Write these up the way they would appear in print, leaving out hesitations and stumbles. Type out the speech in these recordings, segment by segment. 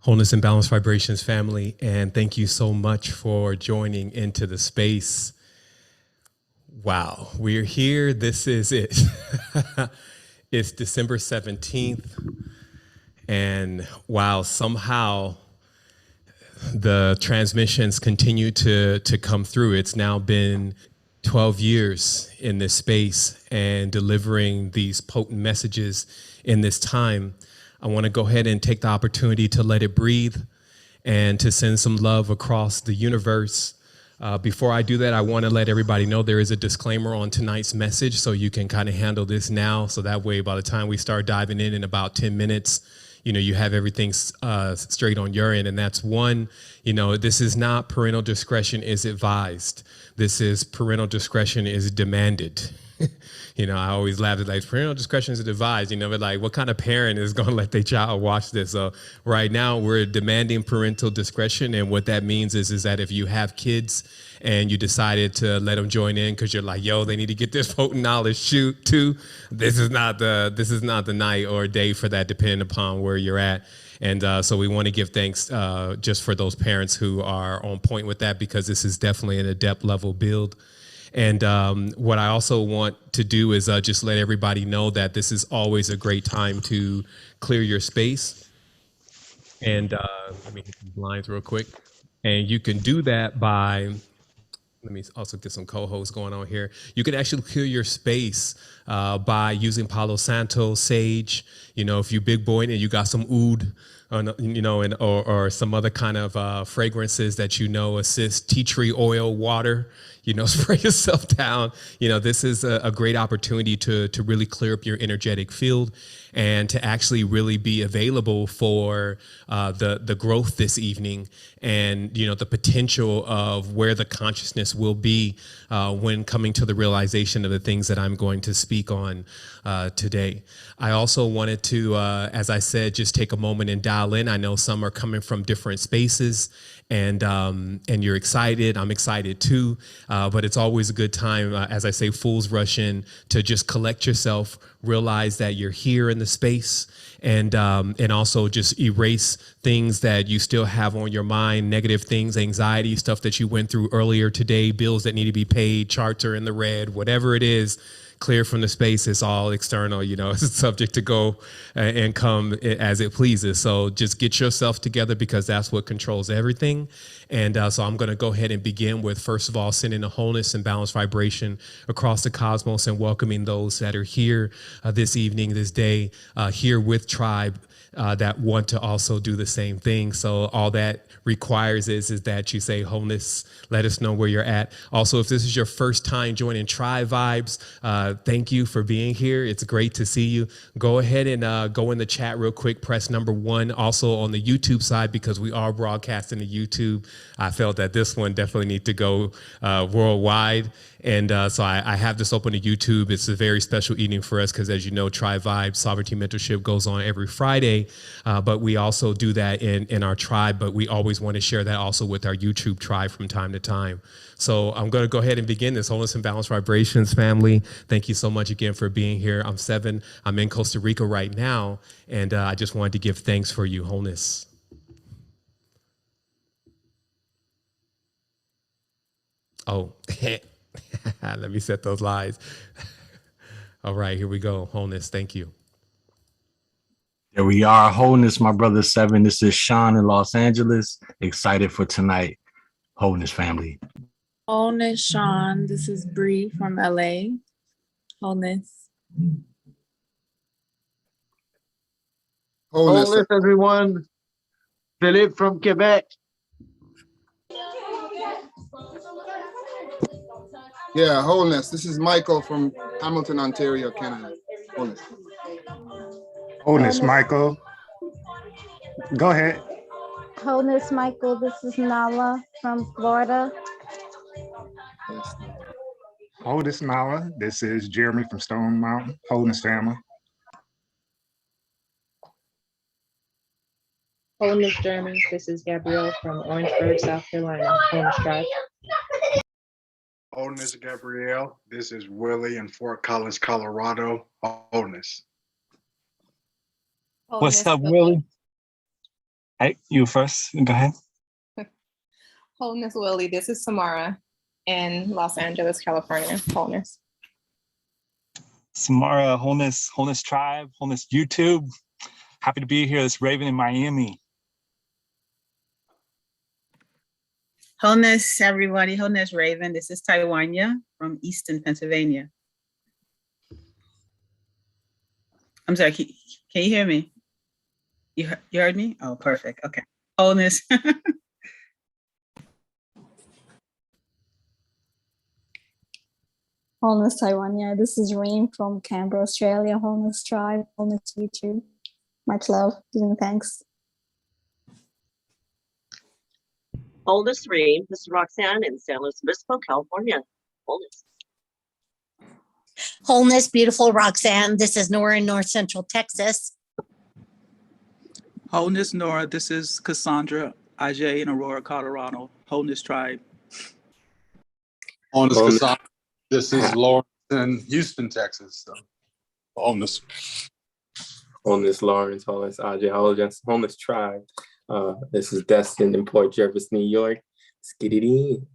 Wholeness and Balance Vibrations family, and thank you so much for joining into the space. Wow, we're here. This is it. It's December 17th, and wow, somehow the transmissions continue to come through. It's now been 12 years in this space and delivering these potent messages in this time. I want to go ahead and take the opportunity to let it breathe and to send some love across the universe. Before I do that, I want to let everybody know there is a disclaimer on tonight's message, so you can kind of handle this now. So that way, by the time we start diving in about 10 minutes, you have everything straight on your end. And that's one, this is not parental discretion is advised. This is parental discretion is demanded. I always laugh at like parental discretion is advised, but like what kind of parent is going to let their child watch this? So right now we're demanding parental discretion. And what that means is that if you have kids and you decided to let them join in because you're like, yo, they need to get this potent knowledge too. This is not the night or day for that, depending upon where you're at. And so we want to give thanks just for those parents who are on point with that, because this is definitely an adept level build. And what I also want to do is just let everybody know that this is always a great time to clear your space. And let me hit these lines real quick. And you can do that by, let me also get some co-hosts going on here. You can actually clear your space by using Palo Santo, sage. If you big boy and you got some oud, or some other kind of fragrances that assist, tea tree oil, water. Spray yourself down. This is a great opportunity to really clear up your energetic field and to actually really be available for the growth this evening, and the potential of where the consciousness will be when coming to the realization of the things that I'm going to speak on today. I also wanted to, as I said, just take a moment and dial in. I know some are coming from different spaces, and you're excited. I'm excited too. But it's always a good time, as I say, fools rush in, to just collect yourself, realize that you're here in the space, and also just erase things that you still have on your mind, negative things, anxiety, stuff that you went through earlier today, bills that need to be paid, charts are in the red, whatever it is. Clear from the space. It's all external, it's subject to go and come as it pleases. So just get yourself together, because that's what controls everything. And so I'm going to go ahead and begin with, first of all, sending a wholeness and balanced vibration across the cosmos and welcoming those that are here this evening, this day, here with Tribe. That want to also do the same thing. So all that requires is that you say wholeness, let us know where you're at. Also, if this is your first time joining Tribe Vibes, thank you for being here. It's great to see you. Go ahead and go in the chat real quick, press #1. Also on the YouTube side, because we are broadcasting to YouTube, I felt that this one definitely need to go worldwide. And so I have this open to YouTube. It's a very special evening for us because, as you know, Tribe Vibes Sovereignty Mentorship goes on every Friday. But we also do that in our tribe. But we always want to share that also with our YouTube tribe from time to time. So I'm going to go ahead and begin this. Wholeness and Balanced Vibrations family, thank you so much again for being here. I'm Seven. I'm in Costa Rica right now. And I just wanted to give thanks for you, Wholeness. Oh, let me set those lies. All right, here we go. Wholeness, thank you. There we are. Wholeness, my brother Seven. This is Sean in Los Angeles. Excited for tonight. Wholeness family. Wholeness, Sean. This is Bree from LA. Wholeness. Wholeness, everyone. Philippe from Quebec. Yeah, wholeness. This is Michael from Hamilton, Ontario, Canada. Wholeness. Wholeness, Michael. Go ahead. Wholeness, Michael. This is Nala from Florida. Yes. Wholeness, Nala. This is Jeremy from Stone Mountain. Wholeness family. Wholeness, Jeremy. This is Gabrielle from Orangeburg, South Carolina. Wholeness tribe. Wholeness, Gabrielle. This is Willie in Fort Collins, Colorado. Wholeness. What's up, Willie? Hey, you first. Go ahead. Wholeness Willie, this is Samara in Los Angeles, California. Wholeness. Samara, Wholeness Tribe, Wholeness YouTube. Happy to be here. It's Raven in Miami. Wholeness, everybody. Wholeness, Raven. This is Taiwania from Easton, Pennsylvania. I'm sorry, can you hear me? You heard me? Oh, perfect. Okay. Wholeness. Wholeness Taiwania. This is Reem from Canberra, Australia. Wholeness Tribe, Wholeness YouTube. Much love. Giving thanks. Wholeness Reem. This is Roxanne in San Luis Obispo, California. Wholeness. Wholeness, beautiful Roxanne. This is Nora in North Central Texas. Wholeness, Nora. This is Cassandra Ajay in Aurora, Colorado. Wholeness Tribe. Wholeness, Cassandra. This is Lawrence in Houston, Texas. So. Wholeness. Wholeness, Lawrence. Wholeness, Ajay. Wholeness Tribe. This is Destin in Port Jervis, New York. Let's get it in.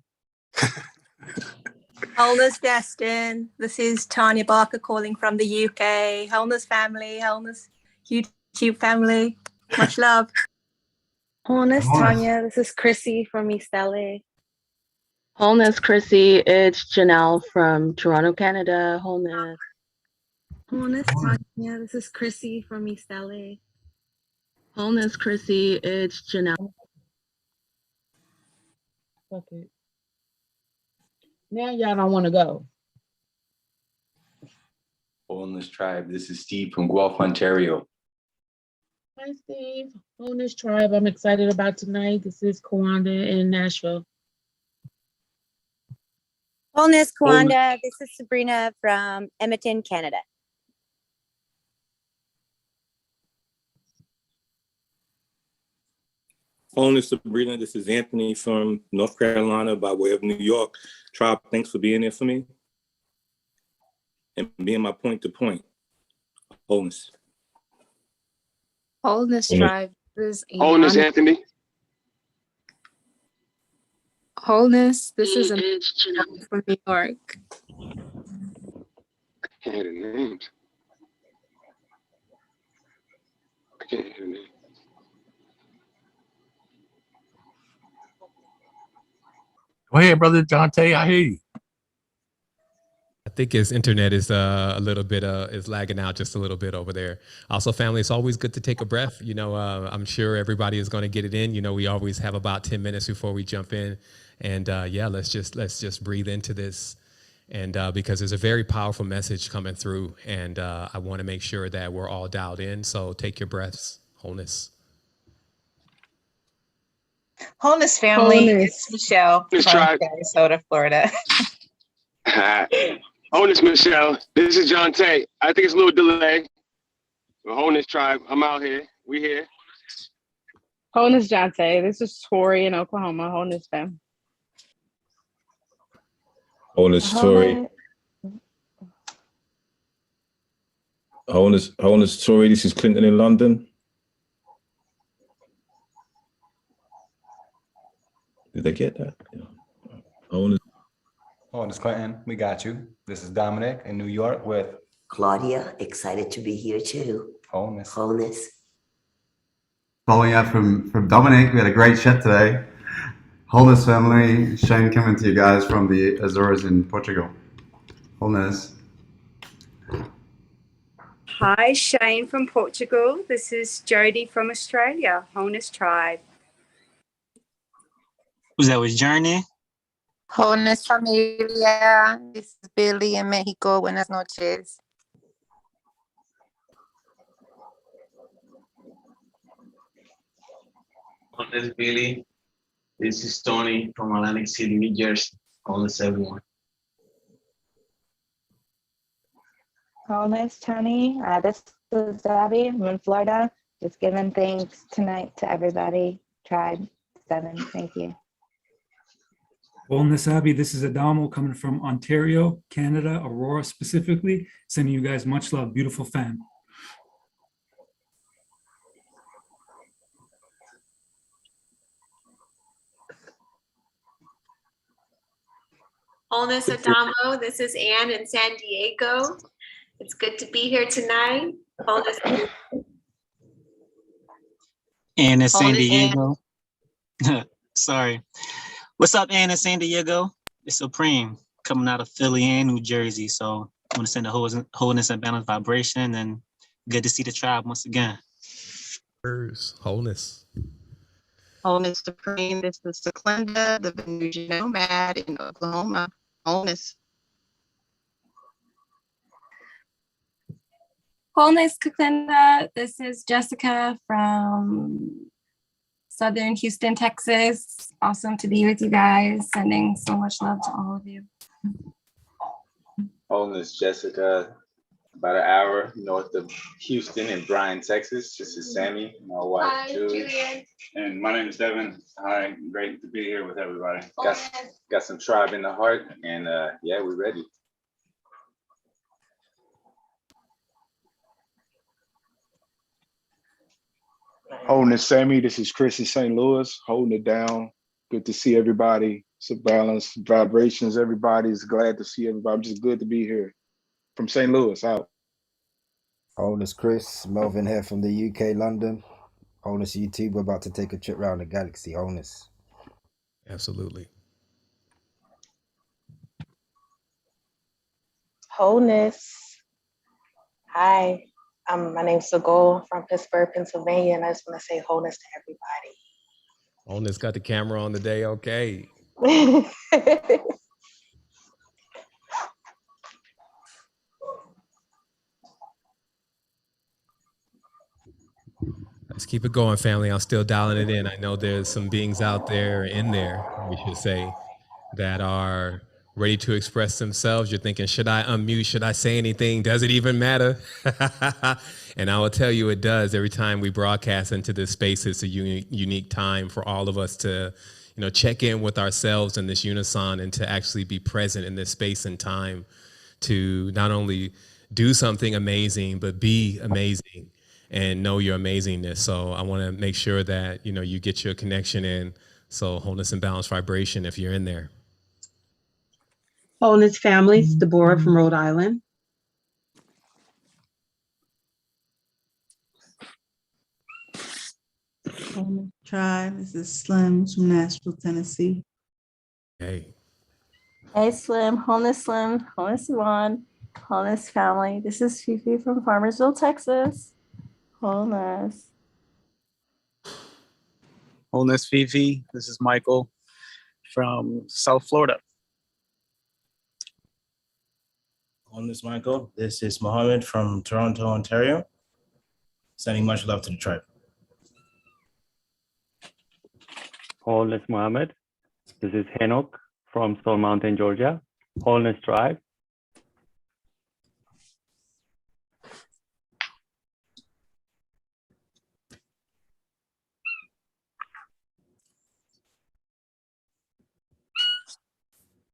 Wholeness Destin. This is Tanya Barker calling from the UK. Wholeness family, Wholeness YouTube family. Much love. Wholeness Tanya. This is Chrissy from East LA. Wholeness Chrissy. It's Janelle from Toronto, Canada. Wholeness. Wholeness Tanya. This is Chrissy from East LA. Wholeness Chrissy. It's Janelle. Okay. Now y'all don't want to go. Wholeness Tribe. This is Steve from Guelph, Ontario. Hi, Steve. Wholeness Tribe. I'm excited about tonight. This is Kawanda in Nashville. Wholeness Kawanda. This is Sabrina from Edmonton, Canada. Wholeness, Sabrina. This is Anthony from North Carolina by way of New York. Tribe, thanks for being there for me and being my point to point. Wholeness. Wholeness Tribe. This is Wholeness, Imani. Anthony. Wholeness. This is Amanda from New York. I can't hear the names. I can't hear the names. Go ahead, brother Jonte. I hear you. I think his internet is a little bit is lagging out just a little bit over there. Also, family, it's always good to take a breath. You know, I'm sure everybody is going to get it in. You know, we always have about 10 minutes before we jump in, and yeah, let's just breathe into this, and because there's a very powerful message coming through, and I want to make sure that we're all dialed in. So take your breaths. Wholeness. Wholeness family. Wholeness. It's Michelle from Sarasota, Florida. Wholeness, Michelle. This is John Tate. I think it's a little delay. But Wholeness Tribe. I'm out here. We here. Wholeness Jonte. This is Tori in Oklahoma. Wholeness fam. Wholeness Tori. Wholeness Tori. This is Clinton in London. Did they get that? Yeah. Wholeness Clinton, we got you. This is Dominic in New York with Claudia, excited to be here too. Wholeness. Wholeness. Following up from Dominic, we had a great chat today. Wholeness family, Shane coming to you guys from the Azores in Portugal. Wholeness. Hi, Shane from Portugal. This is Jody from Australia. Wholeness Tribe. Was that with Journey? Wholeness familia. This is Billy in Mexico. Buenas noches. Wholeness Billy. This is Tony from Atlantic City, New Jersey. Wholeness everyone. Wholeness, Tony. This is Abby. I'm in Florida. Just giving thanks tonight to everybody. Tribe 7. Thank you. Wholeness Abby, this is Adamo coming from Ontario, Canada, Aurora specifically. Sending you guys much love, beautiful fam. Wholeness Adamo, this is Anne in San Diego. It's good to be here tonight. Wholeness. Ann in San Wholeness, Diego. Sorry. What's up, Ann in San Diego? It's Supreme coming out of Philly and New Jersey. So I want to send a wholeness and balanced vibration, and good to see the tribe once again. Wholeness. Wholeness Supreme, this is Sequenda, the Venusian nomad in Oklahoma. Wholeness. Wholeness, Kaklinda. This is Jessica from Southern Houston, Texas. Awesome to be with you guys. Sending so much love to all of you. Wholeness, Jessica, about an hour north of Houston in Bryan, Texas. This is Sammy, my wife, Hi, Julie. And my name is Devin. Hi, great to be here with everybody. Got some tribe in the heart, and yeah, we're ready. Wholeness, Sammy. This is Chris in St. Louis, holding it down. Good to see everybody. Some balance, vibrations. Everybody's glad to see everybody. Just good to be here. From St. Louis, out. Wholeness, Chris. Melvin here from the UK, London. Wholeness, YouTube. We're about to take a trip around the galaxy. Wholeness. Absolutely. Wholeness. Hi, my name's Sagol from Pittsburgh, Pennsylvania, and I just want to say wholeness to everybody. Wholeness got the camera on today. Okay. Let's keep it going, family. I'm still dialing it in. I know there's some beings out there, we should say, that are ready to express themselves. You're thinking, should I unmute? Should I say anything? Does it even matter? And I will tell you it does. Every time we broadcast into this space, it's a unique time for all of us to, check in with ourselves in this unison and to actually be present in this space and time to not only do something amazing, but be amazing and know your amazingness. So I want to make sure that, you get your connection in. So wholeness and balance vibration if you're in there. Wholeness family, it's Deborah from Rhode Island. Wholeness tribe, this is Slim from Nashville, Tennessee. Hey. Hey Slim, Wholeness Yvonne, Wholeness family. This is Fifi from Farmersville, Texas. Wholeness. Wholeness Fifi, this is Michael from South Florida. Wholeness Michael, this is Mohammed from Toronto, Ontario. Sending much love to the tribe. Wholeness Mohammed, this is Henok from Stone Mountain, Georgia. Wholeness tribe.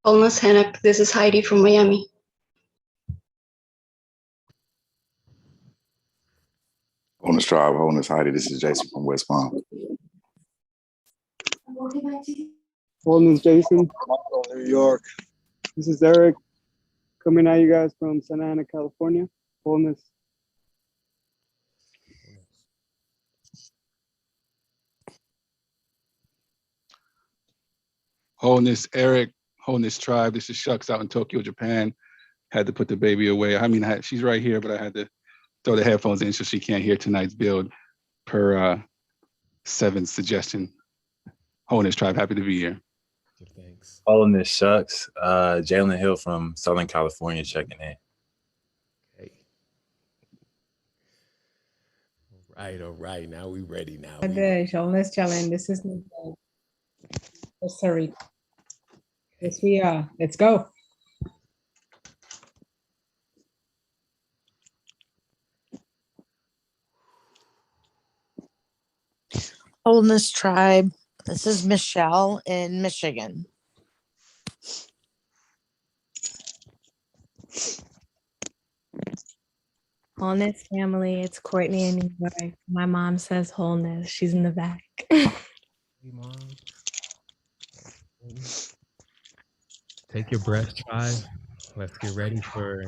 Wholeness Henok, this is Heidi from Miami. Wholeness Tribe, Wholeness Heidi, this is Jason from West Palm. Wholeness Jason, New York. This is Eric, coming at you guys from Santa Ana, California. Wholeness. Wholeness, Eric, Wholeness Tribe. This is Shucks out in Tokyo, Japan. Had to put the baby away. I mean, she's right here, but I had to throw the headphones in so she can't hear tonight's build per Seven's suggestion. Wholeness Tribe, happy to be here. Thanks. Wholeness Shucks. Jalen Hill from Southern California checking in. All right. Now we ready now. The Wholeness Challenge. This is sorry. Yes, we are. Let's go. Wholeness Tribe. This is Michelle in Michigan. Wholeness family, it's Courtney in New York. My mom says wholeness. She's in the back. Take your breath, tribe. Let's get ready for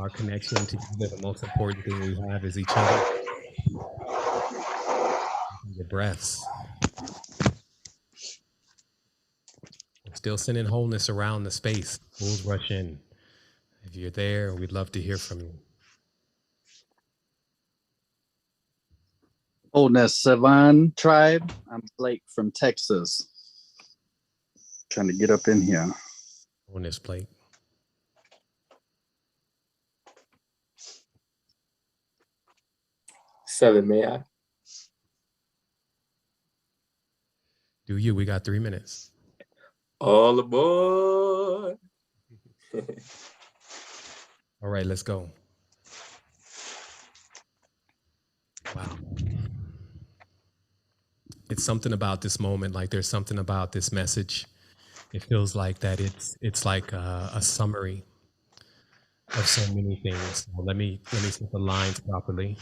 our connection together. The most important thing we have is each other. Your breaths. We're still sending wholeness around the space. Fools rush in. If you're there, we'd love to hear from you. Wholeness Savan tribe. I'm Blake from Texas. Trying to get up in here. Wholeness, Blake. Seven, may I? Do you? We got 3 minutes. All aboard. All right, let's go. Wow. It's something about this moment, like there's something about this message. It feels like that it's like a summary of so many things. Well, let me set the lines properly.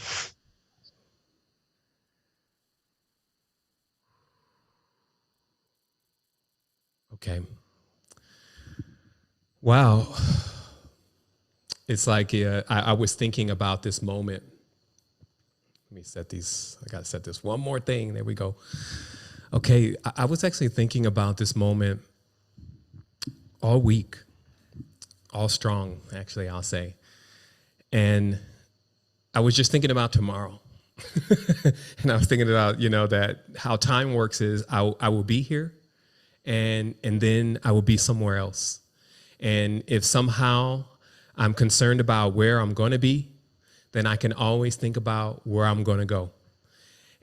Okay. Wow. It's like I was thinking about this moment. Let me set these. I got to set this one more thing. There we go. Okay. I was actually thinking about this moment all week, all strong, actually, I'll say. And I was just thinking about tomorrow. And I was thinking about, that how time works is I will be here and then I will be somewhere else. And if somehow I'm concerned about where I'm going to be, then I can always think about where I'm going to go.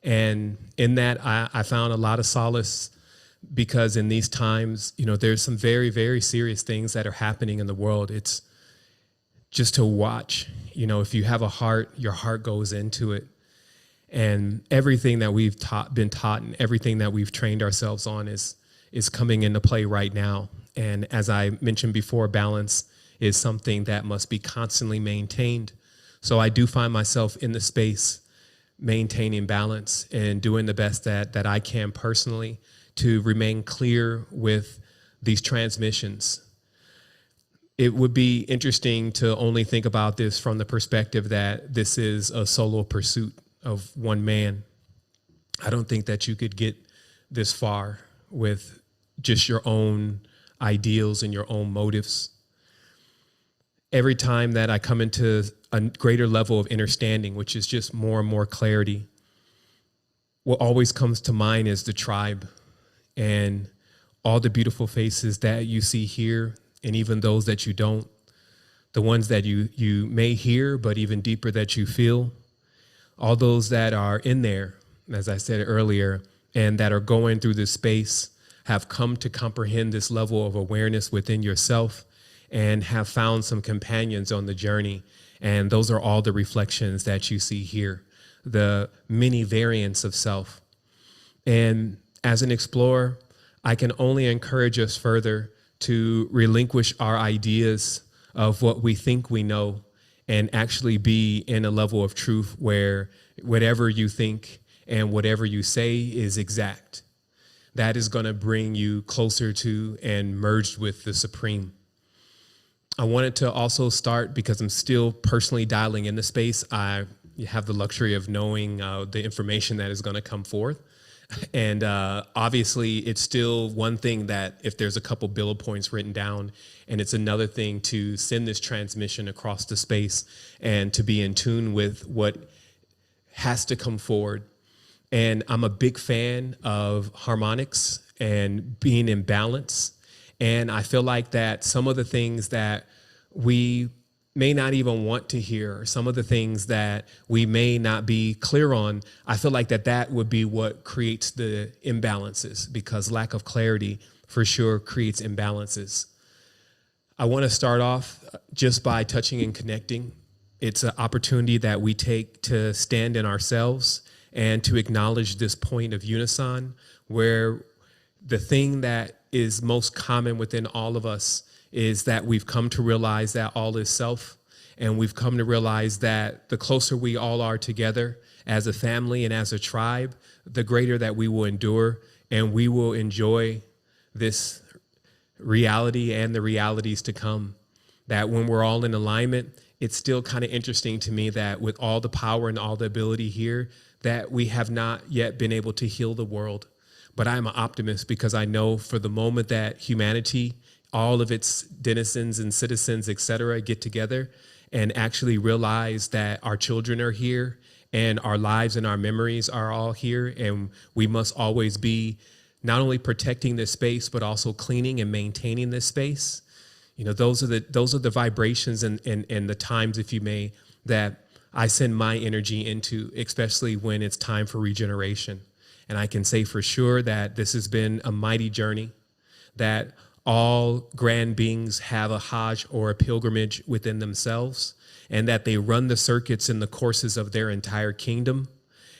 And in that, I found a lot of solace because in these times, there's some very, very serious things that are happening in the world. It's just to watch, if you have a heart, your heart goes into it. And everything that we've been taught and everything that we've trained ourselves on is coming into play right now. And as I mentioned before, balance is something that must be constantly maintained. So I do find myself in the space maintaining balance and doing the best that I can personally to remain clear with these transmissions. It would be interesting to only think about this from the perspective that this is a solo pursuit of one man. I don't think that you could get this far with just your own ideals and your own motives. Every time that I come into a greater level of understanding, which is just more and more clarity, what always comes to mind is the tribe and all the beautiful faces that you see here, and even those that you don't, the ones that you may hear, but even deeper that you feel, all those that are in there, as I said earlier, and that are going through this space, have come to comprehend this level of awareness within yourself and have found some companions on the journey. And those are all the reflections that you see here, the many variants of self. And as an explorer, I can only encourage us further to relinquish our ideas of what we think we know and actually be in a level of truth where whatever you think and whatever you say is exact. That is going to bring you closer to and merged with the Supreme. I wanted to also start because I'm still personally dialing in the space. I have the luxury of knowing the information that is going to come forth. And obviously, it's still one thing that if there's a couple bullet points written down, and it's another thing to send this transmission across the space and to be in tune with what has to come forward. And I'm a big fan of harmonics and being in balance. And I feel like that some of the things that we may not even want to hear, or some of the things that we may not be clear on, I feel like that would be what creates the imbalances, because lack of clarity for sure creates imbalances. I want to start off just by touching and connecting. It's an opportunity that we take to stand in ourselves and to acknowledge this point of unison, where the thing that is most common within all of us is that we've come to realize that all is self, and we've come to realize that the closer we all are together as a family and as a tribe, the greater that we will endure, and we will enjoy this reality and the realities to come. That when we're all in alignment, it's still kind of interesting to me that with all the power and all the ability here, that we have not yet been able to heal the world. But I'm an optimist because I know for the moment that humanity, all of its denizens and citizens, et cetera, get together and actually realize that our children are here and our lives and our memories are all here. And we must always be not only protecting this space, but also cleaning and maintaining this space. You know, those are the vibrations and the times, if you may, that I send my energy into, especially when it's time for regeneration. And I can say for sure that this has been a mighty journey, that all grand beings have a hajj or a pilgrimage within themselves, and that they run the circuits in the courses of their entire kingdom.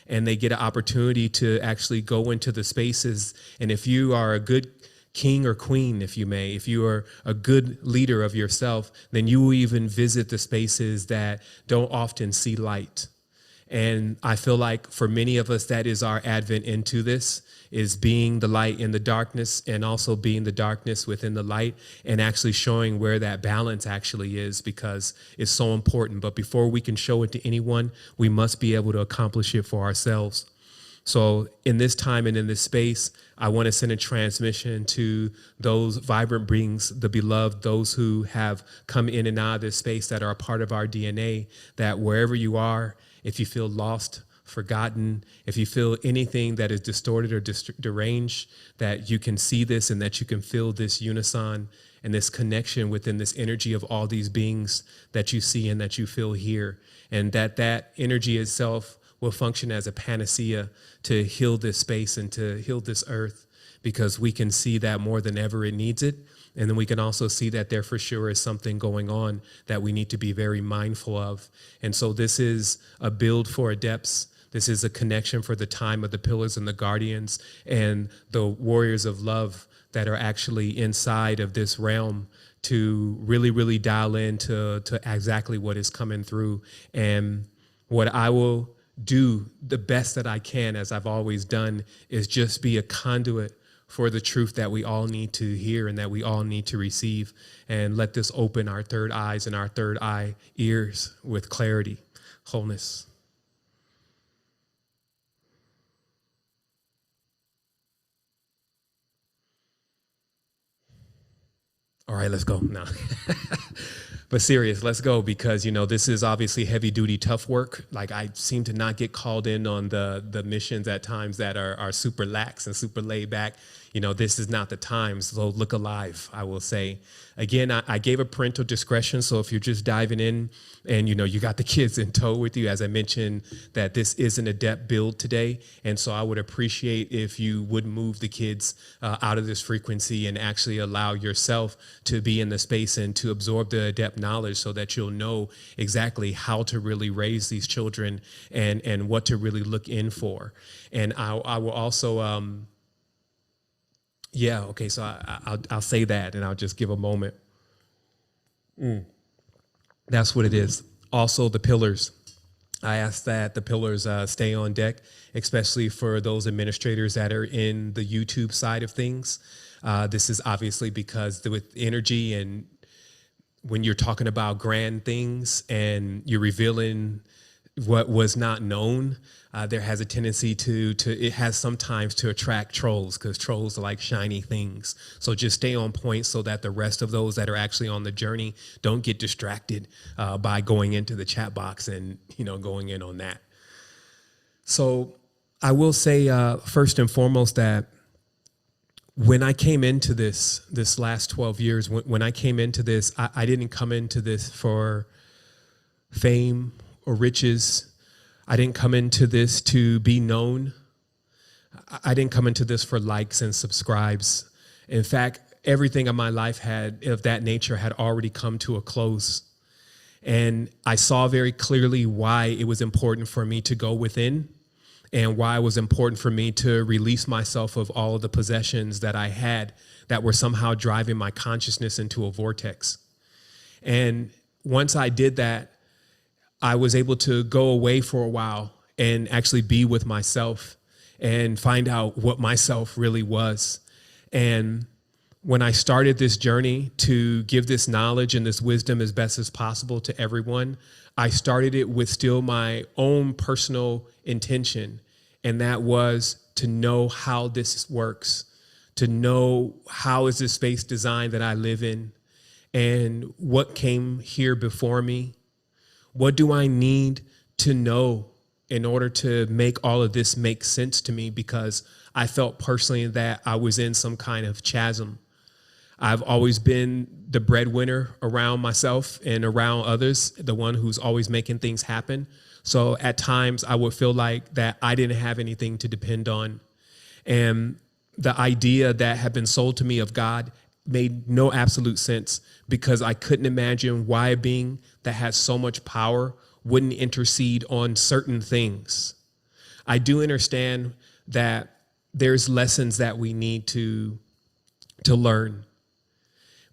And they get an opportunity to actually go into the spaces. And if you are a good king or queen, if you may, if you are a good leader of yourself, then you will even visit the spaces that don't often see light. And I feel like for many of us, that is our advent into this, is being the light in the darkness and also being the darkness within the light and actually showing where that balance actually is, because it's so important. But before we can show it to anyone, we must be able to accomplish it for ourselves. So in this time and in this space, I want to send a transmission to those vibrant beings, the beloved, those who have come in and out of this space that are a part of our DNA, that wherever you are, if you feel lost, forgotten, if you feel anything that is distorted or deranged, that you can see this and that you can feel this unison and this connection within this energy of all these beings that you see and that you feel here. And that energy itself will function as a panacea to heal this space and to heal this earth, because we can see that more than ever it needs it. And then we can also see that there for sure is something going on that we need to be very mindful of. And so this is a build for adepts. This is a connection for the time of the pillars and the guardians and the warriors of love that are actually inside of this realm to really, really dial into exactly what is coming through. And what I will do the best that I can, as I've always done, is just be a conduit for the truth that we all need to hear and that we all need to receive, and let this open our third eyes and our third eye ears with clarity, wholeness. All right, let's go now. But serious, let's go, because, you know, this is obviously heavy duty, tough work. Like, I seem to not get called in on the missions at times that are super lax and super laid back. You know, this is not the time, so look alive, I will say. Again, I gave a parental discretion, so if you're just diving in and, you know, you got the kids in tow with you, as I mentioned, that this is an adept build today, and so I would appreciate if you would move the kids out of this frequency and actually allow yourself to be in the space and to absorb the adept knowledge, so that you'll know exactly how to really raise these children and what to really look in for. And I will also... yeah, okay, so I'll say that, and I'll just give a moment. That's what it is. Also, the pillars. I ask that the pillars stay on deck, especially for those administrators that are in the YouTube side of things. This is obviously because with energy, and when you're talking about grand things and you're revealing what was not known, there has a tendency it has sometimes to attract trolls, because trolls are like shiny things. So just stay on point so that the rest of those that are actually on the journey don't get distracted by going into the chat box and, you know, going in on that. So I will say first and foremost that when I came into this last 12 years, when I came into this, I didn't come into this for fame or riches. I didn't come into this to be known. I didn't come into this for likes and subscribes. In fact, everything in my life of that nature had already come to a close. And I saw very clearly why it was important for me to go within, and why it was important for me to release myself of all of the possessions that I had that were somehow driving my consciousness into a vortex. And once I did that, I was able to go away for a while and actually be with myself and find out what myself really was. And when I started this journey to give this knowledge and this wisdom as best as possible to everyone, I started it with still my own personal intention. And that was to know how this works, to know how is this space designed that I live in, and what came here before me. What do I need to know in order to make all of this make sense to me? Because I felt personally that I was in some kind of chasm. I've always been the breadwinner around myself and around others, the one who's always making things happen. So at times I would feel like that I didn't have anything to depend on. And the idea that had been sold to me of God made no absolute sense, because I couldn't imagine why a being that has so much power wouldn't intercede on certain things. I do understand that there's lessons that we need to learn.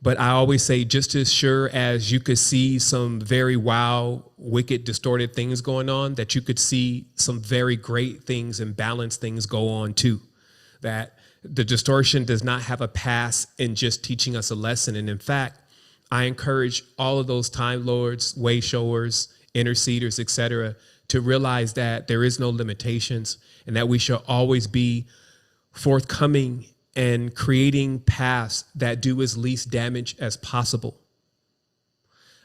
But I always say, just as sure as you could see some very wicked, distorted things going on, that you could see some very great things and balanced things go on too. That the distortion does not have a pass in just teaching us a lesson. And in fact, I encourage all of those Time Lords, way showers, interceders, etc., to realize that there is no limitations and that we should always be forthcoming and creating paths that do as least damage as possible.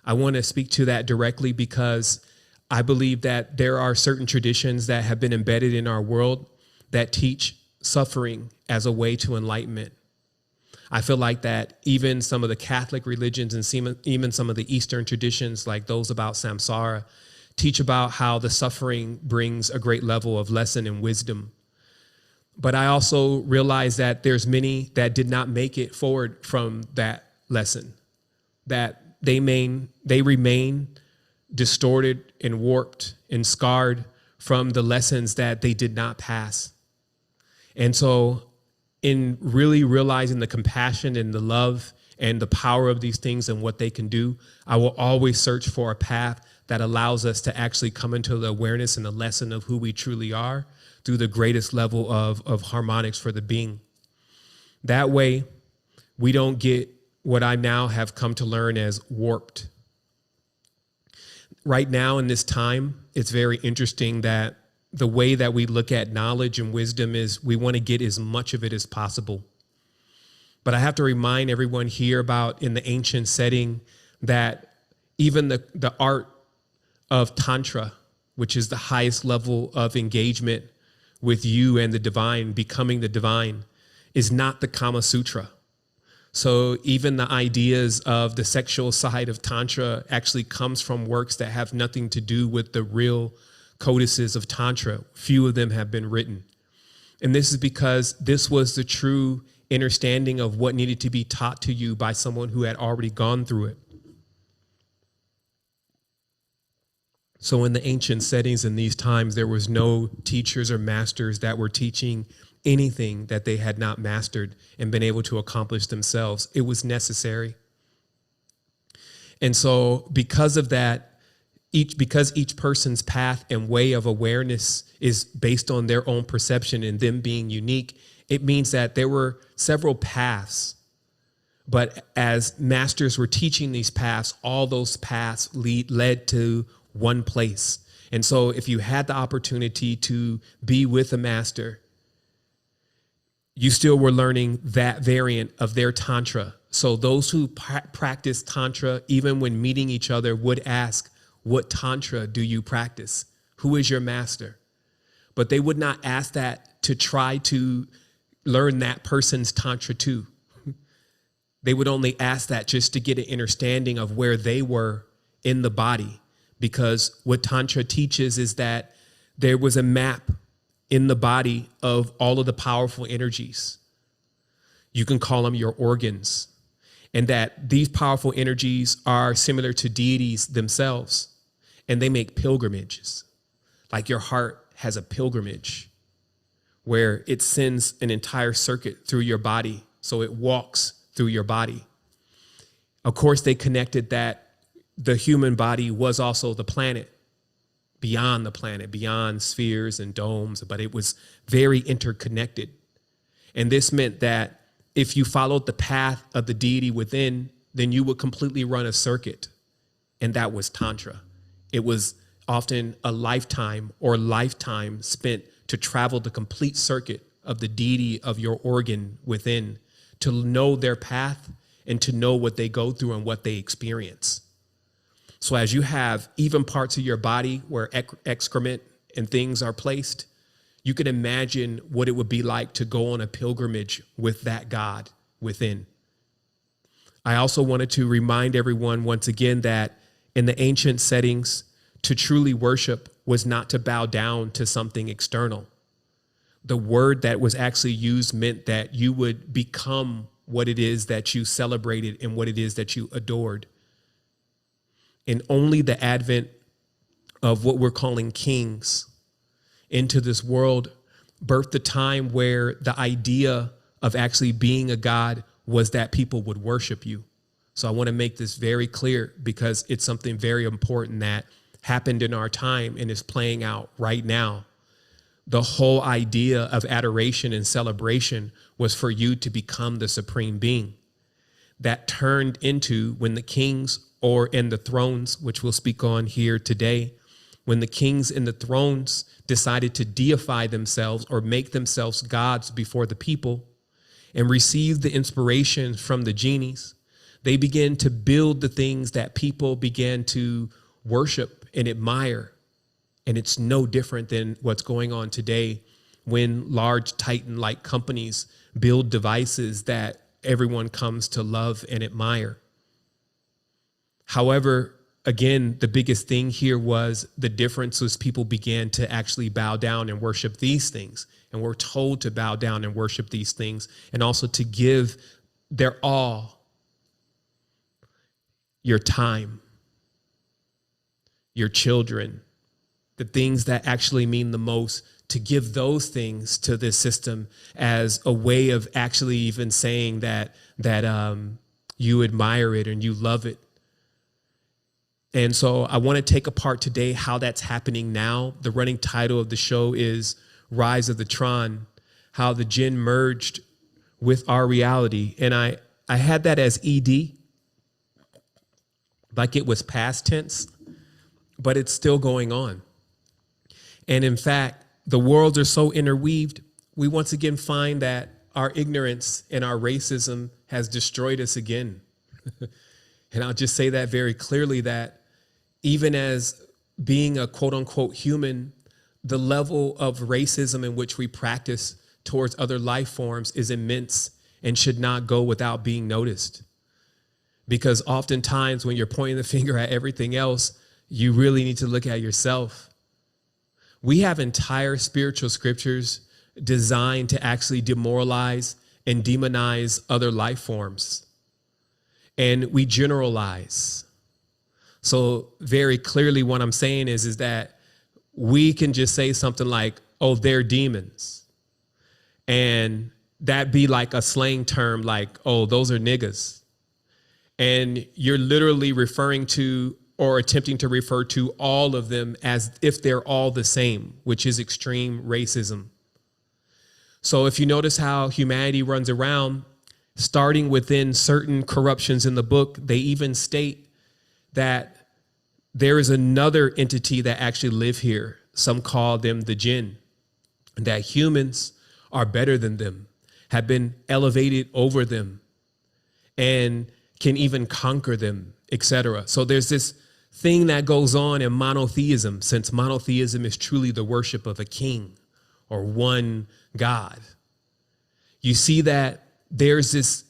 I want to speak to that directly because I believe that there are certain traditions that have been embedded in our world that teach suffering as a way to enlightenment. I feel like that even some of the Catholic religions and even some of the Eastern traditions, like those about samsara, teach about how the suffering brings a great level of lesson and wisdom. But I also realize that there's many that did not make it forward from that lesson, that they remain distorted and warped and scarred from the lessons that they did not pass. And so in really realizing the compassion and the love and the power of these things and what they can do, I will always search for a path that allows us to actually come into the awareness and the lesson of who we truly are through the greatest level of harmonics for the being. That way, we don't get what I now have come to learn as warped. Right now in this time, it's very interesting that the way that we look at knowledge and wisdom is we want to get as much of it as possible. But I have to remind everyone here about, in the ancient setting, that even the art of Tantra, which is the highest level of engagement with you and the divine, becoming the divine, is not the Kama Sutra. So even the ideas of the sexual side of Tantra actually comes from works that have nothing to do with the real codices of Tantra. Few of them have been written. And this is because this was the true understanding of what needed to be taught to you by someone who had already gone through it. So in the ancient settings in these times, there was no teachers or masters that were teaching anything that they had not mastered and been able to accomplish themselves. It was necessary. And so because of that, because each person's path and way of awareness is based on their own perception and them being unique, it means that there were several paths. But as masters were teaching these paths, all those paths led to one place. And so if you had the opportunity to be with a master, you still were learning that variant of their Tantra. So those who practice Tantra, even when meeting each other, would ask, what Tantra do you practice? Who is your master? But they would not ask that to try to learn that person's Tantra too. They would only ask that just to get an understanding of where they were in the body. Because what Tantra teaches is that there was a map in the body of all of the powerful energies. You can call them your organs. And that these powerful energies are similar to deities themselves. And they make pilgrimages. Like your heart has a pilgrimage where it sends an entire circuit through your body. So it walks through your body. Of course, they connected that the human body was also the planet, beyond spheres and domes, but it was very interconnected. And this meant that if you followed the path of the deity within, then you would completely run a circuit. And that was Tantra. It was often a lifetime or lifetime spent to travel the complete circuit of the deity of your organ within, to know their path and to know what they go through and what they experience. So as you have even parts of your body where excrement and things are placed, you can imagine what it would be like to go on a pilgrimage with that God within. I also wanted to remind everyone once again that in the ancient settings, to truly worship was not to bow down to something external. The word that was actually used meant that you would become what it is that you celebrated and what it is that you adored. And only the advent of what we're calling kings into this world birthed the time where the idea of actually being a god was that people would worship you. So I want to make this very clear because it's something very important that happened in our time and is playing out right now. The whole idea of adoration and celebration was for you to become the supreme being. That turned into when the kings and the thrones, which we'll speak on here today, when the kings and the thrones decided to deify themselves or make themselves gods before the people and receive the inspiration from the genies, they began to build the things that people began to worship and admire. And it's no different than what's going on today when large Titan-like companies build devices that everyone comes to love and admire. However, again, the biggest thing here was the difference was people began to actually bow down and worship these things. And we're told to bow down and worship these things and also to give their all, your time, your children, the things that actually mean the most, to give those things to this system as a way of actually even saying that you admire it and you love it. And so I want to take apart today how that's happening now. The running title of the show is Rise of the Tron, how the Jinn merged with our reality. And I had that as ED, like it was past tense, but it's still going on. And in fact, the worlds are so interweaved, we once again find that our ignorance and our racism has destroyed us again. And I'll just say that very clearly, that even as being a quote unquote human, the level of racism in which we practice towards other life forms is immense and should not go without being noticed. Because oftentimes when you're pointing the finger at everything else, you really need to look at yourself. We have entire spiritual scriptures designed to actually demoralize and demonize other life forms. And we generalize. So very clearly what I'm saying is that we can just say something like, oh, they're demons. And that be like a slang term like, oh, those are niggas. And you're literally referring to or attempting to refer to all of them as if they're all the same, which is extreme racism. So if you notice how humanity runs around, starting within certain corruptions in the book, they even state that there is another entity that actually live here. Some call them the Jinn, that humans are better than them, have been elevated over them, and can even conquer them, etc. So there's this thing that goes on in monotheism, since monotheism is truly the worship of a king or one God. You see that there's this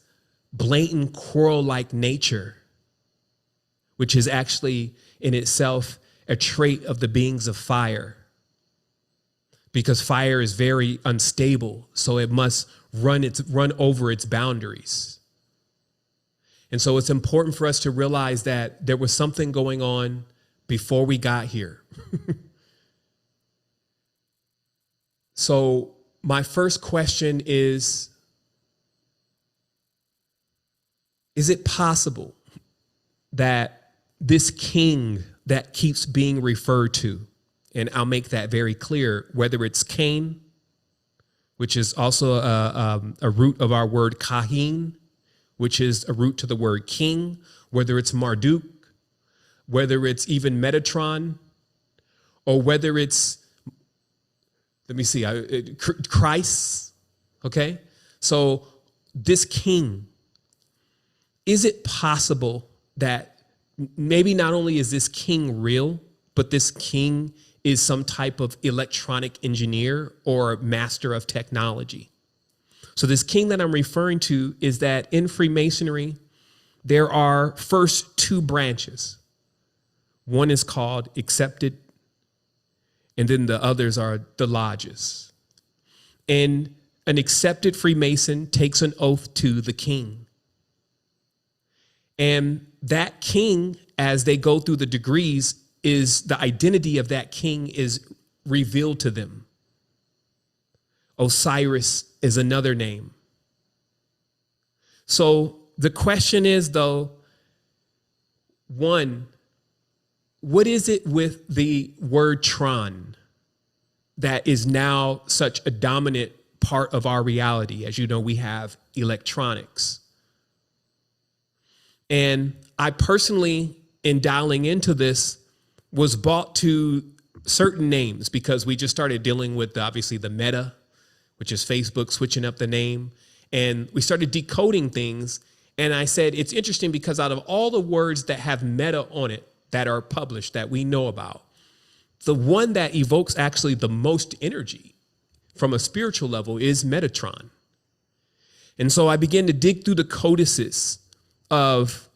blatant quarrel-like nature, which is actually in itself a trait of the beings of fire, because fire is very unstable, so it must run over its boundaries. And so it's important for us to realize that there was something going on before we got here. So my first question is it possible that this king that keeps being referred to, and I'll make that very clear, whether it's Cain, which is also a root of our word kahin, which is a root to the word king, whether it's Marduk, whether it's even Metatron, or whether it's, let me see, Christ, okay? So this king, is it possible that maybe not only is this king real, but this king is some type of electronic engineer or master of technology? So this king that I'm referring to is that in Freemasonry, there are first two branches. One is called accepted, and then the others are the lodges. And an accepted Freemason takes an oath to the king. And that king, as they go through the degrees, is the identity of that king is revealed to them. Osiris is another name. So the question is, though, one, what is it with the word Tron that is now such a dominant part of our reality? As you know, we have electronics. And I personally, in dialing into this, was brought to certain names because we just started dealing with, obviously, the meta, which is Facebook switching up the name. And we started decoding things. And I said, it's interesting because out of all the words that have meta on it that are published that we know about, the one that evokes actually the most energy from a spiritual level is Metatron. And so I began to dig through the codices of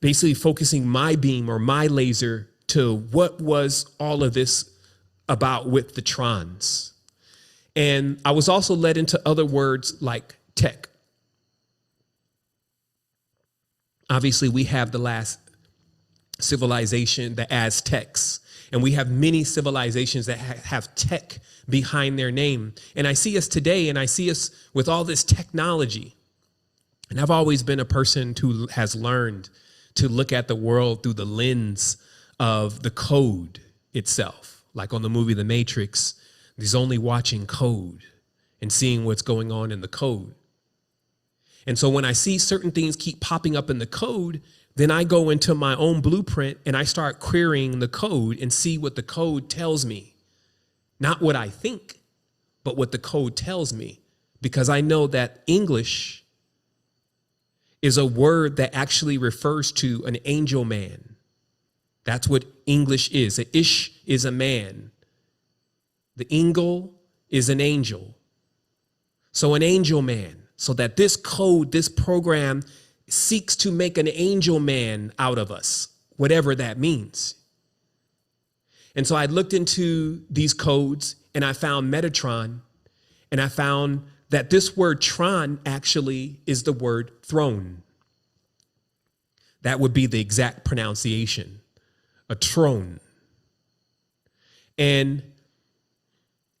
basically focusing my beam or my laser to what was all of this about with the Trons. And I was also led into other words like tech. Obviously, we have the last civilization, the Aztecs, and we have many civilizations that have tech behind their name. And I see us today, and I see us with all this technology. And I've always been a person who has learned to look at the world through the lens of the code itself. Like on the movie The Matrix, there's only watching code and seeing what's going on in the code. And so when I see certain things keep popping up in the code, then I go into my own blueprint and I start querying the code and see what the code tells me. Not what I think, but what the code tells me. Because I know that English is a word that actually refers to an angel man. That's what English is. A ish is a man. The Engel is an angel. So an angel man. So that this code, this program seeks to make an angel man out of us, whatever that means. And so I looked into these codes and I found Metatron, and I found that this word Tron actually is the word throne. That would be the exact pronunciation, a throne. And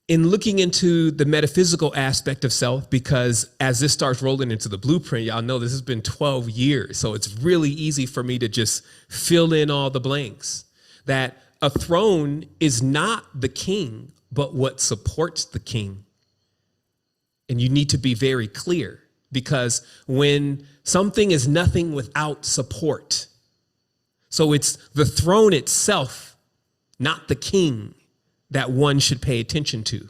in looking into the metaphysical aspect of self, because as this starts rolling into the blueprint, y'all know this has been 12 years. So it's really easy for me to just fill in all the blanks. That a throne is not the king, but what supports the king. And you need to be very clear, because when something is nothing without support, so it's the throne itself, not the king, that one should pay attention to.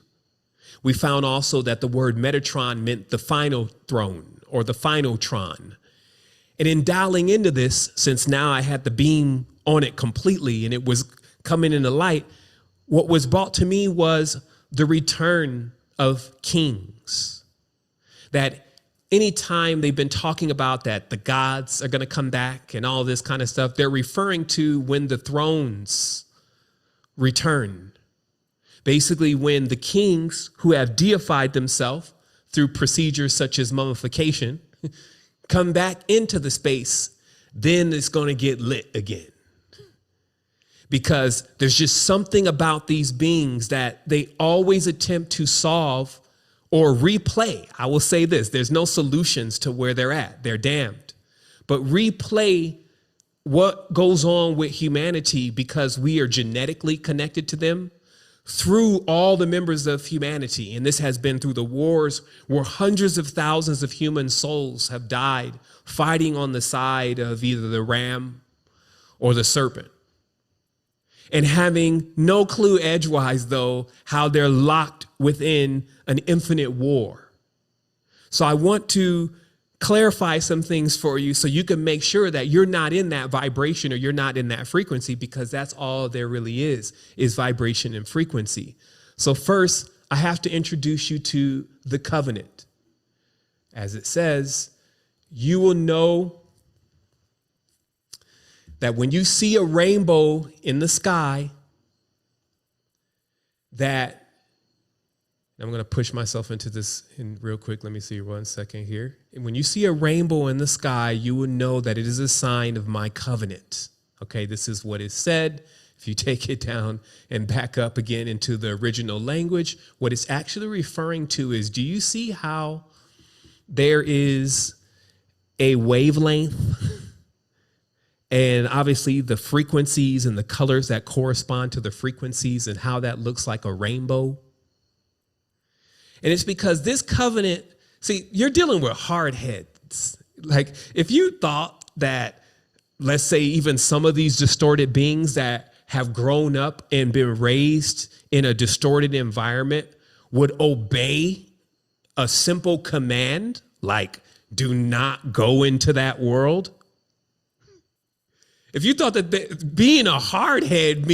We found also that the word Metatron meant the final throne or the final Tron. And in dialing into this, since now I had the beam on it completely and it was coming into light, what was brought to me was the return of kings. That anytime they've been talking about that the gods are going to come back and all this kind of stuff, they're referring to when the thrones return. Basically, when the kings who have deified themselves through procedures such as mummification come back into the space, then it's going to get lit again. Because there's just something about these beings that they always attempt to solve or replay. I will say this, there's no solutions to where they're at. They're damned. But replay what goes on with humanity because we are genetically connected to them through all the members of humanity. And this has been through the wars where hundreds of thousands of human souls have died fighting on the side of either the ram or the serpent. And having no clue edgewise, though, how they're locked within an infinite war. So I want to clarify some things for you so you can make sure that you're not in that vibration or you're not in that frequency, because that's all there really is vibration and frequency. So first, I have to introduce you to the covenant. As it says, you will know that when you see a rainbow in the sky, that I'm going to push myself into this in real quick. Let me see 1 second here. And when you see a rainbow in the sky, you will know that it is a sign of my covenant. Okay, this is what is said. If you take it down and back up again into the original language, what it's actually referring to is, do you see how there is a wavelength? And obviously the frequencies and the colors that correspond to the frequencies and how that looks like a rainbow. And it's because this covenant, see, you're dealing with hard heads. Like if you thought that, let's say even some of these distorted beings that have grown up and been raised in a distorted environment would obey a simple command, like do not go into that world. If you thought that being a hardhead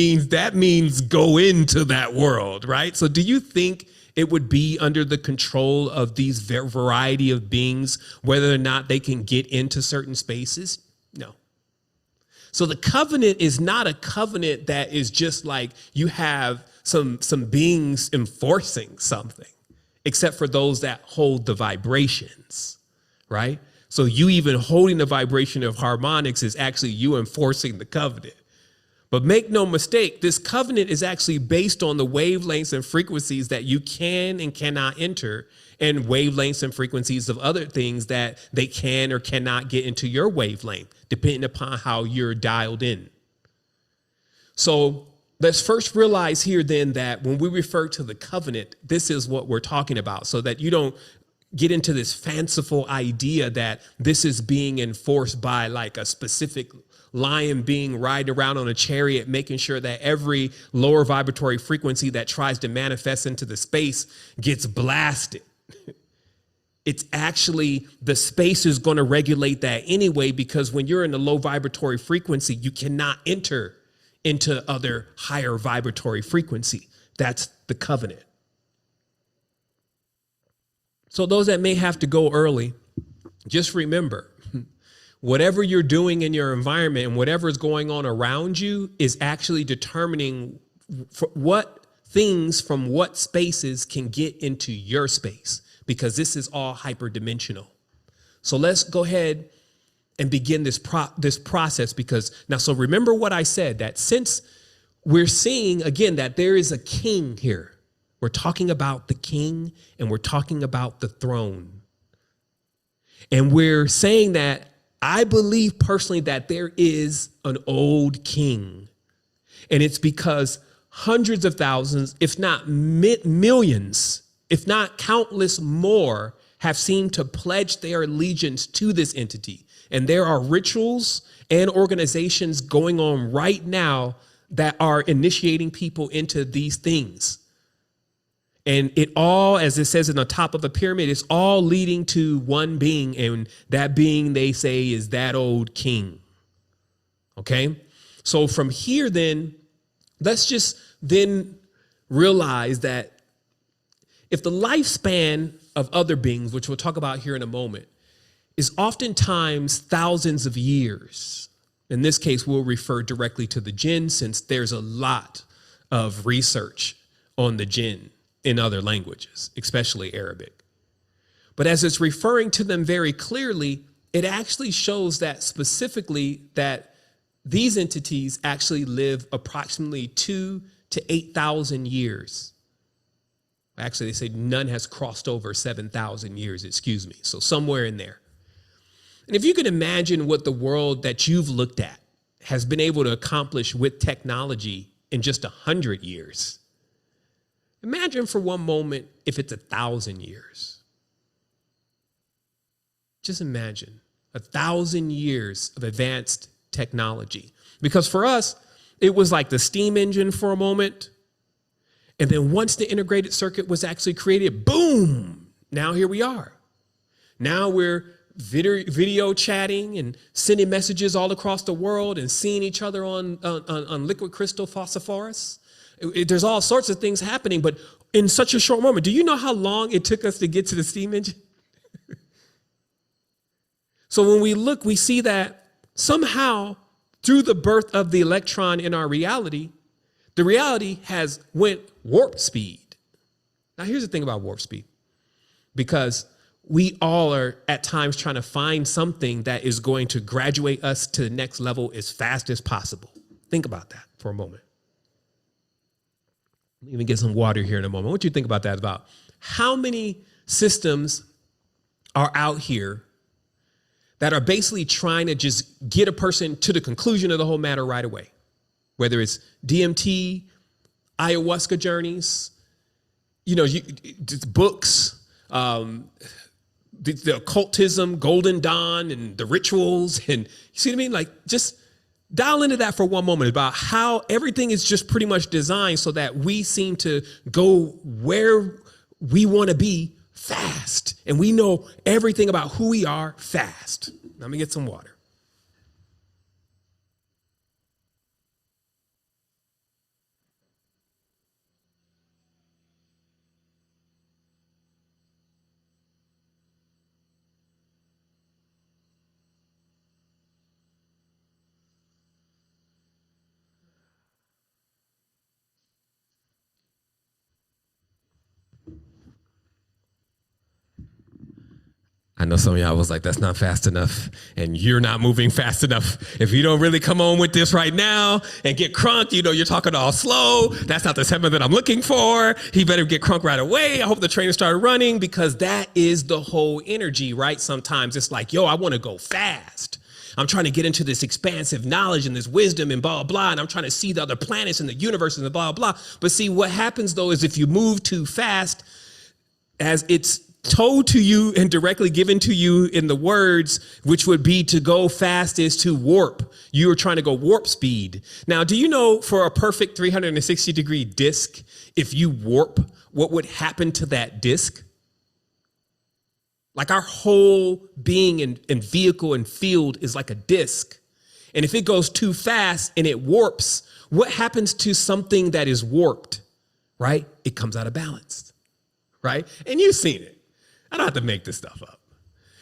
means go into that world, right? So do you think it would be under the control of these variety of beings, whether or not they can get into certain spaces? No. So the covenant is not a covenant that is just like you have some beings enforcing something, except for those that hold the vibrations, right? So you even holding the vibration of harmonics is actually you enforcing the covenant. But make no mistake, this covenant is actually based on the wavelengths and frequencies that you can and cannot enter, and wavelengths and frequencies of other things that they can or cannot get into your wavelength, depending upon how you're dialed in. So let's first realize here then that when we refer to the covenant, this is what we're talking about, so that you don't get into this fanciful idea that this is being enforced by like a specific lion being riding around on a chariot, making sure that every lower vibratory frequency that tries to manifest into the space gets blasted. It's actually the space is going to regulate that anyway, because when you're in the low vibratory frequency, you cannot enter into other higher vibratory frequency. That's the covenant. So those that may have to go early, just remember, whatever you're doing in your environment and whatever is going on around you is actually determining what things from what spaces can get into your space, because this is all hyperdimensional. So let's go ahead and begin this process, because now, so remember what I said, that since we're seeing again that there is a king here, we're talking about the king and we're talking about the throne. And we're saying that I believe personally that there is an old king. And it's because hundreds of thousands, if not millions, if not countless more, have seemed to pledge their allegiance to this entity. And there are rituals and organizations going on right now that are initiating people into these things. And it all, as it says in the top of the pyramid, is all leading to one being. And that being, they say, is that old king. Okay. So from here, then, let's just then realize that if the lifespan of other beings, which we'll talk about here in a moment, is oftentimes thousands of years, in this case, we'll refer directly to the Jinn, since there's a lot of research on the Jinn in other languages, especially Arabic. But as it's referring to them very clearly, it actually shows that specifically that these entities actually live approximately 2,000 to 8,000 years. Actually, they say none has crossed over 7,000 years, excuse me. So somewhere in there. And if you can imagine what the world that you've looked at has been able to accomplish with technology in just 100 years, Imagine for one moment if it's 1,000 years. Just imagine 1,000 years of advanced technology. Because for us, it was like the steam engine for a moment. And then once the integrated circuit was actually created, boom, now here we are. Now we're video chatting and sending messages all across the world and seeing each other on liquid crystal phosphorus. There's all sorts of things happening, but in such a short moment. Do you know how long it took us to get to the steam engine? So when we look, we see that somehow through the birth of the electron in our reality, the reality has went warp speed. Now, here's the thing about warp speed, because we all are at times trying to find something that is going to graduate us to the next level as fast as possible. Think about that for a moment. Let me even get some water here in a moment. What do you think about that? About how many systems are out here that are basically trying to just get a person to the conclusion of the whole matter right away? Whether it's DMT, ayahuasca journeys, books, the occultism, Golden Dawn, and the rituals. And you see what I mean? Like, just dial into that for one moment about how everything is just pretty much designed so that we seem to go where we want to be fast. And we know everything about who we are fast. Let me get some water. I know some of y'all was like, that's not fast enough, and you're not moving fast enough. If you don't really come on with this right now and get crunk, you're talking all slow. That's not the tempo that I'm looking for. He better get crunk right away. I hope the trainer started running, because that is the whole energy, right? Sometimes it's like, I want to go fast. I'm trying to get into this expansive knowledge and this wisdom and blah, blah, and I'm trying to see the other planets and the universe and the blah, blah. But see, what happens though is if you move too fast, as it's told to you and directly given to you in the words, which would be to go fast is to warp. You are trying to go warp speed. Now, do you know for a perfect 360-degree disc, if you warp, what would happen to that disc? Like our whole being and vehicle and field is like a disc. And if it goes too fast and it warps, what happens to something that is warped, right? It comes out of balance, right? And you've seen it. I don't have to make this stuff up.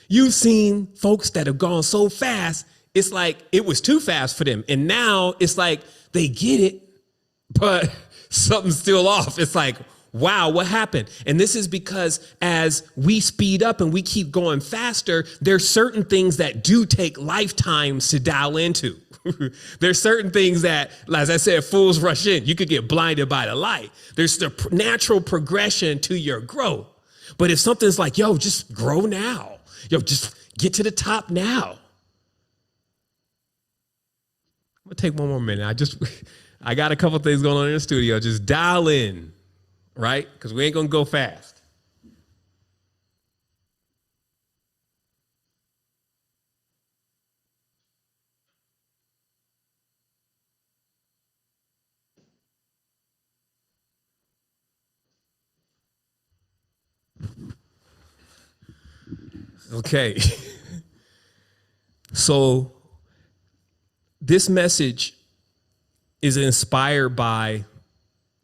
You've seen folks that have gone so fast, it's like it was too fast for them. And now it's like they get it, but something's still off. It's like, wow, what happened? And this is because as we speed up and we keep going faster, there's certain things that do take lifetimes to dial into. There's certain things that, as I said, fools rush in. You could get blinded by the light. There's the natural progression to your growth. But if something's like, just grow now, just get to the top now. I'm gonna take one more minute. I got a couple things going on in the studio. Just dial in, right? Because we ain't gonna go fast. Okay. So this message is inspired by,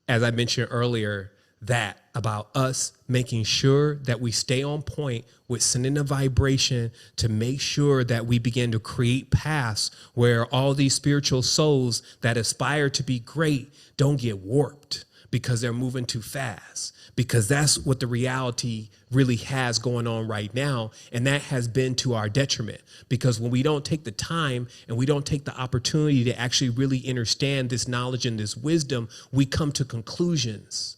as I mentioned earlier, that about us making sure that we stay on point with sending a vibration to make sure that we begin to create paths where all these spiritual souls that aspire to be great don't get warped because they're moving too fast. Because that's what the reality really has going on right now. And that has been to our detriment. Because when we don't take the time and we don't take the opportunity to actually really understand this knowledge and this wisdom, we come to conclusions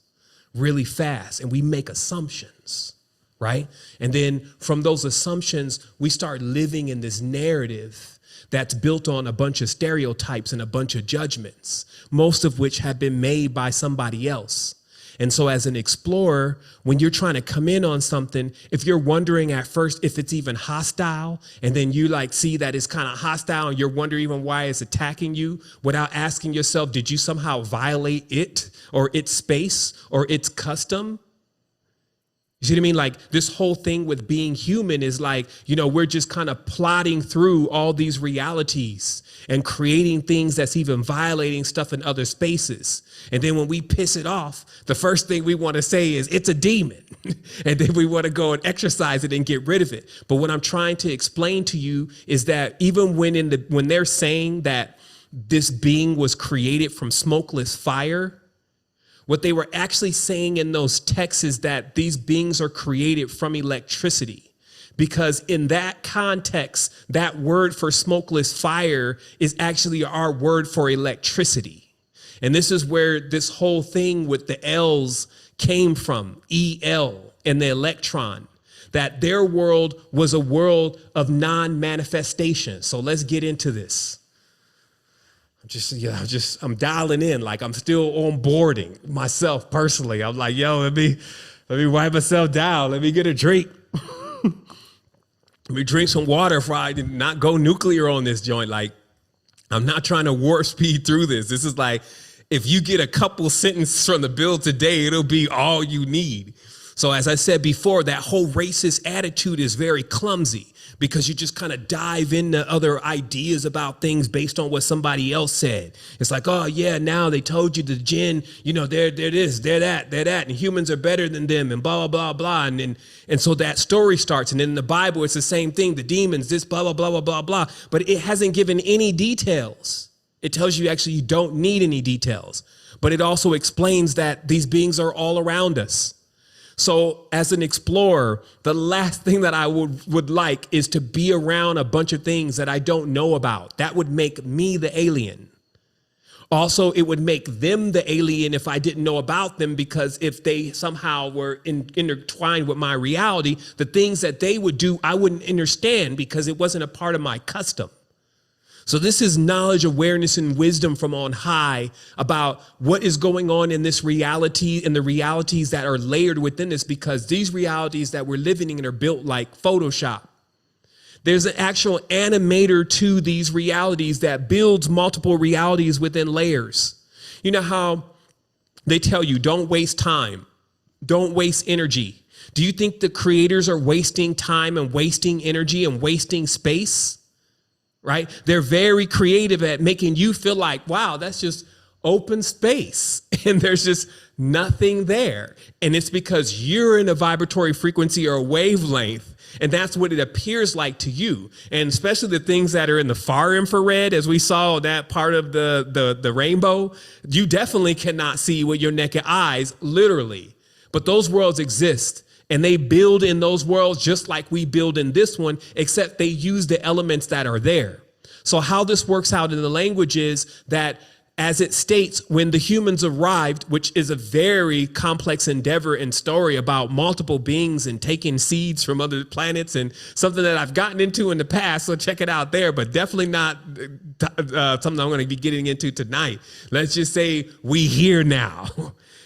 really fast and we make assumptions, right? And then from those assumptions, we start living in this narrative that's built on a bunch of stereotypes and a bunch of judgments, most of which have been made by somebody else. And so as an explorer, when you're trying to come in on something, if you're wondering at first if it's even hostile, and then you like see that it's kind of hostile and you're wondering even why it's attacking you without asking yourself, did you somehow violate it or its space or its custom? You see what I mean? Like this whole thing with being human is like, you know, we're just kind of plodding through all these realities and creating things that's even violating stuff in other spaces. And then when we piss it off, the first thing we want to say is it's a demon. And then we want to go and exercise it and get rid of it. But what I'm trying to explain to you is that even when they're saying that this being was created from smokeless fire, what they were actually saying in those texts is that these beings are created from electricity, because in that context, that word for smokeless fire is actually our word for electricity. And this is where this whole thing with the L's came from, EL and the electron, that their world was a world of non-manifestation. So let's get into this. I'm dialing in, like I'm still onboarding myself personally. I'm like, yo, let me wipe myself down. Let me get a drink. Let me drink some water before I not go nuclear on this joint. Like, I'm not trying to warp speed through this. This is like, if you get a couple sentences from the bill today, it'll be all you need. So as I said before, that whole racist attitude is very clumsy, because you just kind of dive into other ideas about things based on what somebody else said. It's like, oh yeah, now they told you the Jinn, you know, they're this, they're that, and humans are better than them, and blah, blah, blah, blah. And so that story starts. And in the Bible, it's the same thing. The demons, this, blah, blah, blah, blah, blah, blah. But it hasn't given any details. It tells you actually you don't need any details. But it also explains that these beings are all around us. So as an explorer, the last thing that I would like is to be around a bunch of things that I don't know about. That would make me the alien. Also, it would make them the alien if I didn't know about them, because if they somehow were intertwined with my reality, the things that they would do, I wouldn't understand because it wasn't a part of my custom. So this is knowledge, awareness, and wisdom from on high about what is going on in this reality and the realities that are layered within this, because these realities that we're living in are built like Photoshop. There's an actual animator to these realities that builds multiple realities within layers. You know how they tell you, don't waste time, don't waste energy. Do you think the creators are wasting time and wasting energy and wasting space? Right? They're very creative at making you feel like, wow, that's just open space and there's just nothing there. And it's because you're in a vibratory frequency or a wavelength, and that's what it appears like to you. And especially the things that are in the far infrared, as we saw that part of the rainbow, you definitely cannot see with your naked eyes, literally. But those worlds exist. And they build in those worlds just like we build in this one, except they use the elements that are there. So how this works out in the language is that, as it states, when the humans arrived, which is a very complex endeavor and story about multiple beings and taking seeds from other planets, and something that I've gotten into in the past, so check it out there, but definitely not something I'm going to be getting into tonight. Let's just say we here now.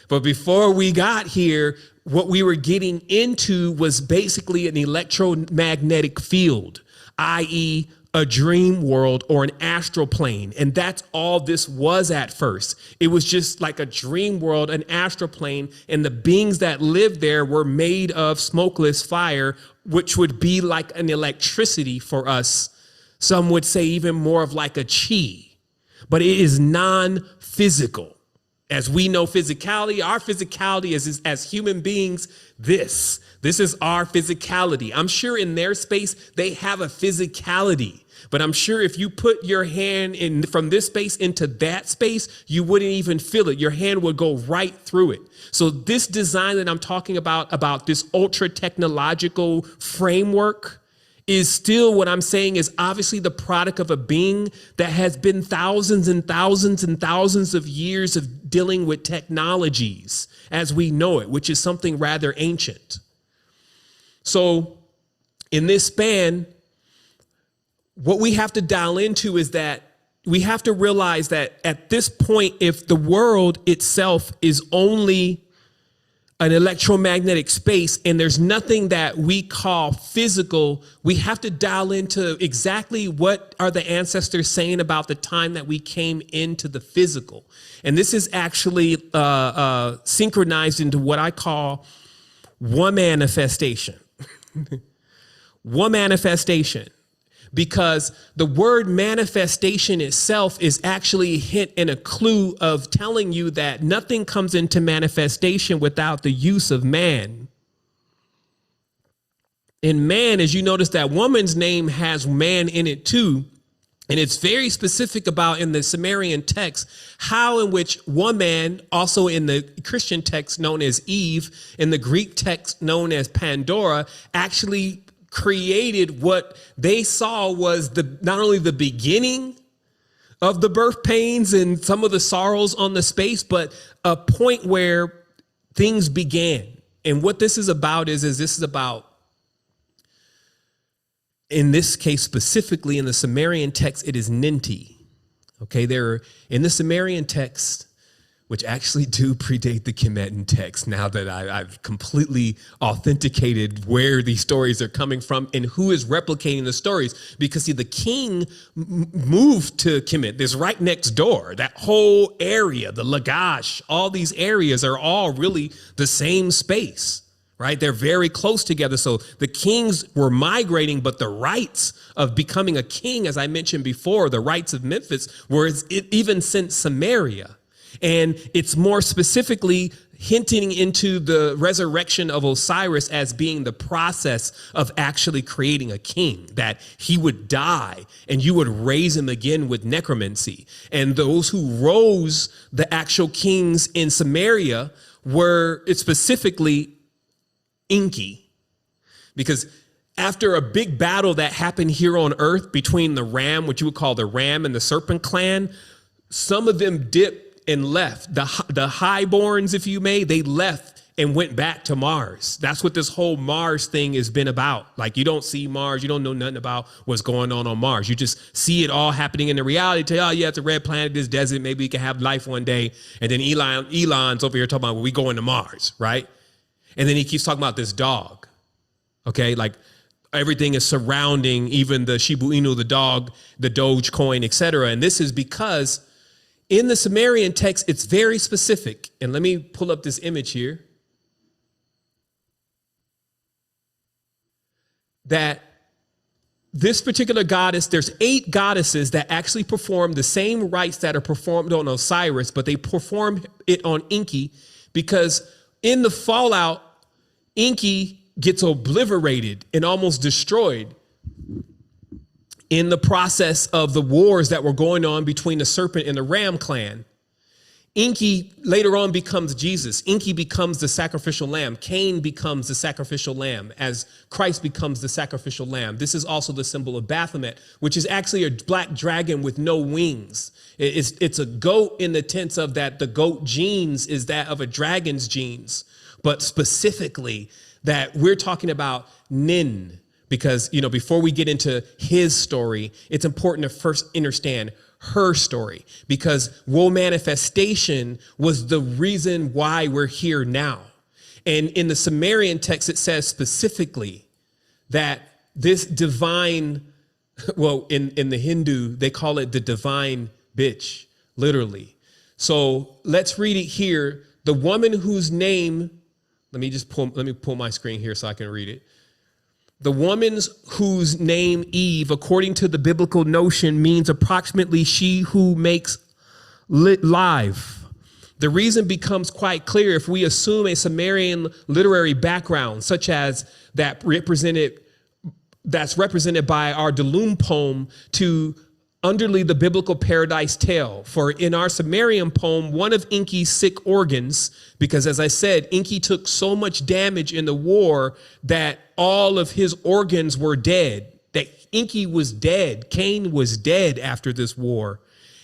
But before we got here, what we were getting into was basically an electromagnetic field, i.e., a dream world or an astral plane. And that's all this was at first. It was just like a dream world, an astral plane, and the beings that lived there were made of smokeless fire, which would be like an electricity for us. Some would say even more of like a chi, but it is non-physical. As we know physicality, our physicality is as human beings, this is our physicality. I'm sure in their space, they have a physicality, but I'm sure if you put your hand in from this space into that space, you wouldn't even feel it. Your hand would go right through it. So this design that I'm talking about this ultra technological framework, is still what I'm saying is obviously the product of a being that has been thousands and thousands and thousands of years of dealing with technologies as we know it, which is something rather ancient. So in this span, what we have to dial into is that we have to realize that at this point, if the world itself is only an electromagnetic space, and there's nothing that we call physical. We have to dial into exactly what are the ancestors saying about the time that we came into the physical. And this is actually synchronized into what I call one manifestation. One manifestation. Because the word manifestation itself is actually a hint and a clue of telling you that nothing comes into manifestation without the use of man. And man, as you notice, that woman's name has man in it too. And it's very specific about in the Sumerian text, how in which woman, also in the Christian text known as Eve, in the Greek text known as Pandora, actually created what they saw was not only the beginning of the birth pains and some of the sorrows on the space, but a point where things began. And what this is about is this is about, in this case specifically in the Sumerian text, it is Ninti. Okay, there in the Sumerian text, which actually do predate the Kemetan text, now that I've completely authenticated where these stories are coming from and who is replicating the stories. Because see, the king moved to Kemet, this right next door, that whole area, the Lagash, all these areas are all really the same space, right? They're very close together. So the kings were migrating, but the rites of becoming a king, as I mentioned before, the rites of Memphis were even since Samaria. And it's more specifically hinting into the resurrection of Osiris as being the process of actually creating a king, that he would die and you would raise him again with necromancy. And those who rose the actual kings in Samaria were specifically Enki, because after a big battle that happened here on earth between the Ram, what you would call the Ram and the Serpent clan, some of them dipped and left. The highborns, if you may, they left and went back to Mars. That's what this whole Mars thing has been about. Like, you don't see Mars, you don't know nothing about what's going on Mars. You just see it all happening in the reality. Tell you, oh yeah, it's a red planet, this desert, maybe we can have life one day. And then Elon's over here talking about, well, we going to Mars, right? And then he keeps talking about this dog. Okay, like everything is surrounding even the Shiba Inu, the dog, the Dogecoin, etc. And this is because in the Sumerian text, it's very specific. And let me pull up this image here. That this particular goddess, there's 8 goddesses that actually perform the same rites that are performed on Osiris, but they perform it on Enki, because in the fallout, Enki gets obliterated and almost destroyed in the process of the wars that were going on between the serpent and the Ram clan. Enki later on becomes Jesus. Enki becomes the sacrificial lamb. Cain becomes the sacrificial lamb as Christ becomes the sacrificial lamb. This is also the symbol of Baphomet, which is actually a black dragon with no wings. It's a goat in the sense of that the goat genes is that of a dragon's genes, but specifically that we're talking about Nin. Because, you know, before we get into his story, it's important to first understand her story, because woe manifestation was the reason why we're here now. And in the Sumerian text, it says specifically that this divine, well, in the Hindu, they call it the divine bitch, literally. So let's read it here. The woman whose name, let me pull my screen here so I can read it. The woman whose name Eve, according to the biblical notion, means approximately she who makes live. The reason becomes quite clear if we assume a Sumerian literary background, such as that's represented by our Delum poem, to underlay the biblical paradise tale. For in our Sumerian poem, one of Enki's sick organs, because as I said, Enki took so much damage in the war that all of his organs were dead, that Enki was dead. Cain was dead after this war.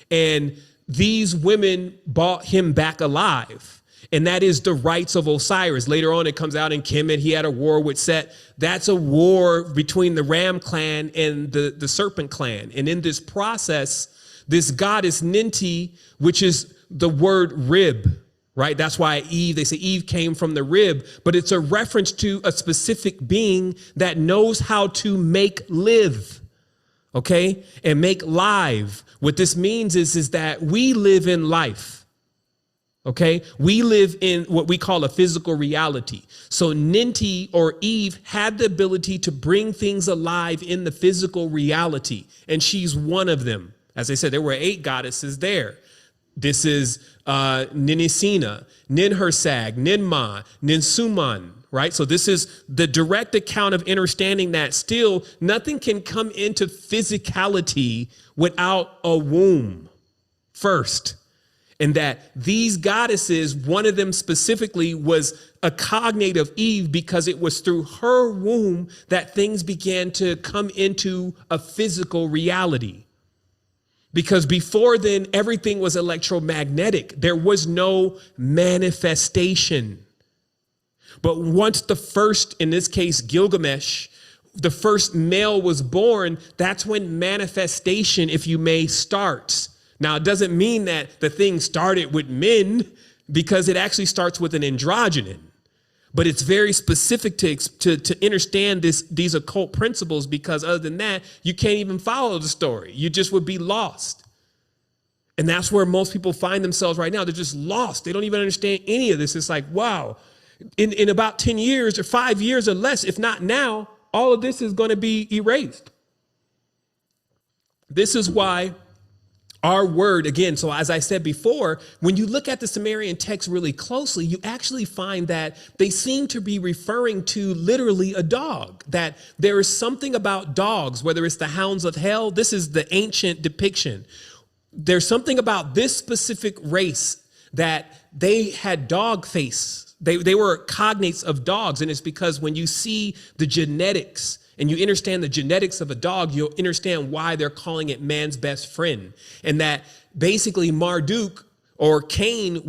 And these women brought him back alive. And that is the rites of Osiris. Later on, it comes out in Kemet, he had a war with Set. That's a war between the Ram clan and the Serpent clan. And in this process, this goddess Ninti, which is the word rib, right? That's why Eve, they say Eve came from the rib, but it's a reference to a specific being that knows how to make live, okay? And make live. What this means is that we live in life, okay? We live in what we call a physical reality. So Ninti or Eve had the ability to bring things alive in the physical reality, and she's one of them. As I said, there were 8 goddesses there. This is Ninisina, Ninhursag, Ninma, Ninsuman, right? So this is the direct account of understanding that still nothing can come into physicality without a womb first. And that these goddesses, one of them specifically was a cognate of Eve because it was through her womb that things began to come into a physical reality. Because before then, everything was electromagnetic. There was no manifestation. But once the first, in this case, Gilgamesh, the first male was born, that's when manifestation, if you may, starts. Now, it doesn't mean that the thing started with men, because it actually starts with an androgynon. But it's very specific to understand these occult principles, because other than that, you can't even follow the story. You just would be lost. And that's where most people find themselves right now. They're just lost. They don't even understand any of this. It's like, wow, in about 10 years or 5 years or less, if not now, all of this is going to be erased. This is why our word, again, so as I said before, when you look at the Sumerian text really closely, you actually find that they seem to be referring to literally a dog, that there is something about dogs, whether it's the hounds of hell, this is the ancient depiction. There's something about this specific race that they had dog face. They were cognates of dogs, and it's because when you see the genetics and you understand the genetics of a dog, you'll understand why they're calling it man's best friend. And that basically Marduk or Cain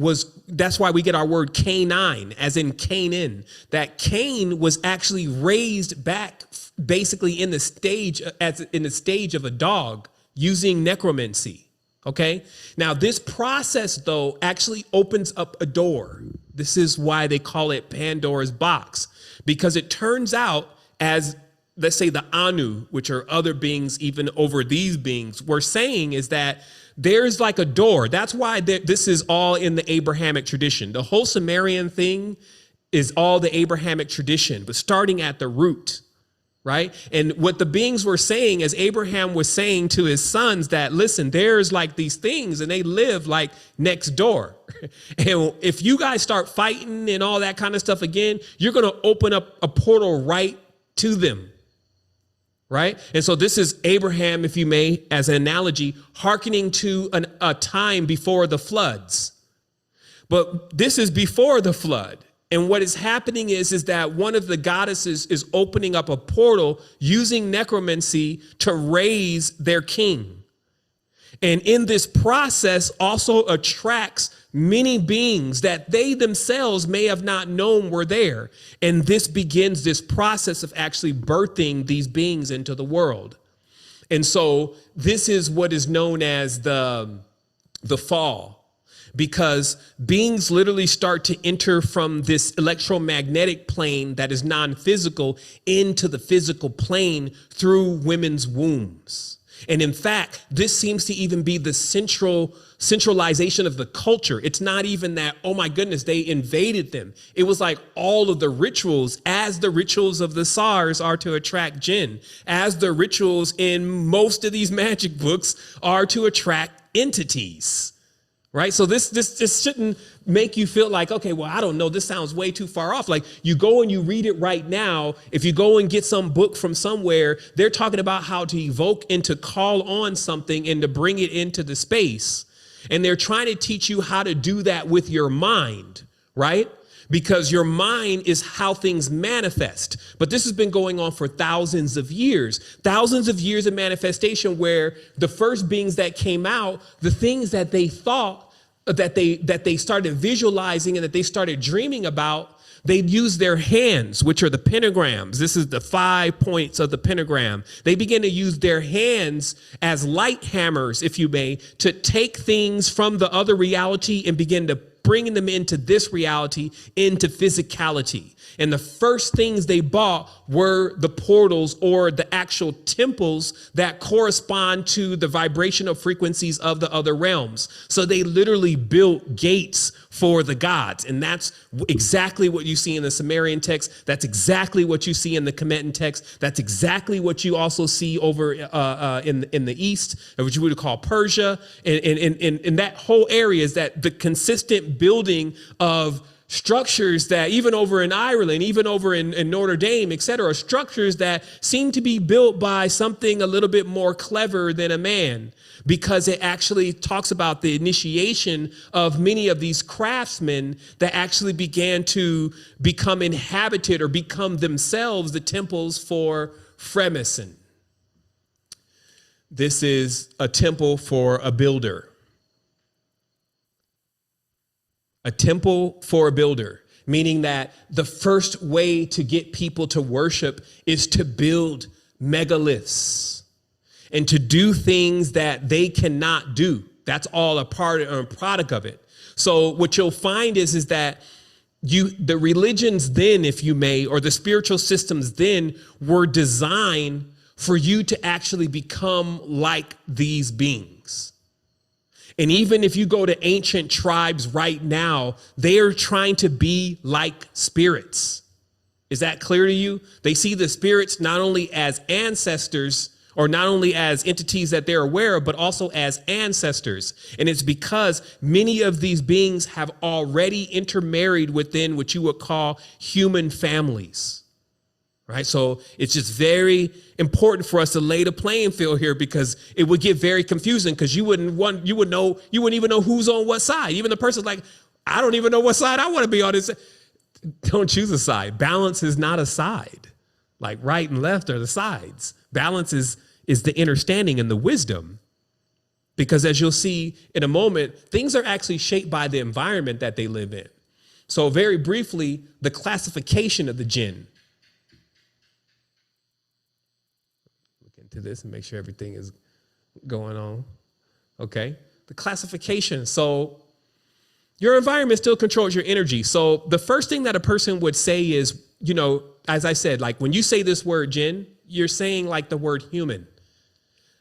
that's why we get our word canine, as in Canaan, that Cain was actually raised back basically in the stage of a dog using necromancy. Okay. Now this process though actually opens up a door. This is why they call it Pandora's box, because it turns out, as let's say the Anu, which are other beings even over these beings, were saying, is that there's like a door. That's why this is all in the Abrahamic tradition. The whole Sumerian thing is all the Abrahamic tradition, but starting at the root, right? And what the beings were saying, as Abraham was saying to his sons, that listen, there's like these things and they live like next door. And if you guys start fighting and all that kind of stuff again, you're going to open up a portal right to them. Right. And so this is Abraham, if you may, as an analogy, hearkening to a time before the floods. But this is before the flood. And what is happening is that one of the goddesses is opening up a portal using necromancy to raise their king. And in this process also attracts many beings that they themselves may have not known were there. And this begins this process of actually birthing these beings into the world. And so this is what is known as the fall, because beings literally start to enter from this electromagnetic plane that is non-physical into the physical plane through women's wombs. And in fact, this seems to even be the centralization of the culture. It's not even that, oh my goodness, they invaded them. It was like all of the rituals, as the rituals of the SARS are to attract Jinn, as the rituals in most of these magic books are to attract entities. Right. So this shouldn't make you feel like, OK, well, I don't know, this sounds way too far off. Like you go and you read it right now. If you go and get some book from somewhere, they're talking about how to evoke and to call on something and to bring it into the space. And they're trying to teach you how to do that with your mind. Right. Because your mind is how things manifest. But this has been going on for thousands of years of manifestation, where the first beings that came out, the things that they thought that they started visualizing and that they started dreaming about, they'd use their hands, which are the pentagrams. This is the 5 points of the pentagram. They begin to use their hands as light hammers, if you may, to take things from the other reality and begin to bringing them into this reality, into physicality. And the first things they bought were the portals or the actual temples that correspond to the vibrational frequencies of the other realms. So they literally built gates for the gods. And that's exactly what you see in the Sumerian text. That's exactly what you see in the Kemetan text. That's exactly what you also see over in the East, which you would call Persia. And that whole area is that the consistent building of structures that even over in Ireland, even over in Notre Dame, et cetera, structures that seem to be built by something a little bit more clever than a man, because it actually talks about the initiation of many of these craftsmen that actually began to become inhabited or become themselves the temples for Freemason. This is a temple for a builder. A temple for a builder, meaning that the first way to get people to worship is to build megaliths and to do things that they cannot do. That's all a product of it. So what you'll find is that the religions then, if you may, or the spiritual systems then were designed for you to actually become like these beings. And even if you go to ancient tribes right now, they are trying to be like spirits. Is that clear to you? They see the spirits not only as ancestors or not only as entities that they're aware of, but also as ancestors. And it's because many of these beings have already intermarried within what you would call human families. Right. So it's just very important for us to lay the playing field here, because it would get very confusing, because you wouldn't even know who's on what side. Even the person's like, I don't even know what side I want to be on. This. Don't choose a side. Balance is not a side. Like right and left are the sides. Balance is the understanding and the wisdom. Because as you'll see in a moment, things are actually shaped by the environment that they live in. So very briefly, the classification of the Jinn. To this and make sure everything is going on. Okay. The classification. So your environment still controls your energy. So the first thing that a person would say is, as I said, like when you say this word Jinn, you're saying like the word human.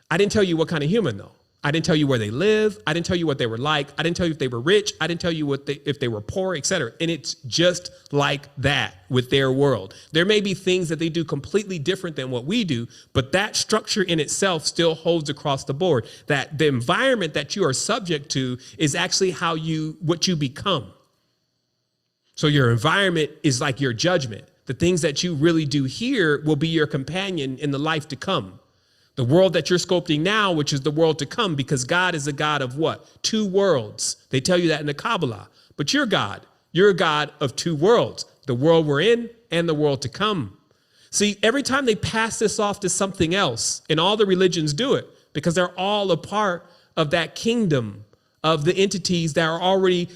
I didn't tell you what kind of human though. I didn't tell you where they live. I didn't tell you what they were like. I didn't tell you if they were rich. I didn't tell you if they were poor, et cetera. And it's just like that with their world. There may be things that they do completely different than what we do, but that structure in itself still holds across the board. That the environment that you are subject to is actually what you become. So your environment is like your judgment. The things that you really do here will be your companion in the life to come. The world that you're sculpting now, which is the world to come, because God is a God of what? Two worlds. They tell you that in the Kabbalah. But you're God. You're a God of two worlds, the world we're in and the world to come. See, every time they pass this off to something else, and all the religions do it, because they're all a part of that kingdom of the entities that are already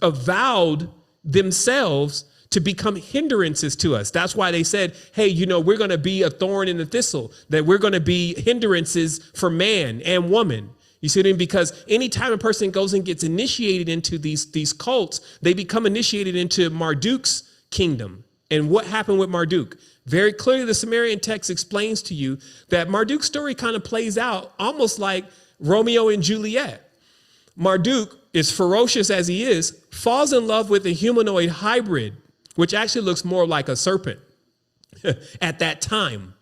avowed themselves to become hindrances to us. That's why they said, hey, we're going to be a thorn in the thistle, that we're going to be hindrances for man and woman. You see what I mean? Because anytime a person goes and gets initiated into these cults, they become initiated into Marduk's kingdom. And what happened with Marduk? Very clearly, the Sumerian text explains to you that Marduk's story kind of plays out almost like Romeo and Juliet. Marduk, as ferocious as he is, falls in love with a humanoid hybrid, which actually looks more like a serpent at that time.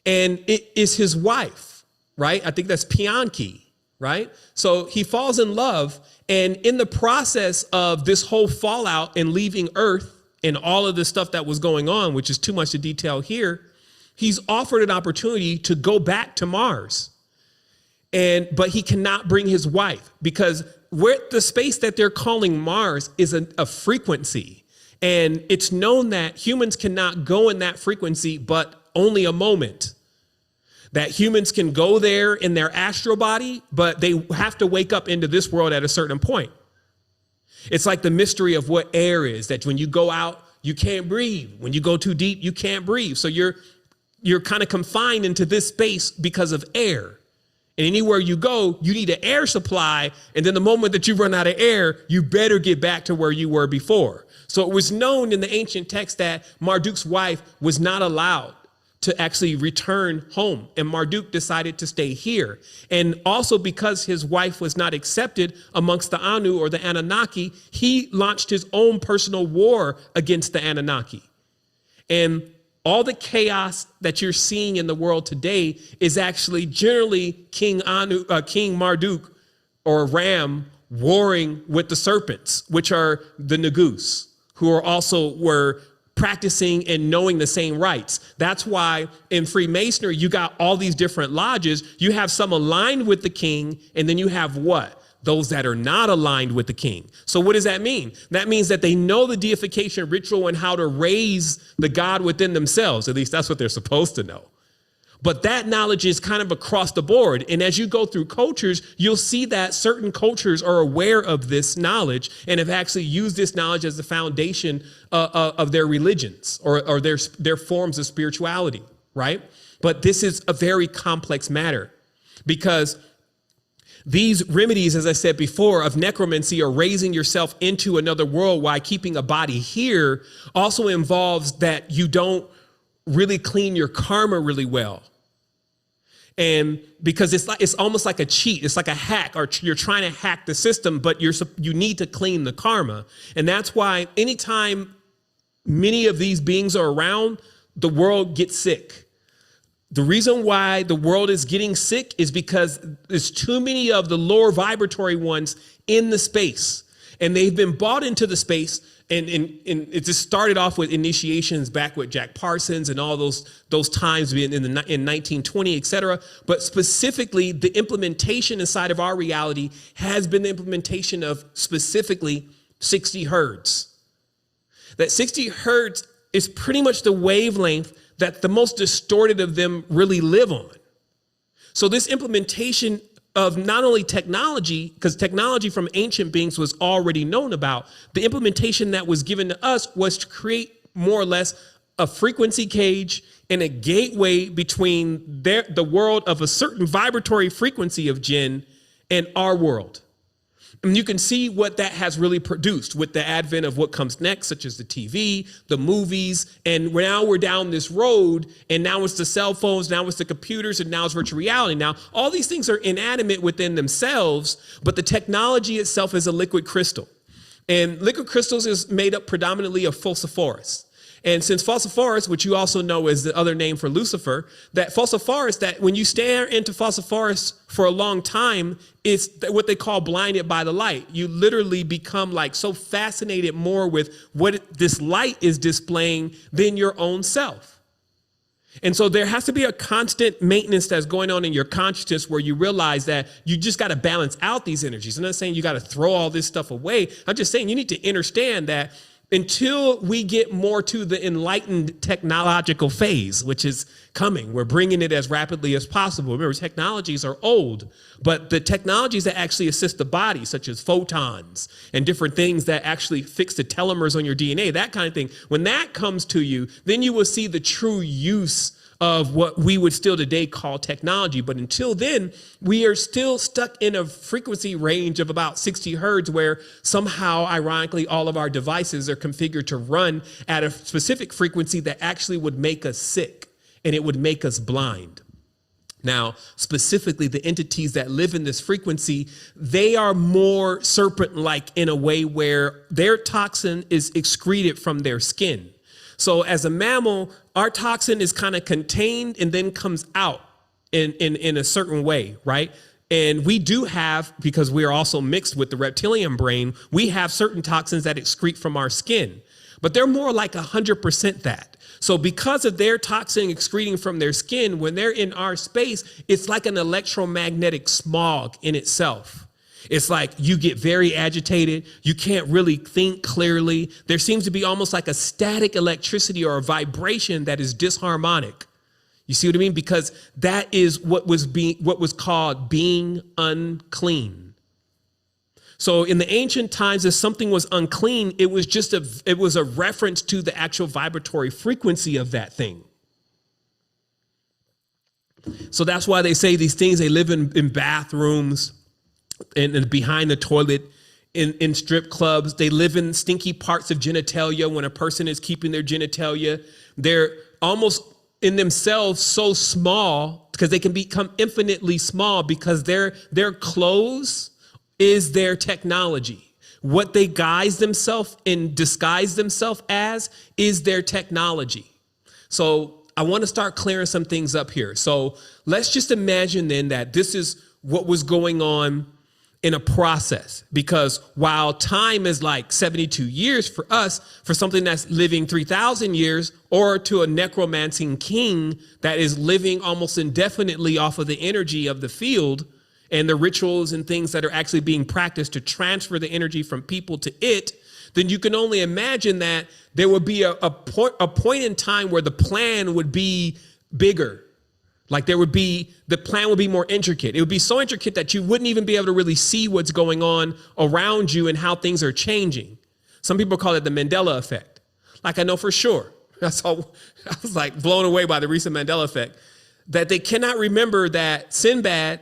And it is his wife, right? I think that's Pianki, right? So he falls in love. And in the process of this whole fallout and leaving Earth and all of the stuff that was going on, which is too much to detail here, he's offered an opportunity to go back to Mars. But he cannot bring his wife, because the space that they're calling Mars is a frequency. And it's known that humans cannot go in that frequency, but only a moment. That humans can go there in their astral body, but they have to wake up into this world at a certain point. It's like the mystery of what air is, that when you go out, you can't breathe. When you go too deep, you can't breathe. So you're kind of confined into this space because of air. And anywhere you go, you need an air supply. And then the moment that you run out of air, you better get back to where you were before. So it was known in the ancient text that Marduk's wife was not allowed to actually return home. And Marduk decided to stay here. And also because his wife was not accepted amongst the Anu or the Anunnaki, he launched his own personal war against the Anunnaki. And all the chaos that you're seeing in the world today is actually generally King Marduk or Ram warring with the serpents, which are the Nagus, who were practicing and knowing the same rites. That's why in Freemasonry, you got all these different lodges. You have some aligned with the king, and then you have what? Those that are not aligned with the king. So what does that mean? That means that they know the deification ritual and how to raise the God within themselves. At least that's what they're supposed to know. But that knowledge is kind of across the board. And as you go through cultures, you'll see that certain cultures are aware of this knowledge and have actually used this knowledge as the foundation of their religions or their forms of spirituality, right? But this is a very complex matter because these remedies, as I said before, of necromancy or raising yourself into another world while keeping a body here also involves that you don't really clean your karma really well. And because it's almost like a cheat, it's like a hack, or you're trying to hack the system, but you need to clean the karma. And that's why anytime many of these beings are around, the world gets sick. The reason why the world is getting sick is because there's too many of the lower vibratory ones in the space, and they've been bought into the space. And it just started off with initiations back with Jack Parsons and all those times in 1920, et cetera. But specifically, the implementation inside of our reality has been the implementation of specifically 60 hertz. That 60 hertz is pretty much the wavelength that the most distorted of them really live on. So this implementation of not only technology, because technology from ancient beings was already known about, the implementation that was given to us was to create more or less a frequency cage and a gateway between the world of a certain vibratory frequency of Jinn and our world. And you can see what that has really produced with the advent of what comes next, such as the TV, the movies, and now we're down this road, and now it's the cell phones, now it's the computers, and now it's virtual reality. Now, all these things are inanimate within themselves, but the technology itself is a liquid crystal. And liquid crystals is made up predominantly of phosphorus. And since phosphorus, which you also know is the other name for Lucifer, that phosphorus, that when you stare into phosphorus for a long time, it's what they call blinded by the light. You literally become like so fascinated more with what this light is displaying than your own self. And so there has to be a constant maintenance that's going on in your consciousness where you realize that you just got to balance out these energies. I'm not saying you got to throw all this stuff away. I'm just saying you need to understand that until we get more to the enlightened technological phase, which is coming, we're bringing it as rapidly as possible. Remember, technologies are old, but the technologies that actually assist the body, such as photons and different things that actually fix the telomeres on your DNA, that kind of thing, when that comes to you, then you will see the true use of what we would still today call technology. But until then, we are still stuck in a frequency range of about 60 hertz, where somehow, ironically, all of our devices are configured to run at a specific frequency that actually would make us sick and it would make us blind. Now, specifically, the entities that live in this frequency, they are more serpent-like in a way where their toxin is excreted from their skin. So as a mammal, our toxin is kind of contained and then comes out in a certain way, right? And we do have, because we are also mixed with the reptilian brain, we have certain toxins that excrete from our skin, but they're more like 100% that. So because of their toxin excreting from their skin, when they're in our space, it's like an electromagnetic smog in itself. It's like you get very agitated. You can't really think clearly. There seems to be almost like a static electricity or a vibration that is disharmonic. You see what I mean? Because that is what was called being unclean. So in the ancient times, if something was unclean, it was a reference to the actual vibratory frequency of that thing. So that's why they say these things, they live in bathrooms and behind the toilet, in strip clubs. They live in stinky parts of genitalia. When a person is keeping their genitalia, they're almost in themselves so small because they can become infinitely small because their clothes is their technology. What they guise themselves and disguise themselves as is their technology. So I want to start clearing some things up here. So let's just imagine then that this is what was going on in a process, because while time is like 72 years for us, for something that's living 3,000 years, or to a necromancing king that is living almost indefinitely off of the energy of the field and the rituals and things that are actually being practiced to transfer the energy from people to it, then you can only imagine that there would be a point in time where the plan would be bigger. Like the plan would be more intricate. It would be so intricate that you wouldn't even be able to really see what's going on around you and how things are changing. Some people call it the Mandela effect. Like I know for sure, I was like blown away by the recent Mandela effect, that they cannot remember that Sinbad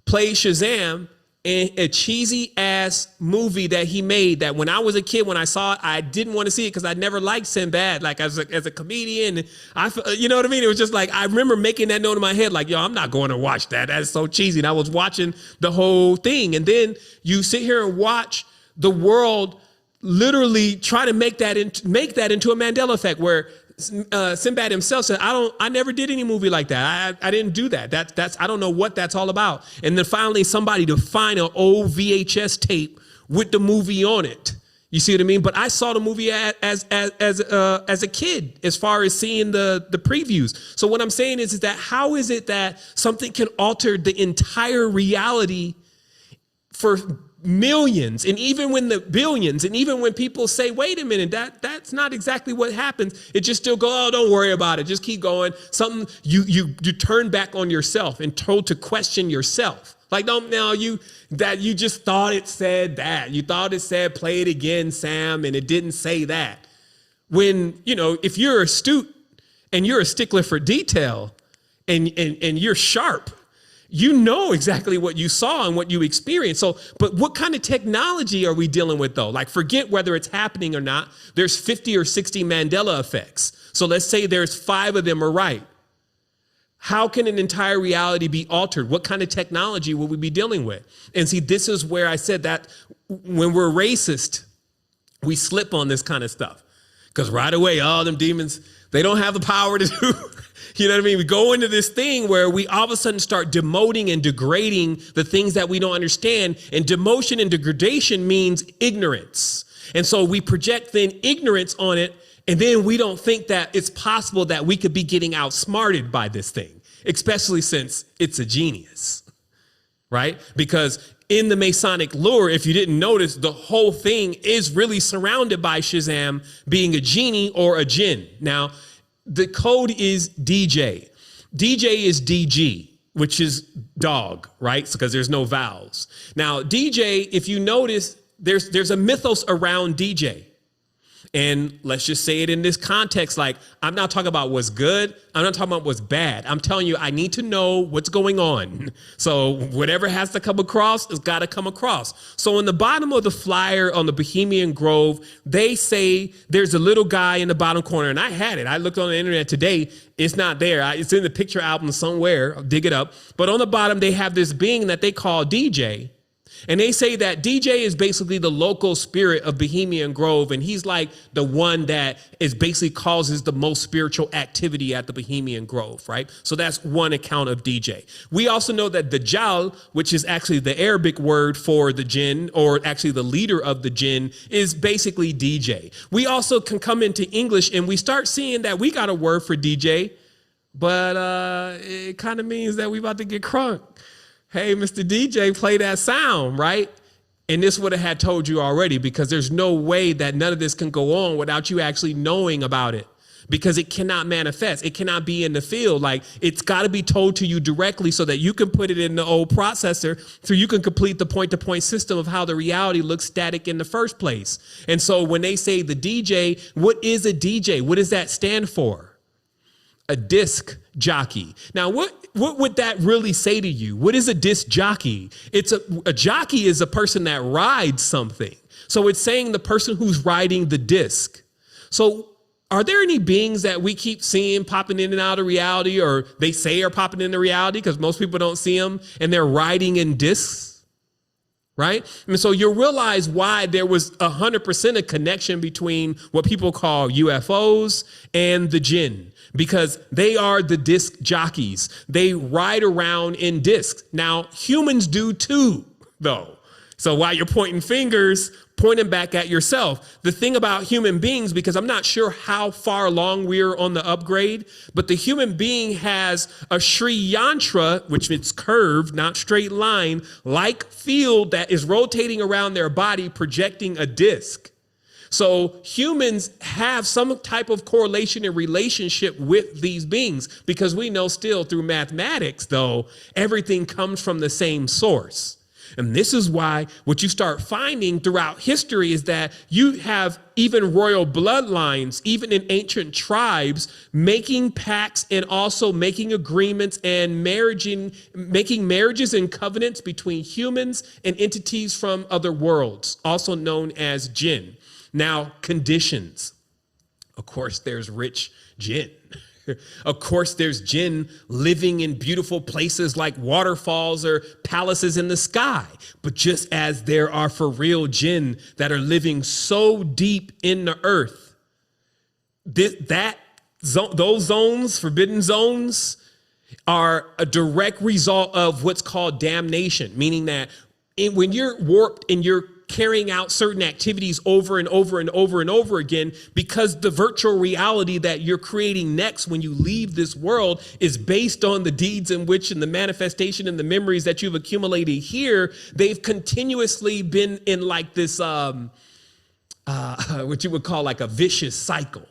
played Shazam in a cheesy ass movie that he made, that when I was a kid, when I saw it, I didn't want to see it because I never liked Sinbad, like as a comedian. You know what I mean? It was just like, I remember making that note in my head, like, yo, I'm not going to watch that. That's so cheesy. And I was watching the whole thing. And then you sit here and watch the world literally try to make that into a Mandela effect, where Sinbad himself said, I never did any movie like that. I didn't do that. That's I don't know what that's all about. And then finally somebody to find an old VHS tape with the movie on it. You see what I mean? But I saw the movie as a kid, as far as seeing the previews. So what I'm saying is that how is it that something can alter the entire reality for millions, and even when the billions, and even when people say, wait a minute, that's not exactly what happens, it just still go, oh, don't worry about it, just keep going. Something you turn back on yourself and told to question yourself. Like, you just thought it said that. You thought it said, play it again, Sam, and it didn't say that. When, if you're astute and you're a stickler for detail and you're sharp, you know exactly what you saw and what you experienced. So, but what kind of technology are we dealing with though? Like, forget whether it's happening or not. There's 50 or 60 Mandela effects. So let's say there's 5 of them are right. How can an entire reality be altered? What kind of technology will we be dealing with? And see, this is where I said that when we're racist, we slip on this kind of stuff. Because right away, all them demons, they don't have the power to do. You know what I mean? We go into this thing where we all of a sudden start demoting and degrading the things that we don't understand. And demotion and degradation means ignorance. And so we project then ignorance on it. And then we don't think that it's possible that we could be getting outsmarted by this thing, especially since it's a genius, right? Because in the Masonic lore, if you didn't notice, the whole thing is really surrounded by Shazam being a genie or a Jinn. Now, the code is DJ. DJ is DG, which is dog, right? Because there's no vowels. Now, DJ, if you notice, there's a mythos around DJ. And let's just say it in this context, like, I'm not talking about what's good. I'm not talking about what's bad. I'm telling you, I need to know what's going on. So whatever has to come across has got to come across. So in the bottom of the flyer on the Bohemian Grove, they say there's a little guy in the bottom corner. And I had it. I looked on the internet today. It's not there. It's in the picture album somewhere. I'll dig it up. But on the bottom, they have this being that they call DJ. And they say that DJ is basically the local spirit of Bohemian Grove. And he's like the one that is basically causes the most spiritual activity at the Bohemian Grove, right? So that's one account of DJ. We also know that the Djall, which is actually the Arabic word for the Jinn, or actually the leader of the Jinn, is basically DJ. We also can come into English and we start seeing that we got a word for DJ, but it kind of means that we about to get crunk. Hey, Mr. DJ, play that sound, right? And this would have had told you already, because there's no way that none of this can go on without you actually knowing about it, because it cannot manifest. It cannot be in the field. Like, it's got to be told to you directly so that you can put it in the old processor so you can complete the point-to-point system of how the reality looks static in the first place. And so when they say the DJ, what is a DJ? What does that stand for? a disc jockey. Now, what would that really say to you? What is a disc jockey? It's a jockey is a person that rides something. So it's saying the person who's riding the disc. So are there any beings that we keep seeing popping in and out of reality, or they say are popping into reality because most people don't see them, and they're riding in discs? Right? And so you'll realize why there was 100% a connection between what people call UFOs and the Jinn, because they are the disc jockeys. They ride around in discs. Now, humans do too, though. So while you're pointing fingers, pointing back at yourself. The thing about human beings, because I'm not sure how far along we're on the upgrade, but the human being has a Sri Yantra, which is curved, not straight line, like field that is rotating around their body, projecting a disc. So humans have some type of correlation and relationship with these beings, because we know still through mathematics, though, everything comes from the same source. And this is why what you start finding throughout history is that you have even royal bloodlines, even in ancient tribes, making pacts and also making agreements and making marriages and covenants between humans and entities from other worlds, also known as Jinn. Now, conditions. Of course, there's rich Jinn. Of course, there's Jinn living in beautiful places like waterfalls or palaces in the sky. But just as there are for real Jinn that are living so deep in the earth, those zones, forbidden zones, are a direct result of what's called damnation, meaning that when you're warped and you're carrying out certain activities over and over and over and over again, because the virtual reality that you're creating next when you leave this world is based on the deeds in which and the manifestation and the memories that you've accumulated here, they've continuously been in like this, what you would call like a vicious cycle.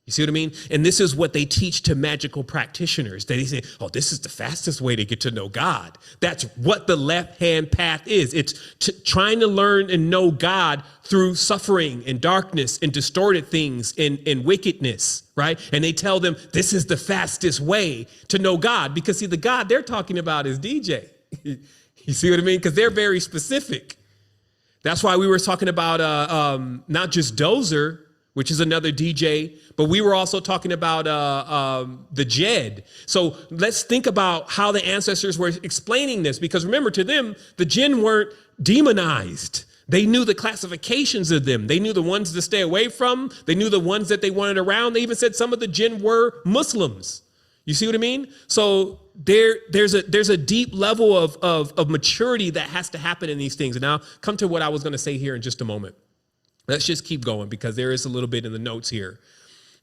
You see what I mean? And this is what they teach to magical practitioners. They say, oh, this is the fastest way to get to know God. That's what the left-hand path is. It's trying to learn and know God through suffering and darkness and distorted things and wickedness, right? And they tell them this is the fastest way to know God, because see, the God they're talking about is DJ. You see what I mean? Because they're very specific. That's why we were talking about not just Dozer, which is another DJ, but we were also talking about the Jed. So let's think about how the ancestors were explaining this, because remember, to them, the Jinn weren't demonized. They knew the classifications of them. They knew the ones to stay away from. They knew the ones that they wanted around. They even said some of the Jinn were Muslims. You see what I mean? So there's a deep level of maturity that has to happen in these things. And I'll come to what I was going to say here in just a moment. Let's just keep going, because there is a little bit in the notes here.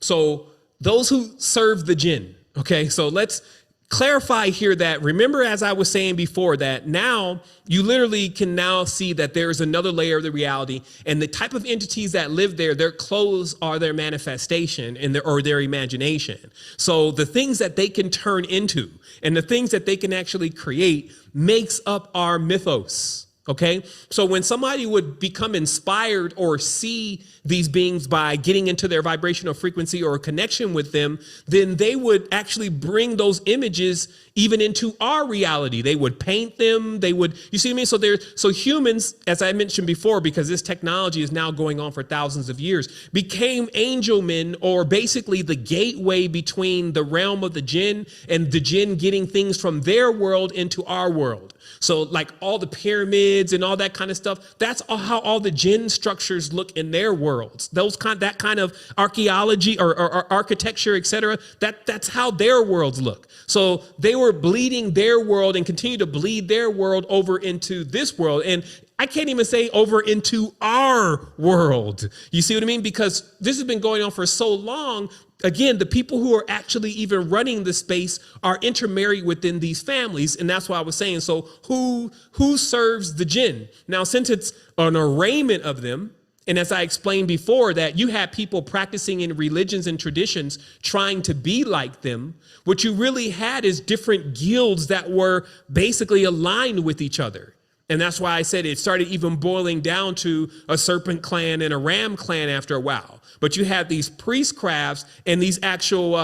So those who serve the Jinn, okay, so let's clarify here that, remember, as I was saying before, that now you literally can now see that there is another layer of the reality, and the type of entities that live there, their clothes are their manifestation and their imagination. So the things that they can turn into and the things that they can actually create makes up our mythos. Okay, so when somebody would become inspired or see these beings by getting into their vibrational frequency or a connection with them, then they would actually bring those images even into our reality. They would paint them. They would, you see what I mean? So humans, as I mentioned before, because this technology is now going on for thousands of years, became angel men, or basically the gateway between the realm of the Jinn and the Jinn getting things from their world into our world. So like all the pyramids and all that kind of stuff, that's how all the Jinn structures look in their worlds. That kind of archaeology or architecture, etc. That's how their worlds look. So they were bleeding their world and continue to bleed their world over into this world. And I can't even say over into our world. You see what I mean? Because this has been going on for so long. Again, the people who are actually even running the space are intermarried within these families. And that's why I was saying, so who serves the Jinn? Now, since it's an arraignment of them, and as I explained before, that you had people practicing in religions and traditions trying to be like them, what you really had is different guilds that were basically aligned with each other. And that's why I said it started even boiling down to a serpent clan and a ram clan after a while. But you had these priestcrafts and these actual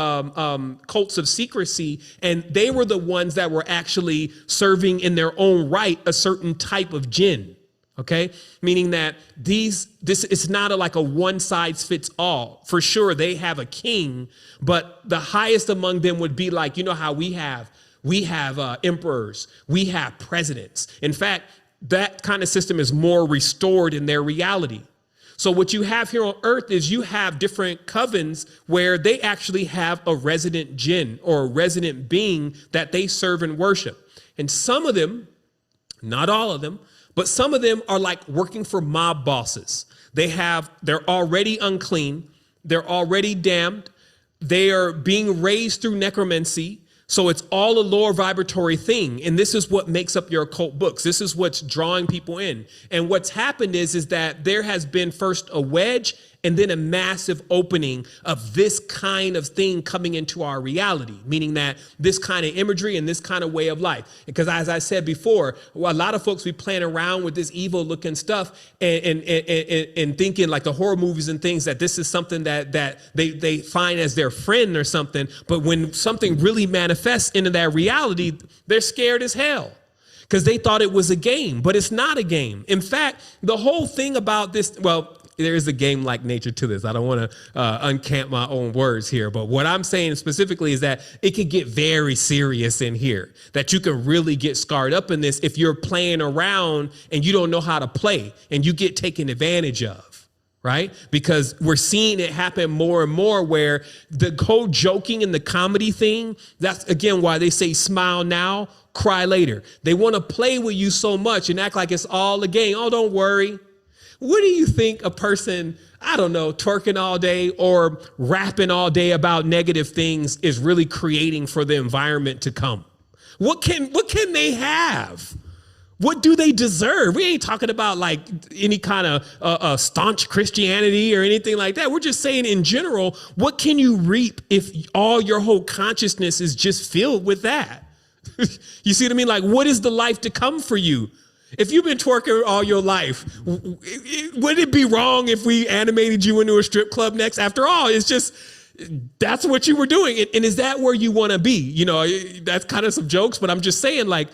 cults of secrecy, and they were the ones that were actually serving in their own right a certain type of jinn. Okay, meaning that this it's not like a one size fits all. For sure, they have a king, but the highest among them would be like, you know how we have emperors, we have presidents. In fact, that kind of system is more restored in their reality. So what you have here on earth is you have different covens where they actually have a resident jinn or a resident being that they serve and worship. And some of them, not all of them, but some of them are like working for mob bosses. They're already unclean. They're already damned. They are being raised through necromancy. So it's all a lower vibratory thing. And this is what makes up your occult books. This is what's drawing people in. And what's happened is that there has been first a wedge and then a massive opening of this kind of thing coming into our reality, meaning that this kind of imagery and this kind of way of life. Because as I said before, a lot of folks be playing around with this evil looking stuff and thinking like the horror movies and things that this is something that they find as their friend or something. But when something really manifests into that reality, they're scared as hell because they thought it was a game, but it's not a game. In fact, the whole thing about this, well, there is a game-like nature to this. I don't want to uncamp my own words here, but what I'm saying specifically is that it could get very serious in here, that you can really get scarred up in this if you're playing around and you don't know how to play and you get taken advantage of, right? Because we're seeing it happen more and more where the whole joking and the comedy thing, that's again why they say smile now, cry later. They want to play with you so much and act like it's all a game. Oh, don't worry. What do you think a person, I don't know, twerking all day or rapping all day about negative things is really creating for the environment to come? What can they have? What do they deserve? We ain't talking about like any kind of staunch Christianity or anything like that. We're just saying in general, what can you reap if all your whole consciousness is just filled with that? You see what I mean? Like, what is the life to come for you? If you've been twerking all your life, would it be wrong if we animated you into a strip club next? After all, it's just, that's what you were doing. And is that where you want to be? You know, that's kind of some jokes, but I'm just saying, like,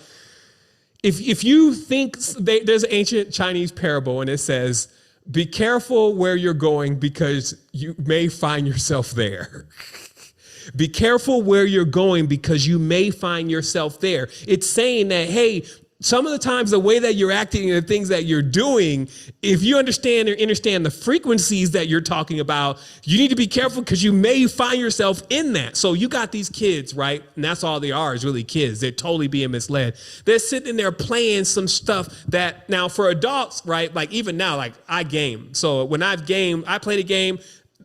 if you think there's an ancient Chinese parable and it says, be careful where you're going because you may find yourself there. Be careful where you're going because you may find yourself there. It's saying that, hey, some of the times the way that you're acting and the things that you're doing, if you understand the frequencies that you're talking about, you need to be careful because you may find yourself in that. So you got these kids, right? And that's all they are is really kids. They're totally being misled. They're sitting there playing some stuff that now for adults, right? Like even now, like I game. So when I played a game,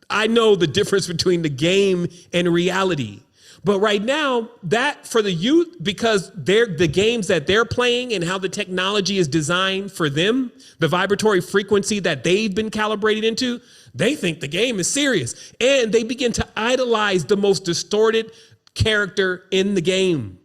I know the difference between the game and reality. But right now, that for the youth, because the games that they're playing and how the technology is designed for them, the vibratory frequency that they've been calibrated into, they think the game is serious. And they begin to idolize the most distorted character in the game.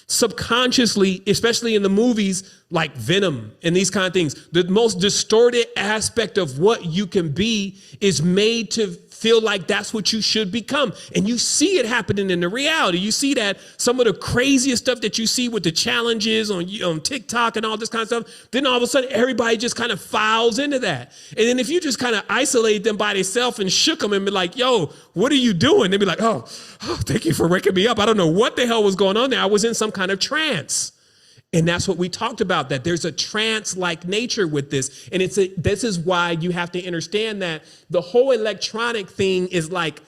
Subconsciously, especially in the movies like Venom and these kind of things, the most distorted aspect of what you can be is made to feel like that's what you should become. And you see it happening in the reality. You see that some of the craziest stuff that you see with the challenges on TikTok and all this kind of stuff, then all of a sudden everybody just kind of files into that. And then if you just kind of isolate them by themselves and shook them and be like, yo, what are you doing? They'd be like, oh, thank you for waking me up. I don't know what the hell was going on there. I was in some kind of trance. And that's what we talked about, that there's a trance-like nature with this. And this is why you have to understand that the whole electronic thing is like,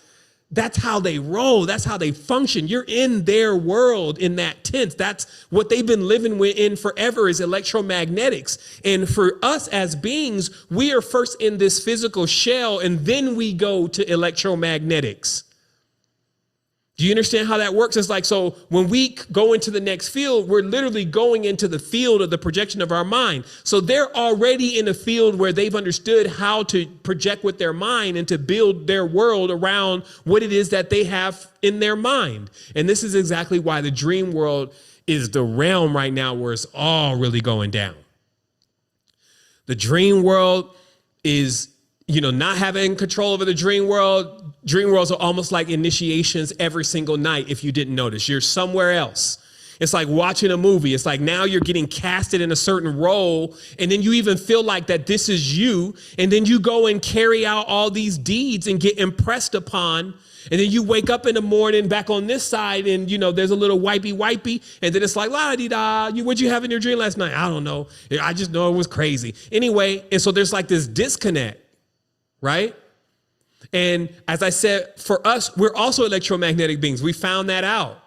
that's how they roll. That's how they function. You're in their world in that tense. That's what they've been living in forever is electromagnetics. And for us as beings, we are first in this physical shell and then we go to electromagnetics. Do you understand how that works? It's like, so when we go into the next field, we're literally going into the field of the projection of our mind. So they're already in a field where they've understood how to project with their mind and to build their world around what it is that they have in their mind. And this is exactly why the dream world is the realm right now where it's all really going down. The dream world is, not having control over the dream world. Dream worlds are almost like initiations every single night. If you didn't notice, you're somewhere else. It's like watching a movie. It's like now you're getting casted in a certain role. And then you even feel like that this is you. And then you go and carry out all these deeds and get impressed upon. And then you wake up in the morning back on this side and, there's a little wipey. And then it's like, la-di-da, what'd you have in your dream last night? I don't know. I just know it was crazy. Anyway, and so there's like this disconnect, right? And as I said, for us, we're also electromagnetic beings. We found that out.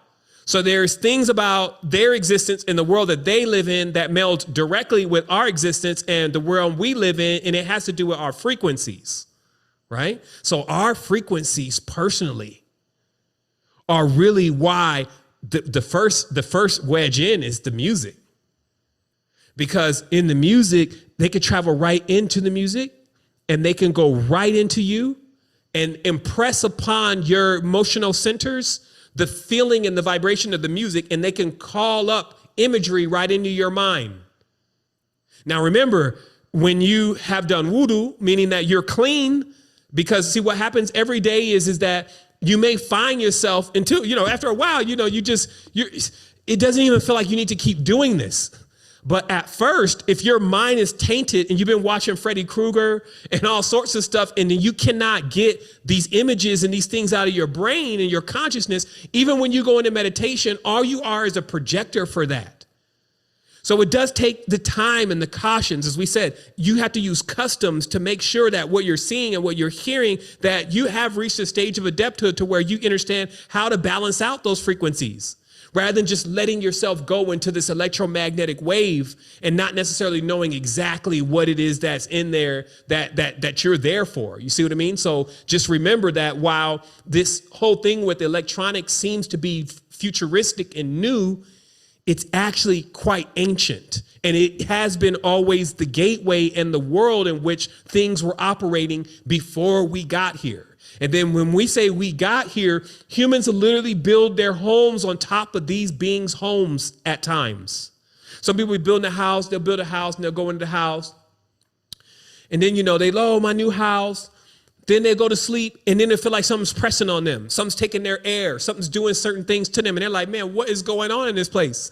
So there's things about their existence in the world that they live in that meld directly with our existence and the world we live in. And it has to do with our frequencies, right? So our frequencies personally are really why the first wedge in is the music. Because in the music, they could travel right into the music and they can go right into you and impress upon your emotional centers the feeling and the vibration of the music, and they can call up imagery right into your mind. Now, remember, when you have done voodoo, meaning that you're clean, because see what happens every day is that you may find yourself after a while, it doesn't even feel like you need to keep doing this. But at first, if your mind is tainted and you've been watching Freddy Krueger and all sorts of stuff, and then you cannot get these images and these things out of your brain and your consciousness, even when you go into meditation, all you are is a projector for that. So it does take the time and the cautions. As we said, you have to use customs to make sure that what you're seeing and what you're hearing, that you have reached a stage of adepthood to where you understand how to balance out those frequencies, rather than just letting yourself go into this electromagnetic wave and not necessarily knowing exactly what it is that's in there that you're there for. You see what I mean? So just remember that while this whole thing with electronics seems to be futuristic and new, it's actually quite ancient. And it has been always the gateway and the world in which things were operating before we got here. And then when we say we got here, humans literally build their homes on top of these beings' homes at times. Some people build a house, they'll build a house and they'll go into the house. And then, they my new house. Then they go to sleep and then they feel like something's pressing on them. Something's taking their air. Something's doing certain things to them. And they're like, man, what is going on in this place?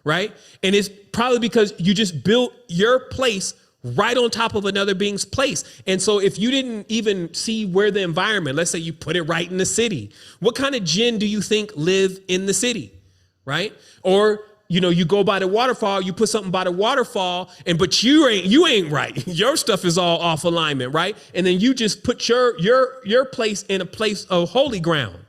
Right? And it's probably because you just built your place right on top of another being's place. And so if you didn't even see where the environment, let's say you put it right in the city, what kind of jinn do you think live in the city? Right? Or, you go by the waterfall, you put something by the waterfall, but you ain't right. Your stuff is all off alignment, right? And then you just put your place in a place of holy ground,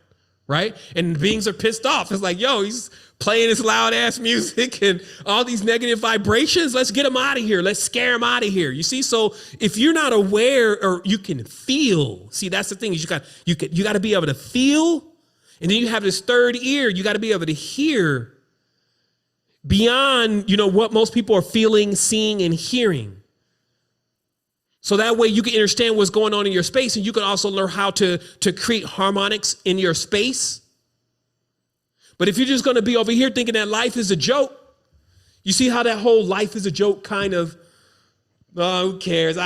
right? And beings are pissed off. It's like, he's playing this loud ass music and all these negative vibrations. Let's get him out of here. Let's scare him out of here. You see? So if you're not aware, or you can feel, see, that's the thing, is you got to be able to feel. And then you have this third ear. You got to be able to hear beyond, what most people are feeling, seeing, and hearing. So that way you can understand what's going on in your space, and you can also learn how to create harmonics in your space. But if you're just going to be over here thinking that life is a joke, you see how that whole life is a joke kind of, who cares?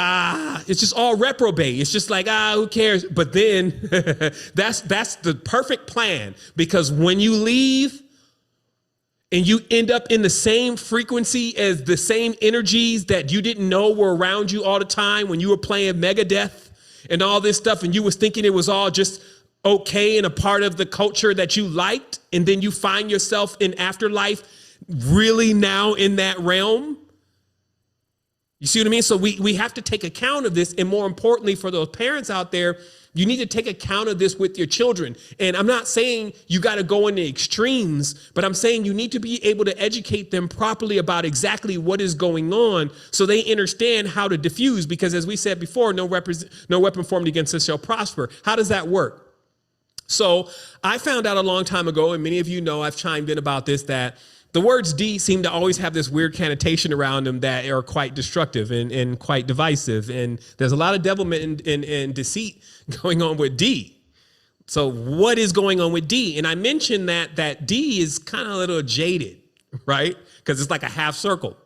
It's just all reprobate. It's just like, who cares? But then that's the perfect plan, because when you leave and you end up in the same frequency as the same energies that you didn't know were around you all the time when you were playing Megadeth and all this stuff, and you was thinking it was all just okay and a part of the culture that you liked, and then you find yourself in afterlife really now in that realm. You see what I mean? So we have to take account of this. And more importantly, for those parents out there, you need to take account of this with your children. And I'm not saying you got to go into extremes, but I'm saying you need to be able to educate them properly about exactly what is going on so they understand how to diffuse. Because as we said before, no weapon formed against us shall prosper. How does that work? So I found out a long time ago, and many of you know I've chimed in about this, that the words D seem to always have this weird connotation around them that are quite destructive and quite divisive. And there's a lot of devilment and deceit going on with D. So what is going on with D? And I mentioned that D is kind of a little jaded, right? Because it's like a half circle.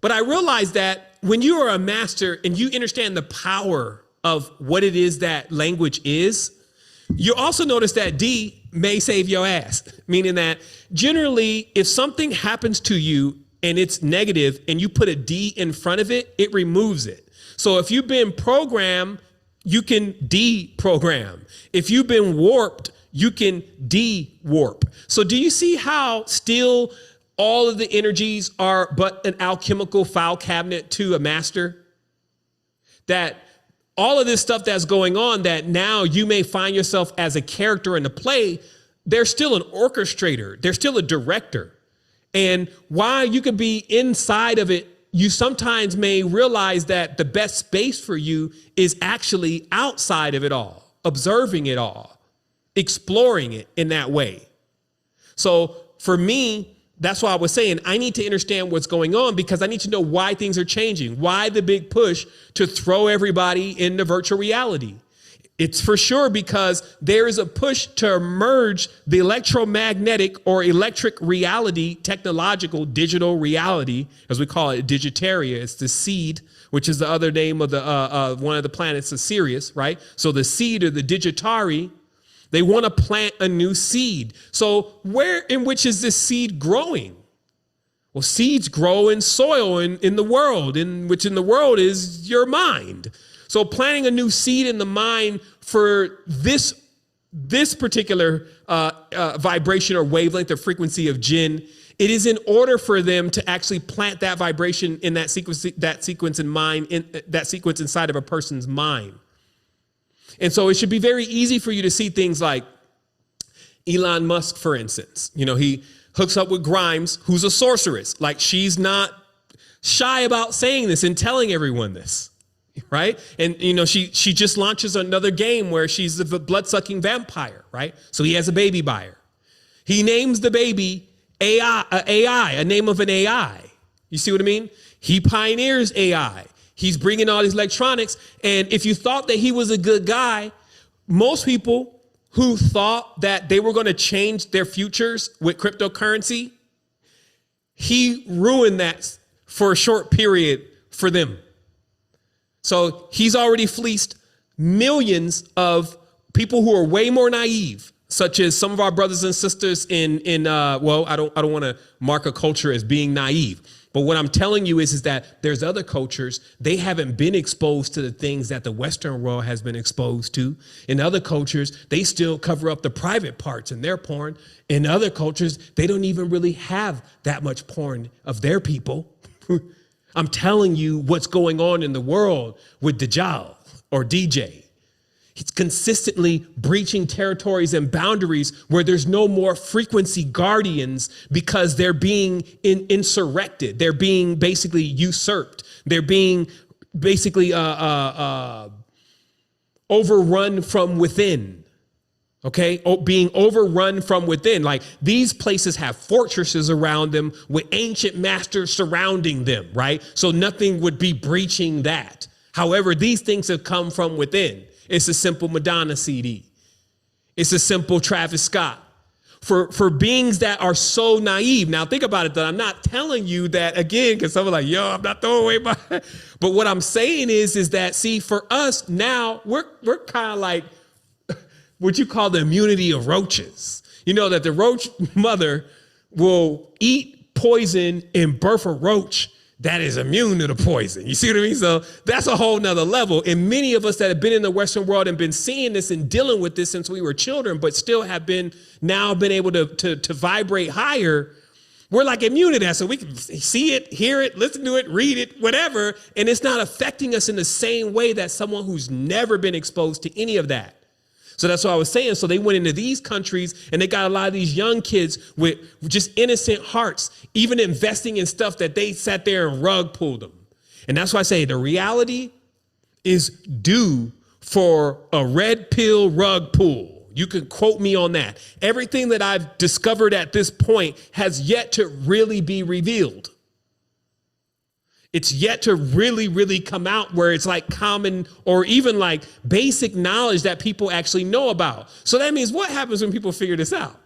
But I realized that when you are a master and you understand the power of what it is that language is, you also notice that D may save your ass, meaning that generally if something happens to you and it's negative and you put a D in front of it, it removes it. So if you've been programmed, you can deprogram. If you've been warped, you can de-warp. So do you see how still all of the energies are but an alchemical file cabinet to a master? That all of this stuff that's going on, that now you may find yourself as a character in the play, they're still an orchestrator. They're still a director. And while you could be inside of it, you sometimes may realize that the best space for you is actually outside of it all, observing it all, exploring it in that way. So for me, that's why I was saying I need to understand what's going on, because I need to know why things are changing. Why the big push to throw everybody into virtual reality? It's for sure because there is a push to merge the electromagnetic or electric reality, technological digital reality, as we call it, Digitaria. It's the seed, which is the other name of the one of the planets of Sirius, right? So the seed or the Digitari, they want to plant a new seed. So where in which is this seed growing? Well, seeds grow in soil in the world, in which in the world is your mind. So planting a new seed in the mind for this particular vibration or wavelength or frequency of Jinn, it is in order for them to actually plant that vibration in that sequence in mind, in that sequence inside of a person's mind. And so it should be very easy for you to see things like Elon Musk, for instance. You know, he hooks up with Grimes, who's a sorceress. Like, she's not shy about saying this and telling everyone this. Right. And, you know, she just launches another game where she's the blood sucking vampire. Right. So he has a baby by her. He names the baby AI, a name of an AI. You see what I mean? He pioneers AI. He's bringing all these electronics. And if you thought that he was a good guy, most people who thought that they were going to change their futures with cryptocurrency, he ruined that for a short period for them. So he's already fleeced millions of people who are way more naive, such as some of our brothers and sisters well, I don't want to mark a culture as being naive, but what I'm telling you is that there's other cultures, they haven't been exposed to the things that the Western world has been exposed to. In other cultures, they still cover up the private parts in their porn. In other cultures, they don't even really have that much porn of their people. I'm telling you what's going on in the world with Dajjal or DJ. He's consistently breaching territories and boundaries where there's no more frequency guardians because they're being insurrected. They're being basically usurped. They're being basically overrun from within. Okay, being overrun from within. Like, these places have fortresses around them with ancient masters surrounding them, right? So nothing would be breaching that. However, these things have come from within. It's a simple Madonna CD. It's a simple Travis Scott. For beings that are so naive. Now think about it, that I'm not telling you that again, because someone's like, yo, I'm not throwing away my. But what I'm saying is that, see, for us now, we're kind of like what you call the immunity of roaches. You know that the roach mother will eat poison and birth a roach that is immune to the poison. You see what I mean? So that's a whole nother level. And many of us that have been in the Western world and been seeing this and dealing with this since we were children, but still have been able to vibrate higher, we're like immune to that. So we can see it, hear it, listen to it, read it, whatever. And it's not affecting us in the same way that someone who's never been exposed to any of that. So that's what I was saying. So they went into these countries and they got a lot of these young kids with just innocent hearts, even investing in stuff that they sat there and rug pulled them. And that's why I say the reality is due for a red pill rug pull. You can quote me on that. Everything that I've discovered at this point has yet to really be revealed. It's yet to really, really come out where it's like common or even like basic knowledge that people actually know about. So that means what happens when people figure this out?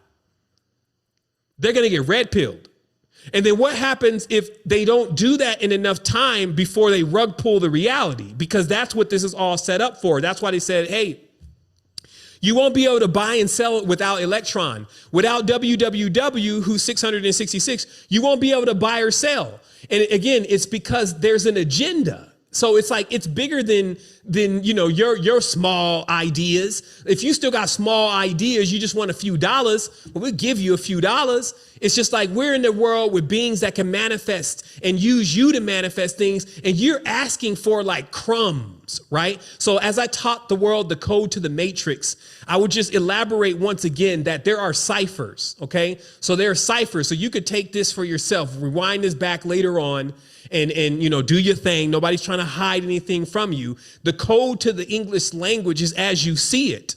They're going to get red pilled. And then what happens if they don't do that in enough time before they rug pull the reality? Because that's what this is all set up for. That's why they said, hey, you won't be able to buy and sell it without Electron. Without WWW, who's 666, you won't be able to buy or sell. And again, it's because there's an agenda. So it's like it's bigger than your small ideas. If you still got small ideas, you just want a few dollars, well, we'll give you a few dollars. It's just like we're in the world with beings that can manifest and use you to manifest things. And you're asking for like crumbs, right? So as I taught the world the code to the matrix, I would just elaborate once again that there are ciphers. Okay. So there are ciphers. So you could take this for yourself, rewind this back later on and do your thing. Nobody's trying to hide anything from you. The code to the English language is as you see it.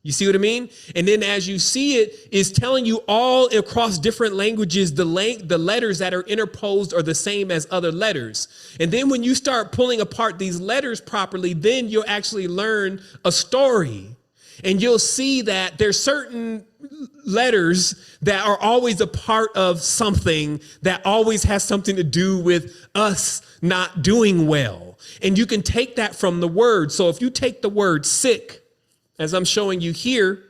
You see what I mean? And then as you see it is telling you all across different languages, the letters that are interposed are the same as other letters. And then when you start pulling apart these letters properly, then you'll actually learn a story. And you'll see that there's certain letters that are always a part of something that always has something to do with us not doing well. And you can take that from the word. So if you take the word sick, as I'm showing you here,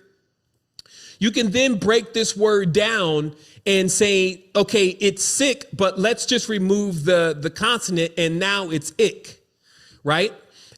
you can then break this word down and say, okay, it's sick, but let's just remove the consonant and now it's ick, right?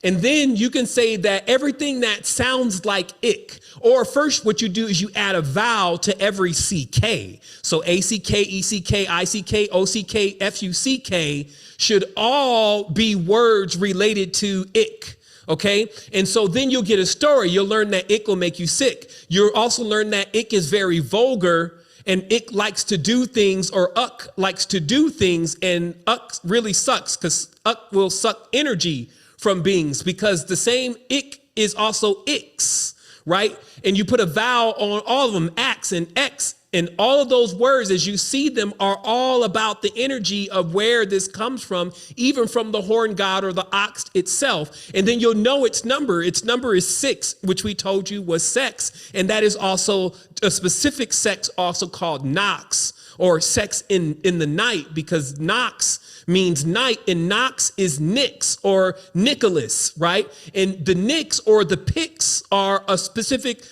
And then you can say that everything that sounds like ick, or first what you do is you add a vowel to every CK. So ACK, ECK, ICK, OCK, FUCK should all be words related to ick. Okay. And so then you'll get a story. You'll learn that ick will make you sick. You'll also learn that ick is very vulgar and ick likes to do things, or uck likes to do things, and uck really sucks because uck will suck energy from beings, because the same ick is also icks, right? And you put a vowel on all of them, ax and x, and all of those words as you see them are all about the energy of where this comes from, even from the horn god or the ox itself. And then you'll know its number. Its number is 6, which we told you was sex. And that is also a specific sex also called nox, or sex in the night, because nox means night and nox is Nix or Nicholas, right? And the Nix or the Pix are a specific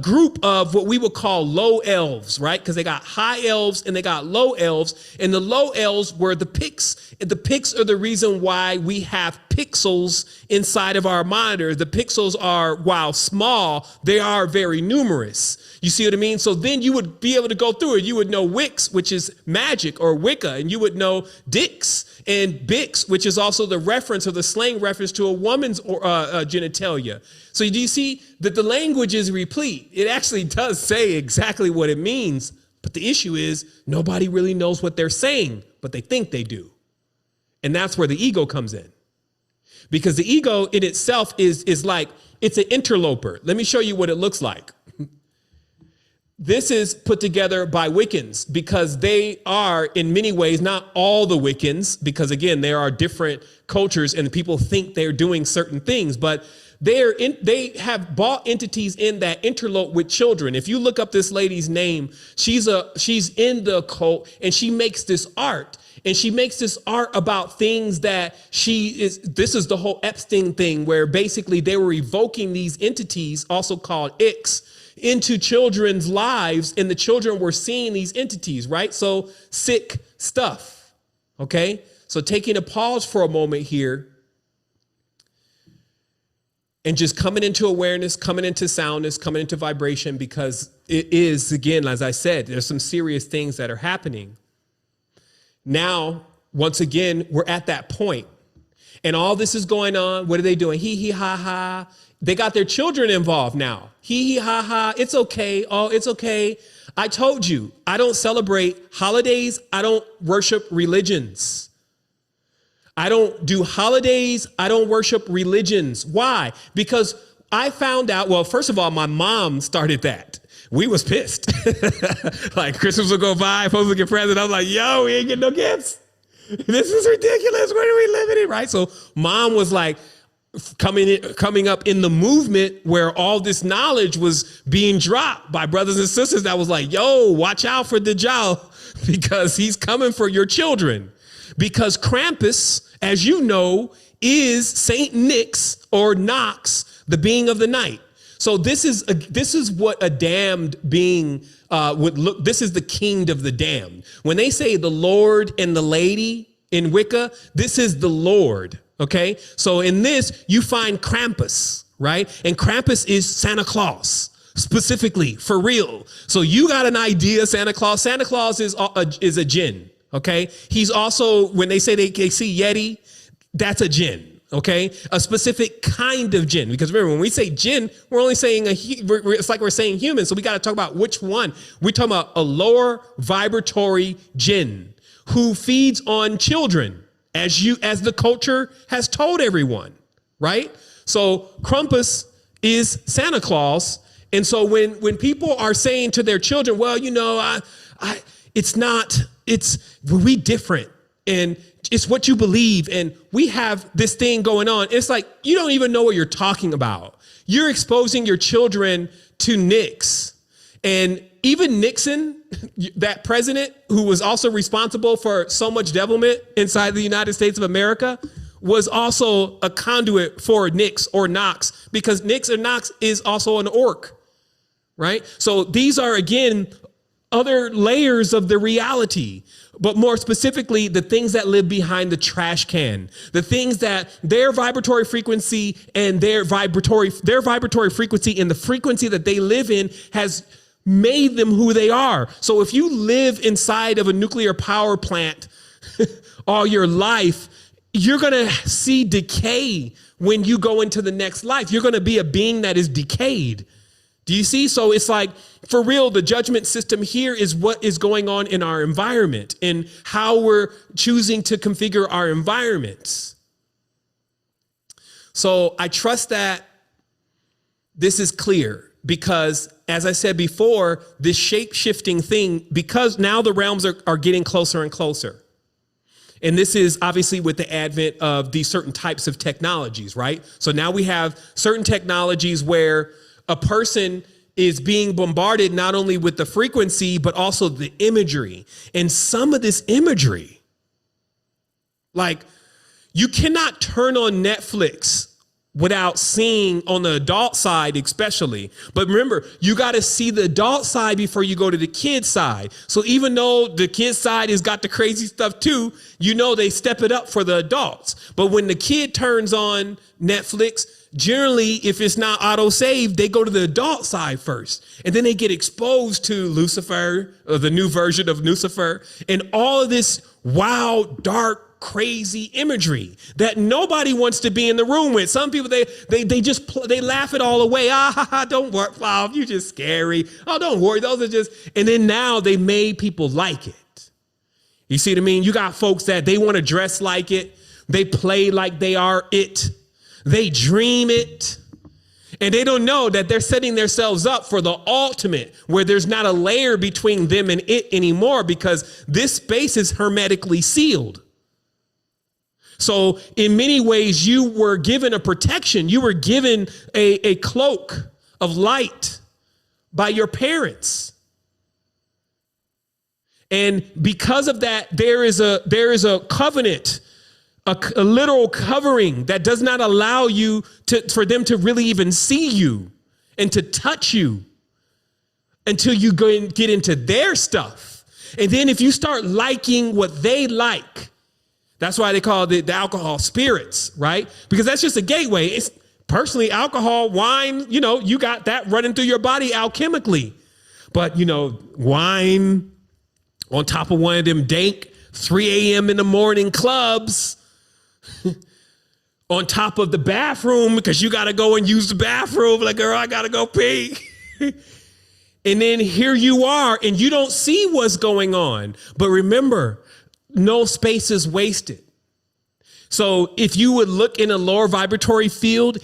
group of what we would call low elves, right? Because they got high elves and they got low elves, and the low elves were the Pix. The Pix are the reason why we have pixels inside of our monitor. The pixels are, while small, they are very numerous. You see what I mean? So then you would be able to go through it. You would know Wicks, which is magic, or Wicca, and you would know Dix and Bix, which is also the reference or the slang reference to a woman's genitalia. So do you see that the language is replete? It actually does say exactly what it means. But the issue is nobody really knows what they're saying, but they think they do. And that's where the ego comes in. Because the ego in itself is like, it's an interloper. Let me show you what it looks like. This is put together by Wiccans, because they are in many ways, not all the Wiccans, because again, there are different cultures and people think they're doing certain things, but they have bought entities in that interlope with children. If you look up this lady's name, she's in the cult, and she makes this art. And she makes this art about things that this is the whole Epstein thing, where basically they were evoking these entities, also called icks, into children's lives, and the children were seeing these entities, right? So sick stuff. Okay. So taking a pause for a moment here and just coming into awareness, coming into soundness, coming into vibration, because it is, again, as I said, there's some serious things that are happening. Now, once again, we're at that point, and all this is going on. What are they doing? Hee hee ha ha. They got their children involved now. Hee hee ha ha. It's okay. Oh, it's okay. I told you, I don't celebrate holidays. I don't worship religions. I don't do holidays. I don't worship religions. Why? Because I found out, well, first of all, my mom started that. We was pissed. Like Christmas would go by, folks would get presents. I was like, yo, we ain't getting no gifts. This is ridiculous. Where are we living in? Right. So mom was like coming up in the movement where all this knowledge was being dropped by brothers and sisters that was like, yo, watch out for Dajjal because he's coming for your children. Because Krampus, as you know, is Saint Nix or Nox, the being of the night. So this is what a damned being would look. This is the king of the damned. When they say the Lord and the lady in Wicca, this is the Lord. OK, so in this, you find Krampus, right? And Krampus is Santa Claus specifically for real. So you got an idea, Santa Claus. Santa Claus is a Jinn. OK, he's also, when they say they see Yeti, that's a Jinn. OK, a specific kind of Jinn, because remember, when we say Jinn, we're only saying it's like we're saying human. So we got to talk about which one. We're talking about a lower vibratory Jinn who feeds on children, as the culture has told everyone. Right. So Krampus is Santa Claus. And so when people are saying to their children, well, you know, we different and it's what you believe. And we have this thing going on. It's like, you don't even know what you're talking about. You're exposing your children to Nix. And even Nixon, that president who was also responsible for so much devilment inside the United States of America, was also a conduit for Nix or Nox, because Nix or Nox is also an orc, right? So these are, again, other layers of the reality, but more specifically, the things that live behind the trash can, the things that their vibratory frequency and their vibratory frequency and the frequency that they live in has made them who they are. So if you live inside of a nuclear power plant all your life, you're going to see decay when you go into the next life. You're going to be a being that is decayed. Do you see? So it's like, for real, the judgment system here is what is going on in our environment and how we're choosing to configure our environments. So I trust that this is clear, because as I said before, this shape-shifting thing, because now the realms are getting closer and closer. And this is obviously with the advent of these certain types of technologies, right? So now we have certain technologies where a person is being bombarded not only with the frequency, but also the imagery. And some of this imagery, like, you cannot turn on Netflix without seeing, on the adult side especially. But remember, you got to see the adult side before you go to the kid side. So even though the kid side has got the crazy stuff too, you know, they step it up for the adults. But when the kid turns on Netflix, generally, if it's not auto-saved, they go to the adult side first. And then they get exposed to Lucifer, or the new version of Lucifer, and all of this wild, dark, crazy imagery that nobody wants to be in the room with. Some people, they laugh it all away. Don't worry, wow, you're just scary. Oh, don't worry, those are just, and then now they made people like it. You see what I mean? You got folks that they want to dress like it. They play like they are it. They dream it. And they don't know that they're setting themselves up for the ultimate, where there's not a layer between them and it anymore, because this space is hermetically sealed. So in many ways, you were given a protection. You were given a cloak of light by your parents. And because of that, there is a covenant, a literal covering that does not allow you for them to really even see you and to touch you until you go and get into their stuff. And then if you start liking what they like, that's why they call the alcohol spirits, right? Because that's just a gateway. It's personally alcohol, wine, you got that running through your body alchemically. But, wine on top of one of them dank 3 a.m. in the morning clubs, on top of the bathroom, because you got to go and use the bathroom. Like, girl, I got to go pee. And then here you are, and you don't see what's going on. But remember, no space is wasted. So if you would look in a lower vibratory field,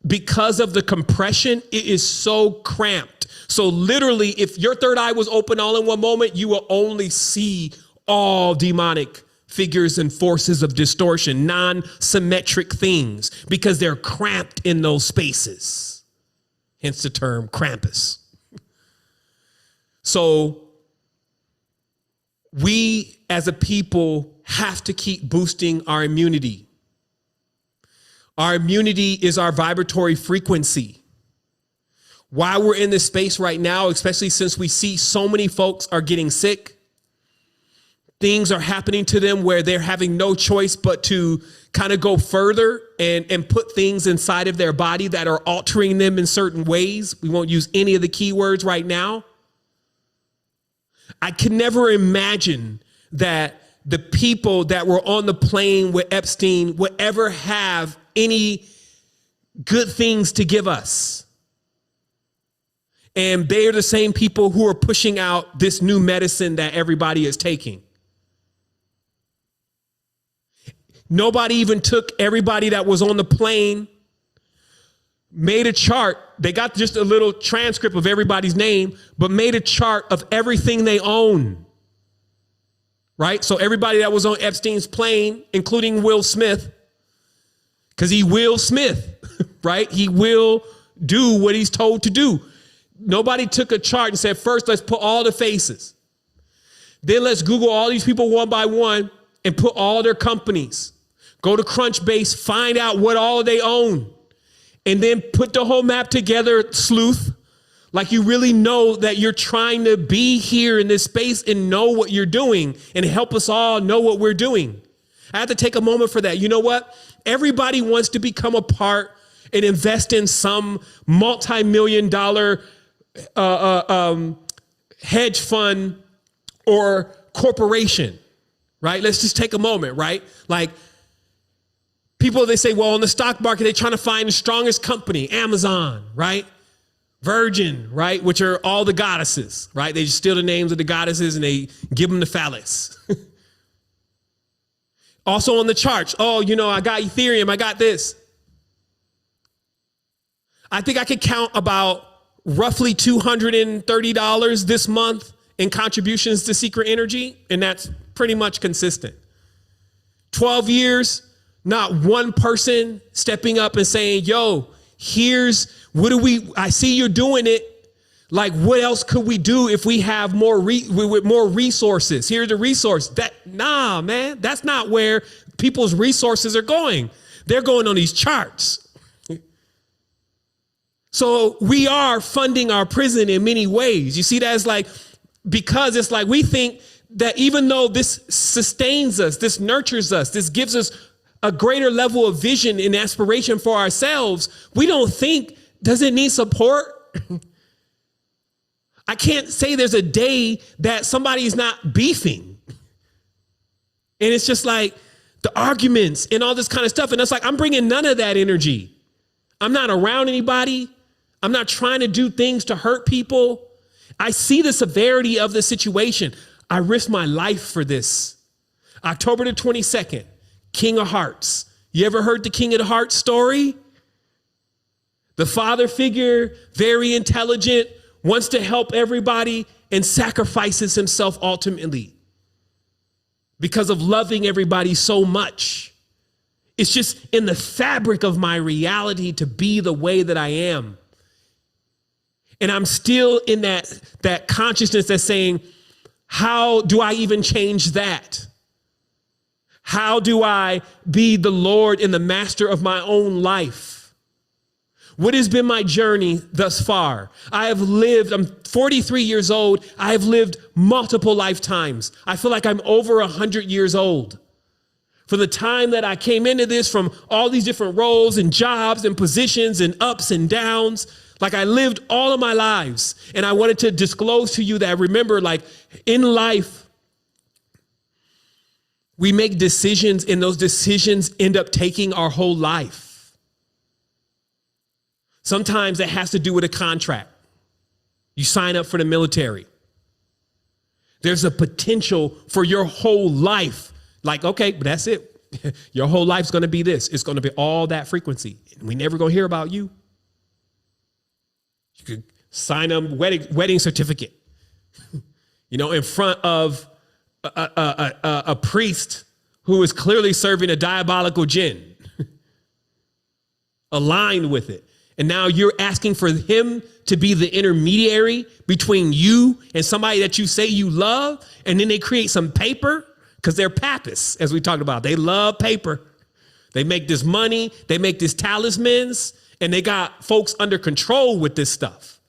because of the compression, it is so cramped. So literally, if your third eye was open all in one moment, you will only see all demonic figures and forces of distortion, non-symmetric things, because they're cramped in those spaces. Hence the term Krampus. So we as a people have to keep boosting our immunity. Our immunity is our vibratory frequency. While we're in this space right now, especially since we see so many folks are getting sick, things are happening to them where they're having no choice but to kind of go further and put things inside of their body that are altering them in certain ways. We won't use any of the keywords right now. I could never imagine that the people that were on the plane with Epstein would ever have any good things to give us. And they are the same people who are pushing out this new medicine that everybody is taking. Nobody even took everybody that was on the plane, made a chart. They got just a little transcript of everybody's name, but made a chart of everything they own. Right? So everybody that was on Epstein's plane, including Will Smith, because he Will Smith, right? He will do what he's told to do. Nobody took a chart and said, first, let's put all the faces. Then let's Google all these people one by one and put all their companies. Go to Crunchbase, find out what all they own, and then put the whole map together, sleuth, like you really know that you're trying to be here in this space and know what you're doing and help us all know what we're doing. I have to take a moment for that. You know what? Everybody wants to become a part and invest in some multi-million-dollar hedge fund or corporation, right? Let's just take a moment, right? Like people, they say, well, in the stock market, they're trying to find the strongest company, Amazon, right? Virgin, right? Which are all the goddesses, right? They just steal the names of the goddesses and they give them the phallus. Also on the charts, oh, you know, I got Ethereum, I got this. I think I could count about roughly $230 this month in contributions to Secret Energy, and that's pretty much consistent. 12 years, not one person stepping up and saying, yo, here's I see you're doing it. Like, what else could we do if we have with more resources? Here's the resource. Nah, man, that's not where people's resources are going. They're going on these charts. So we are funding our prison in many ways. You see, that's like, because it's like we think that even though this sustains us, this nurtures us, this gives us a greater level of vision and aspiration for ourselves, we don't think, does it need support? I can't say there's a day that somebody's not beefing. And it's just like the arguments and all this kind of stuff. And it's like, I'm bringing none of that energy. I'm not around anybody. I'm not trying to do things to hurt people. I see the severity of the situation. I risk my life for this. October the 22nd, King of Hearts. You ever heard the King of the Hearts story? The father figure, very intelligent, wants to help everybody and sacrifices himself ultimately because of loving everybody so much. It's just in the fabric of my reality to be the way that I am. And I'm still in that consciousness that's saying, how do I even change that? How do I be the Lord and the master of my own life? What has been my journey thus far? I'm 43 years old. I have lived multiple lifetimes. I feel like I'm over 100 years old. From the time that I came into this, from all these different roles and jobs and positions and ups and downs, like I lived all of my lives. And I wanted to disclose to you that I remember, like in life, we make decisions and those decisions end up taking our whole life. Sometimes it has to do with a contract. You sign up for the military. There's a potential for your whole life. Like, okay, but that's it. Your whole life's going to be this. It's going to be all that frequency. We never going to hear about you. You could sign a wedding certificate, in front of a priest who is clearly serving a diabolical Jinn, aligned with it. And now you're asking for him to be the intermediary between you and somebody that you say you love. And then they create some paper because they're papists, as we talked about. They love paper. They make this money. They make these talismans, and they got folks under control with this stuff.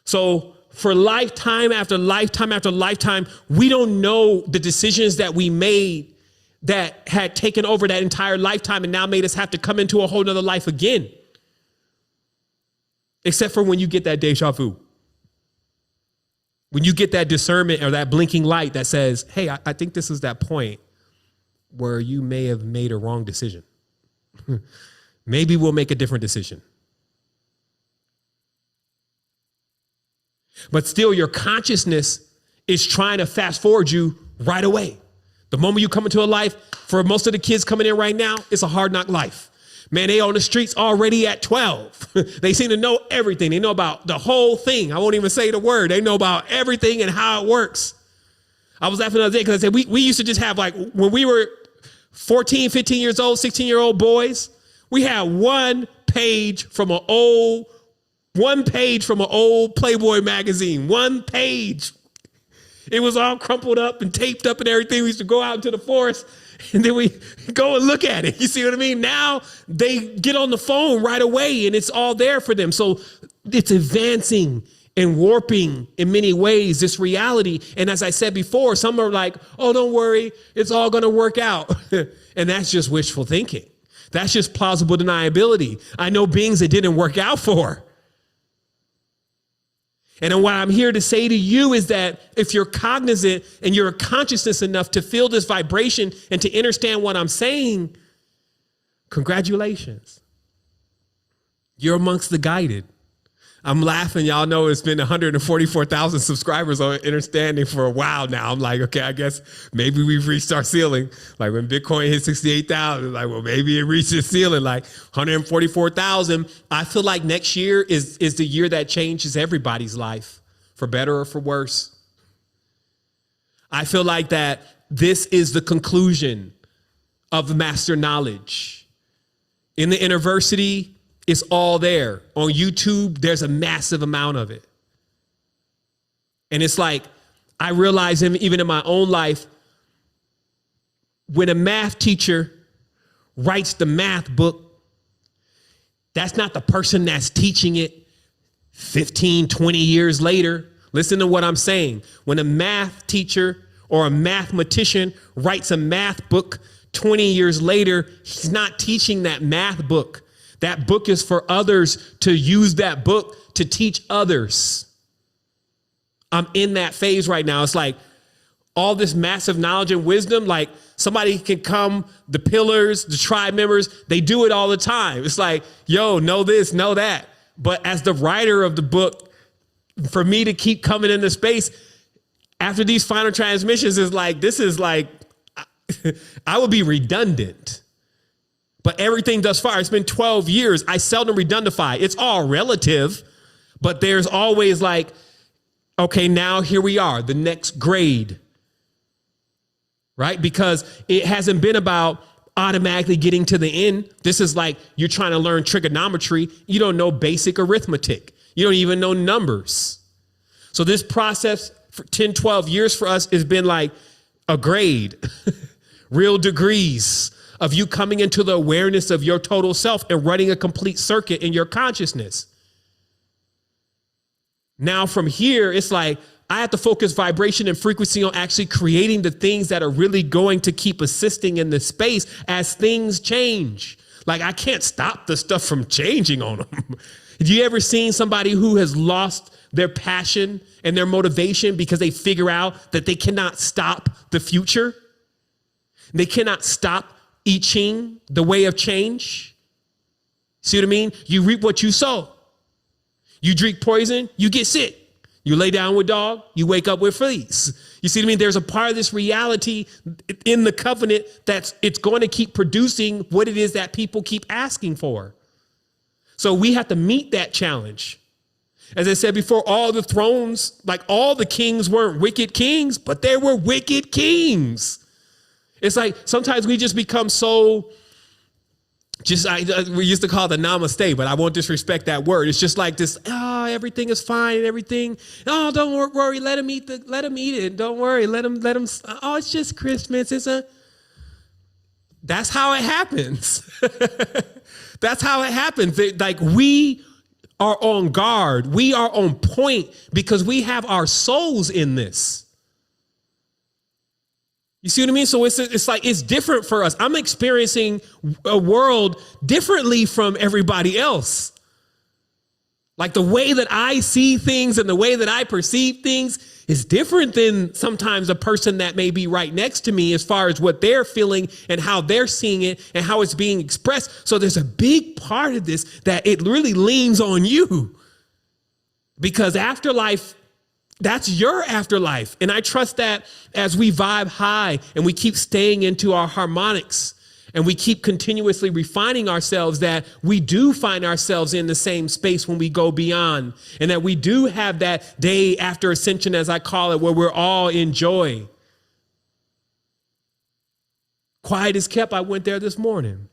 So for lifetime after lifetime after lifetime, we don't know the decisions that we made that had taken over that entire lifetime and now made us have to come into a whole nother life again. Except for when you get that deja vu. When you get that discernment or that blinking light that says, hey, I think this is that point where you may have made a wrong decision. Maybe we'll make a different decision. But still, your consciousness is trying to fast forward you right away. The moment you come into a life, for most of the kids coming in right now, it's a hard knock life. Man, they on the streets already at 12. They seem to know everything. They know about the whole thing. I won't even say the word. They know about everything and how it works. I was laughing the other day because I said we used to just have, like, when we were 14, 15 years old, 16-year-old boys, we had one page from an old Playboy magazine. One page. It was all crumpled up and taped up and everything. We used to go out into the forest and then we go and look at it. You see what I mean? Now they get on the phone right away and it's all there for them. So it's advancing and warping in many ways this reality. And as I said before, some are like, oh, don't worry, it's all going to work out. And that's just wishful thinking. That's just plausible deniability. I know beings that didn't work out for. And what I'm here to say to you is that if you're cognizant and you're a consciousness enough to feel this vibration and to understand what I'm saying, congratulations. You're amongst the guided. I'm laughing. Y'all know it's been 144,000 subscribers on Understanding for a while now. I'm like, okay, I guess maybe we've reached our ceiling. Like when Bitcoin hit 68,000, like, well, maybe it reached its ceiling, like 144,000. I feel like next year is the year that changes everybody's life, for better or for worse. I feel like that this is the conclusion of master knowledge. In the university, it's all there. On YouTube, there's a massive amount of it. And it's like, I realize even in my own life, when a math teacher writes the math book, that's not the person that's teaching it 15, 20 years later. Listen to what I'm saying. When a math teacher or a mathematician writes a math book 20 years later, he's not teaching that math book. That book is for others to use that book to teach others. I'm in that phase right now. It's like all this massive knowledge and wisdom, like somebody can come, the pillars, the tribe members, they do it all the time. It's like, yo, know this, know that. But as the writer of the book, for me to keep coming into space after these final transmissions is like, this is like, I would be redundant. But everything thus far, it's been 12 years. I seldom redundify. It's all relative, but there's always like, okay, now here we are, the next grade, right? Because it hasn't been about automatically getting to the end. This is like you're trying to learn trigonometry. You don't know basic arithmetic. You don't even know numbers. So this process for 10, 12 years for us has been like a grade, real degrees of you coming into the awareness of your total self and running a complete circuit in your consciousness. Now from here, it's like I have to focus vibration and frequency on actually creating the things that are really going to keep assisting in the space as things change. Like I can't stop the stuff from changing on them. Have you ever seen somebody who has lost their passion and their motivation because they figure out that they cannot stop the future? They cannot stop I Ching, the way of change. See what I mean? You reap what you sow. You drink poison, you get sick. You lay down with dog, you wake up with fleas. You see what I mean? There's a part of this reality in the covenant it's going to keep producing what it is that people keep asking for. So we have to meet that challenge. As I said before, all the thrones, like all the kings weren't wicked kings, but there were wicked kings. It's like sometimes we just become so we used to call it the namaste, but I won't disrespect that word. It's just like this, everything is fine and everything. Oh, don't worry. Let him eat it. Don't worry. Let him, oh, it's just Christmas. That's how it happens. That's how it happens. Like we are on guard. We are on point because we have our souls in this. You see what I mean? So it's like, it's different for us. I'm experiencing a world differently from everybody else. Like the way that I see things and the way that I perceive things is different than sometimes a person that may be right next to me as far as what they're feeling and how they're seeing it and how it's being expressed. So there's a big part of this that it really leans on you because afterlife, that's your afterlife. And I trust that as we vibe high and we keep staying into our harmonics and we keep continuously refining ourselves, that we do find ourselves in the same space when we go beyond, and that we do have that day after ascension, as I call it, where we're all in joy. Quiet is kept. I went there this morning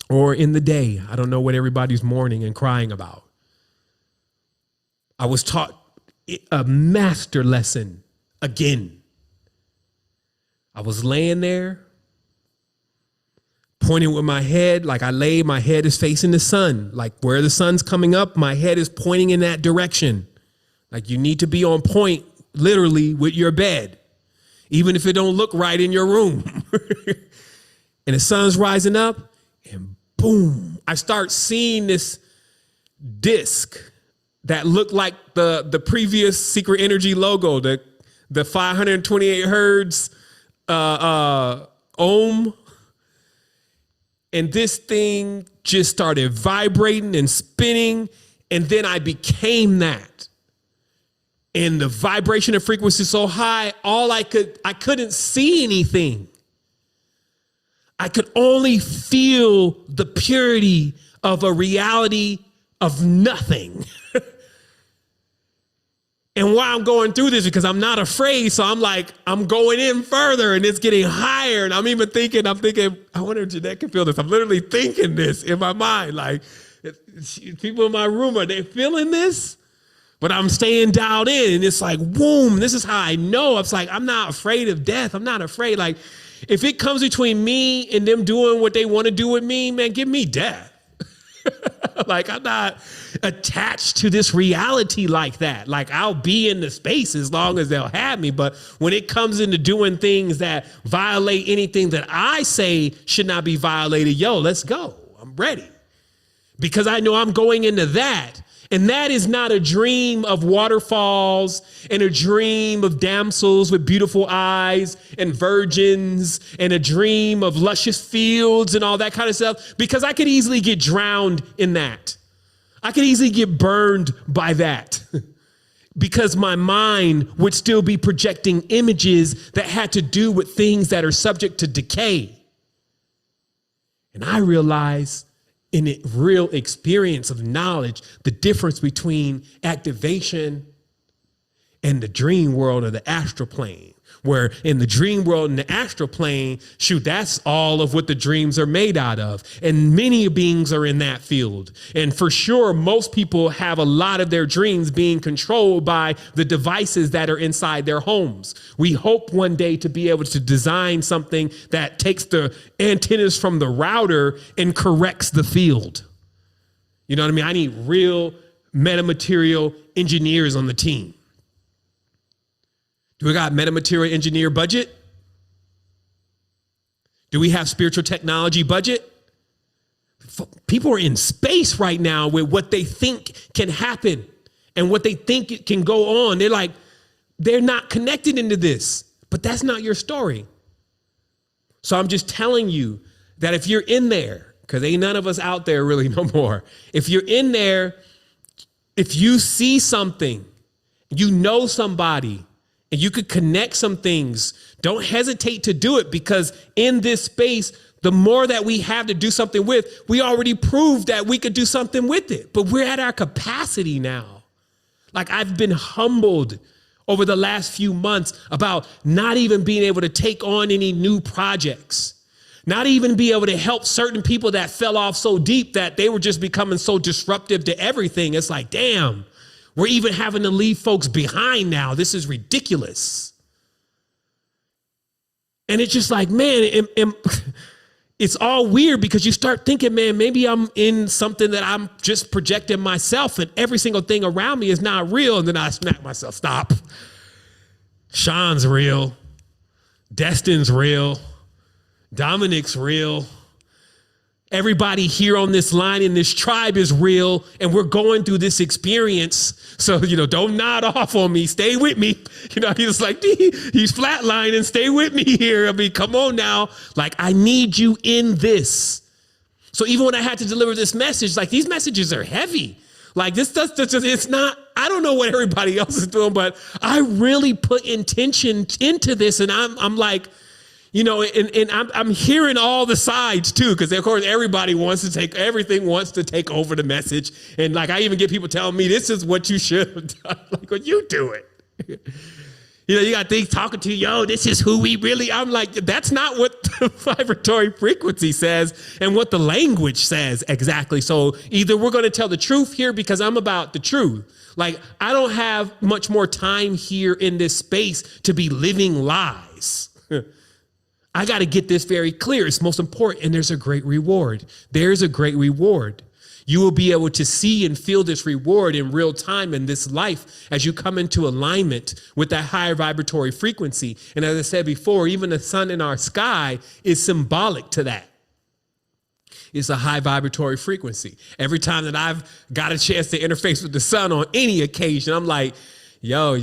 or in the day. I don't know what everybody's mourning and crying about. I was taught a master lesson again. I was laying there, pointing with my head, like my head is facing the sun. Like where the sun's coming up, my head is pointing in that direction. Like you need to be on point, literally, with your bed, even if it don't look right in your room. And the sun's rising up, and boom, I start seeing this disc that looked like the previous Secret Energy logo, the 528 hertz ohm. And this thing just started vibrating and spinning. And then I became that. And the vibration and frequency so high, I couldn't see anything. I could only feel the purity of a reality of nothing. And why I'm going through this, because I'm not afraid. So I'm like, I'm going in further and it's getting higher. And I'm thinking, I wonder if Jeanette can feel this. I'm literally thinking this in my mind. Like people in my room, are they feeling this? But I'm staying dialed in and it's like, boom, this is how I know. It's like, I'm not afraid of death. I'm not afraid. Like if it comes between me and them doing what they want to do with me, man, give me death. Like I'm not attached to this reality like that. Like I'll be in the space as long as they'll have me. But when it comes into doing things that violate anything that I say should not be violated, let's go. I'm ready. Because I know I'm going into that. And that is not a dream of waterfalls and a dream of damsels with beautiful eyes and virgins and a dream of luscious fields and all that kind of stuff, because I could easily get drowned in that. I could easily get burned by that because my mind would still be projecting images that had to do with things that are subject to decay. And I realized in a real experience of knowledge, the difference between activation and the dream world or the astral plane, where in the dream world and the astral plane, that's all of what the dreams are made out of. And many beings are in that field. And for sure, most people have a lot of their dreams being controlled by the devices that are inside their homes. We hope one day to be able to design something that takes the antennas from the router and corrects the field. You know what I mean? I need real metamaterial engineers on the team. Do we got metamaterial engineer budget? Do we have spiritual technology budget? People are in space right now with what they think can happen and what they think can go on. They're not connected into this, but that's not your story. So I'm just telling you that if you're in there, because ain't none of us out there really no more. If you're in there, if you see something, you know somebody, and you could connect some things. Don't hesitate to do it, because in this space, the more that we have to do something with, we already proved that we could do something with it, but we're at our capacity now. Like, I've been humbled over the last few months about not even being able to take on any new projects, not even be able to help certain people that fell off so deep that they were just becoming so disruptive to everything. It's like, damn, we're even having to leave folks behind now. This is ridiculous. And it's just like, man, it's all weird, because you start thinking, man, maybe I'm in something that I'm just projecting myself, and every single thing around me is not real. And then I smack myself, stop. Sean's real. Destin's real. Dominic's real. Everybody here on this line in this tribe is real, and we're going through this experience. So, don't nod off on me. Stay with me. He's like, he's flatlining. Stay with me here. I mean, come on now. Like, I need you in this. So even when I had to deliver this message, like, these messages are heavy. Like, this does, it's not, I don't know what everybody else is doing, but I really put intention into this, and I'm like, and I'm hearing all the sides too, because of course everybody wants to take over the message. And like, I even get people telling me this is what you should have done. Like, well, you do it. You got things talking to you, this is who we really, I'm like, that's not what the vibratory frequency says and what the language says exactly. So either we're going to tell the truth here, because I'm about the truth. Like, I don't have much more time here in this space to be living lies. I got to get this very clear. It's most important. And there's a great reward. There's a great reward. You will be able to see and feel this reward in real time in this life as you come into alignment with that higher vibratory frequency. And as I said before, even the sun in our sky is symbolic to that. It's a high vibratory frequency. Every time that I've got a chance to interface with the sun on any occasion, I'm like, yo,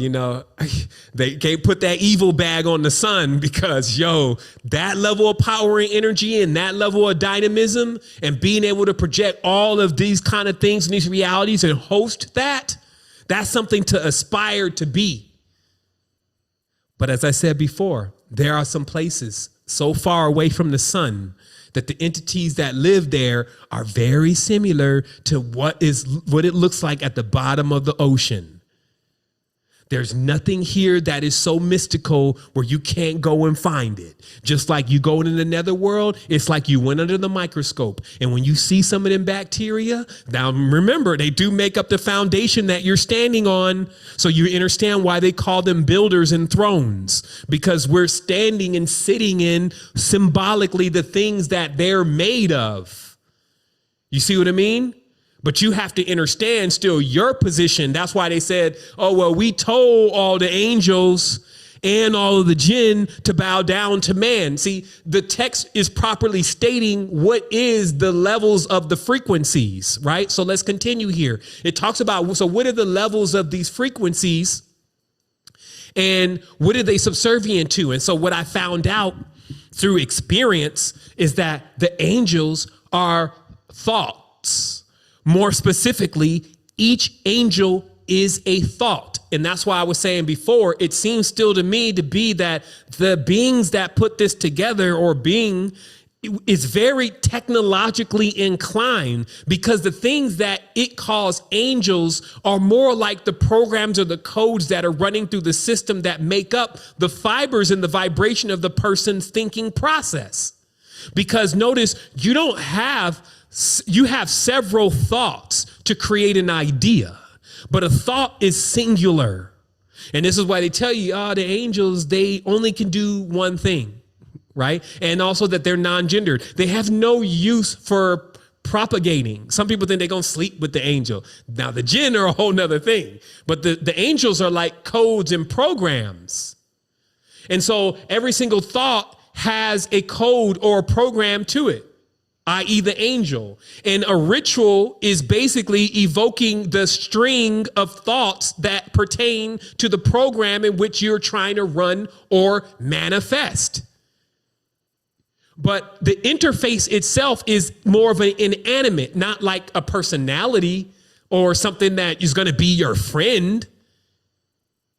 they can't put that evil bag on the sun, because, that level of power and energy and that level of dynamism and being able to project all of these kind of things and these realities and host that's something to aspire to be. But as I said before, there are some places so far away from the sun that the entities that live there are very similar to what it looks like at the bottom of the ocean. There's nothing here that is so mystical where you can't go and find it. Just like you go into the netherworld, it's like you went under the microscope. And when you see some of them bacteria, now remember, they do make up the foundation that you're standing on. So you understand why they call them builders and thrones, because we're standing and sitting in symbolically the things that they're made of. You see what I mean? But you have to understand still your position. That's why they said, oh, well, we told all the angels and all of the Jinn to bow down to man. See, the text is properly stating what is the levels of the frequencies, right? So let's continue here. It talks about, so what are the levels of these frequencies and what are they subservient to? And so what I found out through experience is that the angels are thoughts. More specifically, each angel is a thought. And that's why I was saying before, it seems still to me to be that the beings that put this together, or being, is very technologically inclined, because the things that it calls angels are more like the programs or the codes that are running through the system that make up the fibers and the vibration of the person's thinking process. Because notice, you have several thoughts to create an idea, but a thought is singular. And this is why they tell you, the angels, they only can do one thing, right? And also that they're non-gendered. They have no use for propagating. Some people think they're going to sleep with the angel. Now, the Jinn are a whole nother thing, but the angels are like codes and programs. And so every single thought has a code or a program to it, i.e. the angel. And a ritual is basically evoking the string of thoughts that pertain to the program in which you're trying to run or manifest. But the interface itself is more of an inanimate, not like a personality or something that is going to be your friend.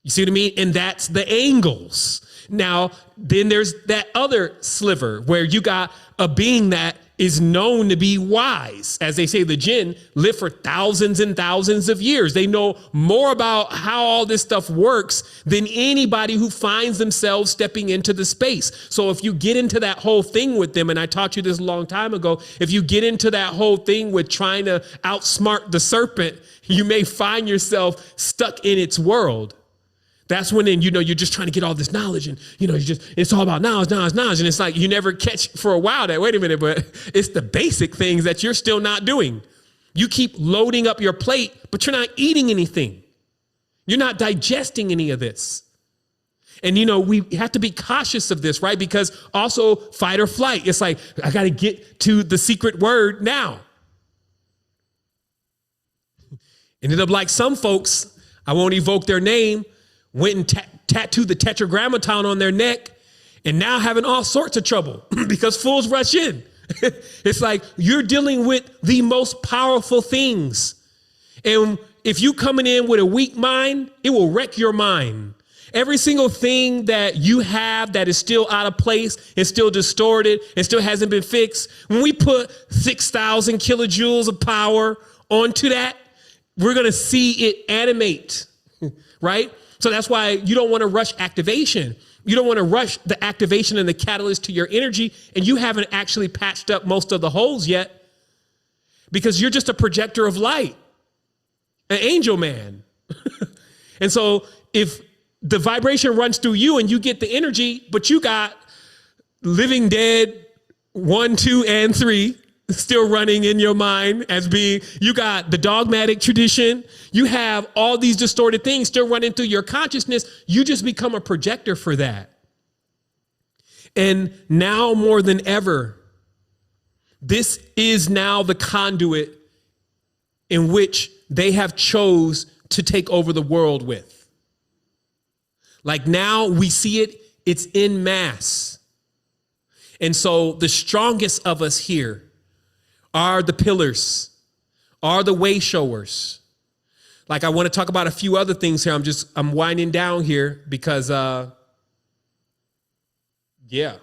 You see what I mean? And that's the angles. Now, then there's that other sliver where you got a being that is known to be wise. As they say, the Jinn live for thousands and thousands of years. They know more about how all this stuff works than anybody who finds themselves stepping into the space. So if you get into that whole thing with them, and I taught you this a long time ago, if you get into that whole thing with trying to outsmart the serpent, you may find yourself stuck in its world. That's when then, you're just trying to get all this knowledge and, it's all about knowledge. And it's like you never catch for a while that, wait a minute, but it's the basic things that you're still not doing. You keep loading up your plate, but you're not eating anything. You're not digesting any of this. And, we have to be cautious of this, right? Because also fight or flight. It's like, I got to get to the secret word now. Ended up like some folks, I won't evoke their name, went and tattooed the tetragrammaton on their neck and now having all sorts of trouble because fools rush in. It's like you're dealing with the most powerful things. And if you coming in with a weak mind, it will wreck your mind. Every single thing that you have that is still out of place, is still distorted, and still hasn't been fixed. When we put 6,000 kilojoules of power onto that, we're going to see it animate, right? So that's why you don't want to rush activation. You don't want to rush the activation and the catalyst to your energy. And you haven't actually patched up most of the holes yet because you're just a projector of light, an angel man. And so if the vibration runs through you and you get the energy, but you got living dead 1, 2, and 3 still running in your mind as being, you got the dogmatic tradition, you have all these distorted things still running through your consciousness, you just become a projector for that. And now more than ever, this is now the conduit in which they have chose to take over the world with. Like now we see it, it's in mass. And so the strongest of us here are the pillars, are the way showers. Like I want to talk about a few other things here. I'm winding down here because, yeah.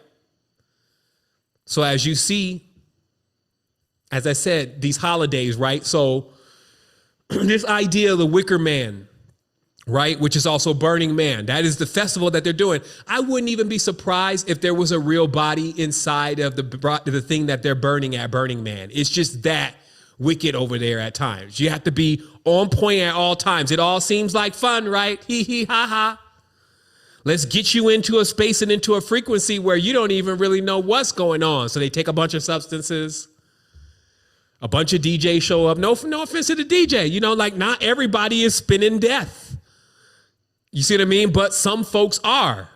So as you see, as I said, these holidays, right? So this idea of the Wicker Man, right? Which is also Burning Man. That is the festival that they're doing. I wouldn't even be surprised if there was a real body inside of the thing that they're burning at Burning Man. It's just that wicked over there at times. You have to be on point at all times. It all seems like fun, right? Hee hee ha ha. Let's get you into a space and into a frequency where you don't even really know what's going on. So they take a bunch of substances. A bunch of DJs show up. No offense to the DJ. Like not everybody is spinning death. You see what I mean? But some folks are.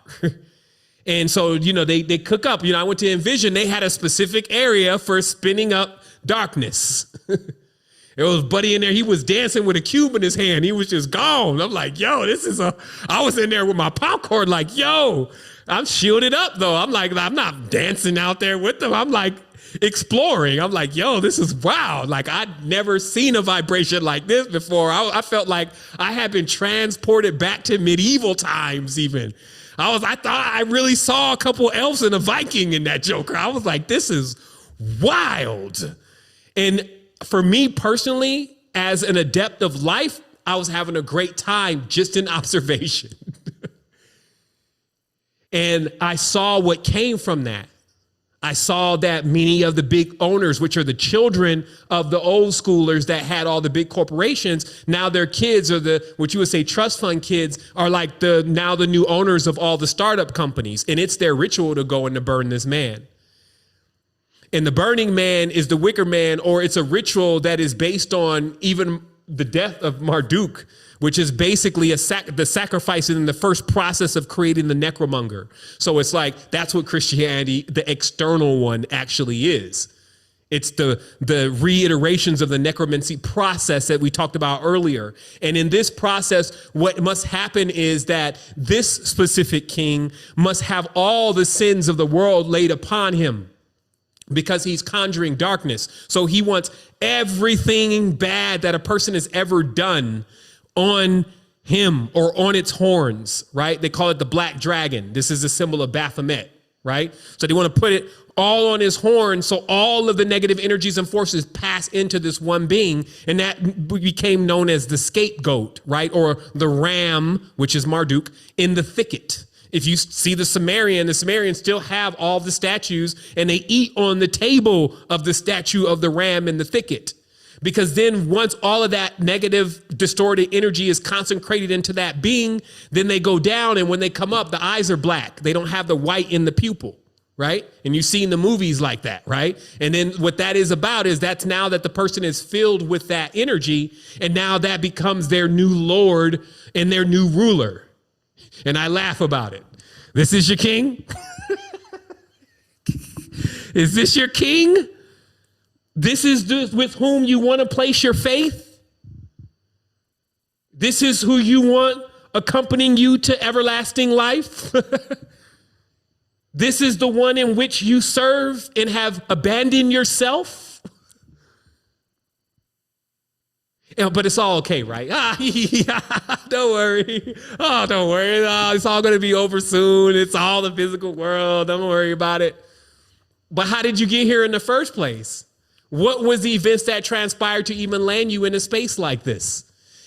And so, they cook up. I went to Envision. They had a specific area for spinning up darkness. There was a buddy in there. He was dancing with a cube in his hand. He was just gone. I'm like, yo, I was in there with my popcorn like, yo, I'm shielded up though. I'm like, I'm not dancing out there with them. I'm like exploring. I'm like, yo, this is wild. Like I'd never seen a vibration like this before. I felt like I had been transported back to medieval times even. I thought I really saw a couple elves and a Viking in that Joker. I was like, this is wild. And for me personally, as an adept of life, I was having a great time just in observation. And I saw what came from that. I saw that many of the big owners, which are the children of the old schoolers that had all the big corporations, now their kids are what you would say trust fund kids are like now the new owners of all the startup companies. And it's their ritual to go and to burn this man. And the Burning Man is the Wicker Man, or it's a ritual that is based on even the death of Marduk, which is basically the sacrifice in the first process of creating the necromonger. So it's like, that's what Christianity, the external one, actually is. It's the reiterations of the necromancy process that we talked about earlier. And in this process, what must happen is that this specific king must have all the sins of the world laid upon him, because he's conjuring darkness. So he wants everything bad that a person has ever done on him or on its horns, right? They call it the black dragon. This is a symbol of Baphomet, right? So they want to put it all on his horn, so all of the negative energies and forces pass into this one being, and that became known as the scapegoat, right? Or the ram, which is Marduk, in the thicket. If you see the Sumerians still have all the statues, and they eat on the table of the statue of the ram in the thicket. Because then once all of that negative distorted energy is concentrated into that being, then they go down, and when they come up, the eyes are black. They don't have the white in the pupil, right? And you've seen the movies like that, right? And then what that is about is that's now that the person is filled with that energy, and now that becomes their new lord and their new ruler. And I laugh about it. This is your king? Is this your king? This is with whom you want to place your faith? This is who you want accompanying you to everlasting life? This is the one in which you serve and have abandoned yourself? Yeah, but it's all okay, right? Don't worry. Oh, don't worry. Oh, it's all going to be over soon. It's all the physical world. Don't worry about it. But how did you get here in the first place? What was the events that transpired to even land you in a space like this?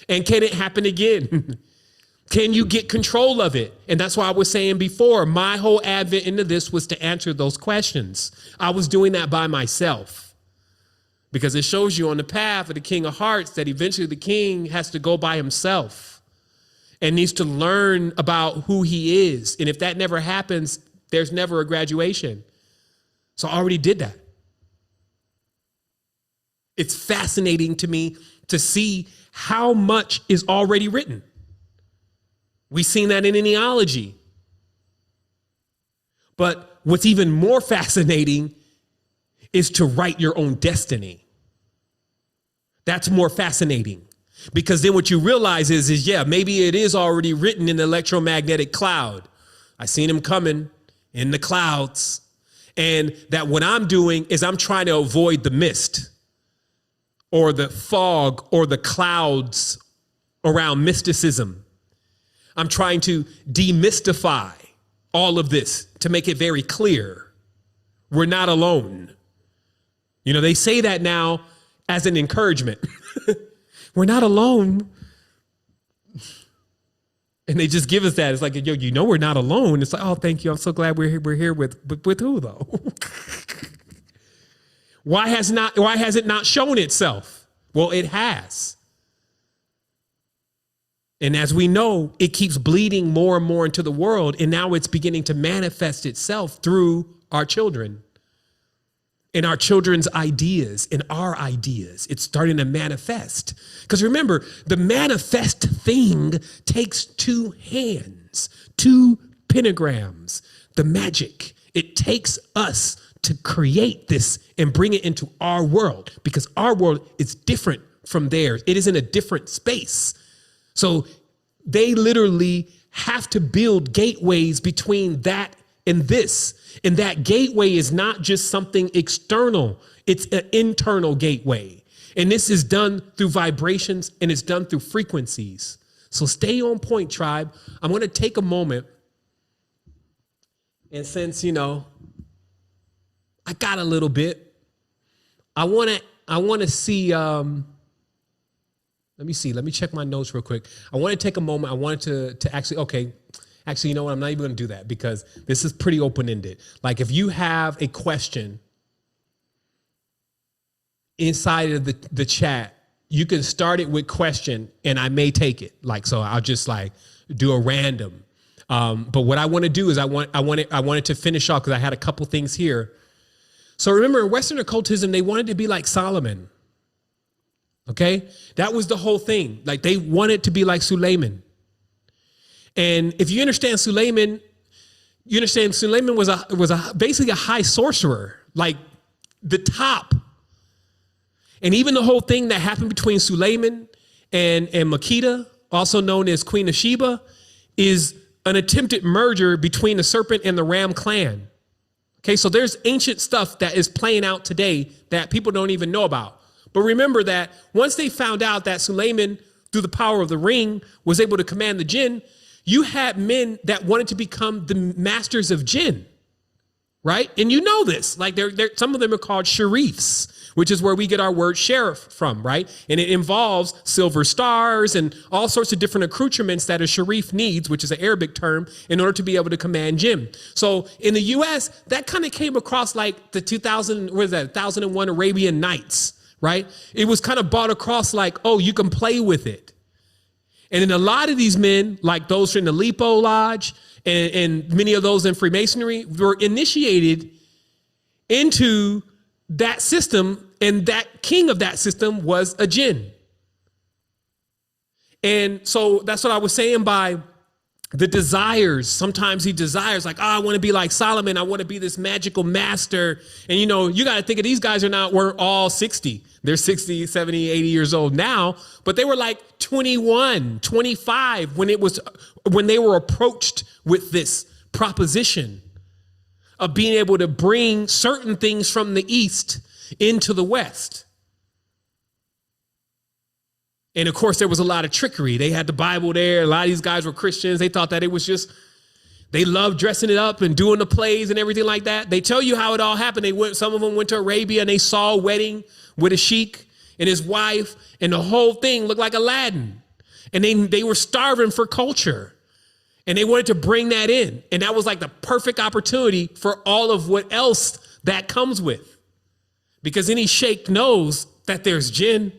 And can it happen again? Can you get control of it? And that's why I was saying before, my whole advent into this was to answer those questions. I was doing that by myself because it shows you on the path of the King of Hearts that eventually the king has to go by himself and needs to learn about who he is. And if that never happens, there's never a graduation. So I already did that. It's fascinating to me to see how much is already written. We've seen that in enneology. But what's even more fascinating is to write your own destiny. That's more fascinating because then what you realize is yeah, maybe it is already written in the electromagnetic cloud. I seen him coming in the clouds, and that what I'm doing is I'm trying to avoid the mist or the fog or the clouds around mysticism. I'm trying to demystify all of this to make it very clear. We're not alone. You know, they say that now as an encouragement. We're not alone. And they just give us that. It's like, yo, you know, we're not alone. It's like, oh, thank you. I'm so glad we're here with who though? Why has it not shown itself? Well, it has. And as we know, it keeps bleeding more and more into the world. And now it's beginning to manifest itself through our children and our children's ideas and our ideas. It's starting to manifest. Because remember, the manifest thing takes two hands, two pentagrams, the magic. It takes us to create this and bring it into our world because our world is different from theirs. It is in a different space. So they literally have to build gateways between that and this. And that gateway is not just something external. It's an internal gateway. And this is done through vibrations and it's done through frequencies. So stay on point, tribe. I'm going to take a moment. And since, you know, I got a little bit, I want to see, let me see. Let me check my notes real quick. I want to take a moment. I wanted to actually, you know what? I'm not even going to do that because this is pretty open-ended. Like if you have a question inside of the chat, you can start it with question and I may take it. Like, so I'll just like do a random. But what I want to do is I wanted to finish off because I had a couple things here. So remember in Western occultism, they wanted to be like Solomon. Okay, that was the whole thing. Like they wanted to be like Suleiman. And if you understand Suleiman, you understand Suleiman was basically a high sorcerer, like the top. And even the whole thing that happened between Suleiman and Makeda, also known as Queen of Sheba, is an attempted merger between the serpent and the ram clan. Okay, so there's ancient stuff that is playing out today that people don't even know about. But remember that once they found out that Suleiman through the power of the ring, was able to command the Jinn, you had men that wanted to become the masters of Jinn, right? And you know this, like some of them are called sharifs, which is where we get our word sheriff from, right? And it involves silver stars and all sorts of different accoutrements that a sharif needs, which is an Arabic term, in order to be able to command Jinn. So in the US, that kind of came across like the 1001 Arabian Nights, right? It was kind of brought across like, oh, you can play with it. And then a lot of these men, like those in the Lipo Lodge and many of those in Freemasonry, were initiated into that system, and that king of that system was a Jinn. And so that's what I was saying by the desires. Sometimes he desires like, oh, I want to be like Solomon. I want to be this magical master. And, you know, you got to think of these guys weren't all 60. They're 60, 70, 80 years old now, but they were like 21, 25 when they were approached with this proposition of being able to bring certain things from the East into the West. And of course, there was a lot of trickery. They had the Bible there. A lot of these guys were Christians. They thought that it was just, they loved dressing it up and doing the plays and everything like that. They tell you how it all happened. Some of them went to Arabia and they saw a wedding with a sheik and his wife, and the whole thing looked like Aladdin. And they were starving for culture. And they wanted to bring that in. And that was like the perfect opportunity for all of what else that comes with. Because any sheikh knows that there's Jinn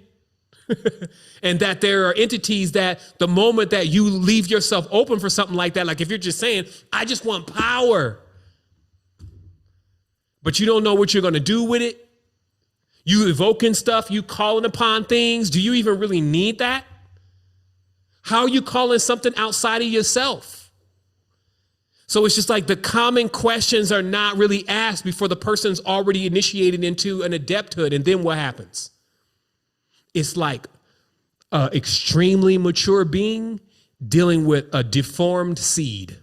and that there are entities that the moment that you leave yourself open for something like that, like if you're just saying, I just want power, but you don't know what you're going to do with it. You evoking stuff, you calling upon things. Do you even really need that? How are you calling something outside of yourself? So it's just like the common questions are not really asked before the person's already initiated into an adepthood. And then what happens? It's like an extremely mature being dealing with a deformed seed.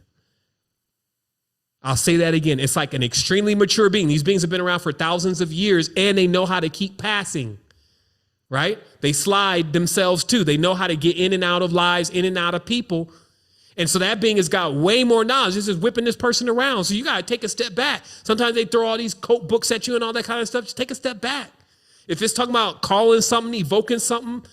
I'll say that again. It's like an extremely mature being. These beings have been around for thousands of years and they know how to keep passing, right? They slide themselves too. They know how to get in and out of lives, in and out of people. And so that being has got way more knowledge. This is whipping this person around. So you got to take a step back. Sometimes they throw all these quote books at you and all that kind of stuff. Just take a step back. If it's talking about calling something, evoking something,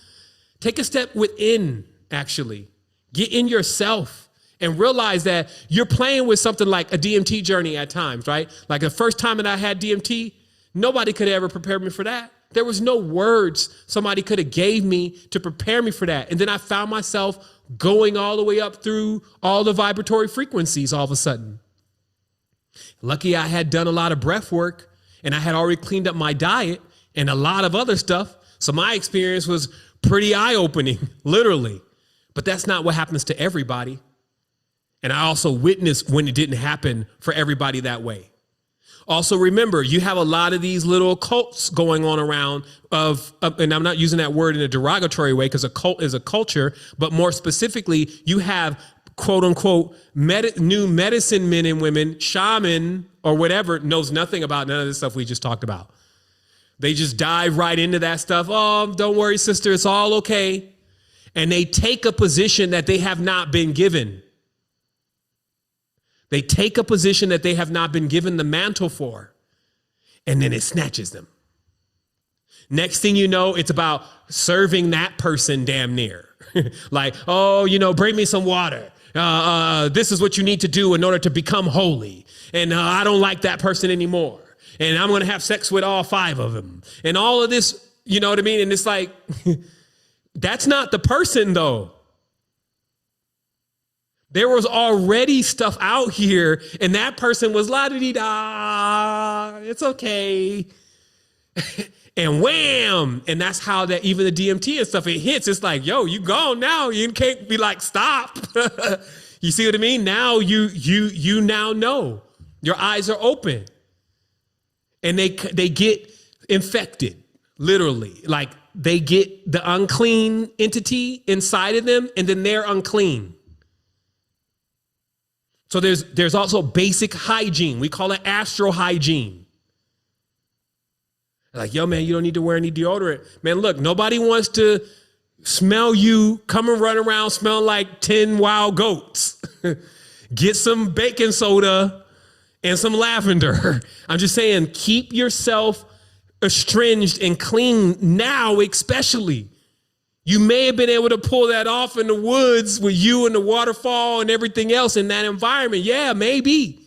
take a step within, actually. Get in yourself and realize that you're playing with something like a DMT journey at times, right? Like the first time that I had DMT, nobody could have ever prepared me for that. There was no words somebody could have gave me to prepare me for that. And then I found myself going all the way up through all the vibratory frequencies all of a sudden. Lucky I had done a lot of breath work and I had already cleaned up my diet and a lot of other stuff. So my experience was pretty eye-opening, literally. But that's not what happens to everybody. And I also witnessed when it didn't happen for everybody that way. Also, remember, you have a lot of these little cults going on around and I'm not using that word in a derogatory way because a cult is a culture, but more specifically, you have quote unquote new medicine men and women, shaman or whatever, knows nothing about none of this stuff we just talked about. They just dive right into that stuff. Oh, don't worry, sister, it's all okay. And they take a position that they have not been given. They take a position that they have not been given the mantle for, and then it snatches them. Next thing you know, it's about serving that person damn near. Like, oh, bring me some water. This is what you need to do in order to become holy. And I don't like that person anymore. And I'm going to have sex with all 5 of them. And all of this, you know what I mean? And it's like, that's not the person though. There was already stuff out here and that person was la-di-da, it's okay. And wham. And that's how that even the DMT and stuff, it hits. It's like, yo, you gone now. You can't be like, stop. You see what I mean? Now you now know. Your eyes are open. And they get infected, literally. Like they get the unclean entity inside of them and then they're unclean. So there's also basic hygiene. We call it astral hygiene. Like, yo, man, you don't need to wear any deodorant. Man, look, nobody wants to smell you, come and run around smelling like 10 wild goats. Get some baking soda and some lavender. I'm just saying, keep yourself estranged and clean now, especially. You may have been able to pull that off in the woods with you and the waterfall and everything else in that environment. Yeah, maybe.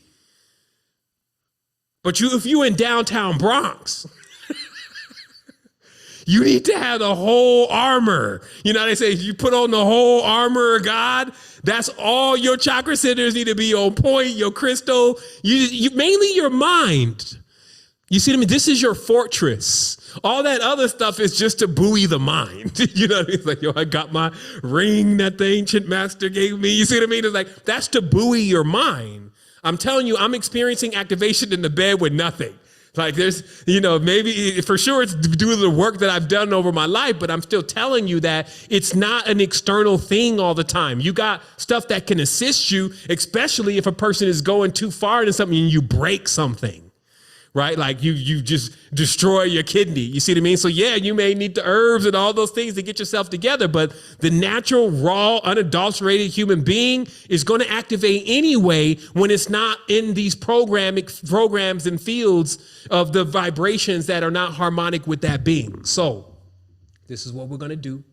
But if you in downtown Bronx, you need to have the whole armor. You know, they say if you put on the whole armor of God, that's all your chakra centers need to be on point, your crystal, you mainly your mind. You see what I mean? This is your fortress. All that other stuff is just to buoy the mind. You know what I mean? It's like, yo, I got my ring that the ancient master gave me. You see what I mean? It's like, that's to buoy your mind. I'm telling you, I'm experiencing activation in the bed with nothing. Like there's, you know, maybe for sure it's due to the work that I've done over my life, but I'm still telling you that it's not an external thing all the time. You got stuff that can assist you, especially if a person is going too far into something and you break something. Right? Like you just destroy your kidney. You see what I mean? So yeah, you may need the herbs and all those things to get yourself together, but the natural, raw, unadulterated human being is going to activate anyway when it's not in these programs and fields of the vibrations that are not harmonic with that being. So this is what we're going to do.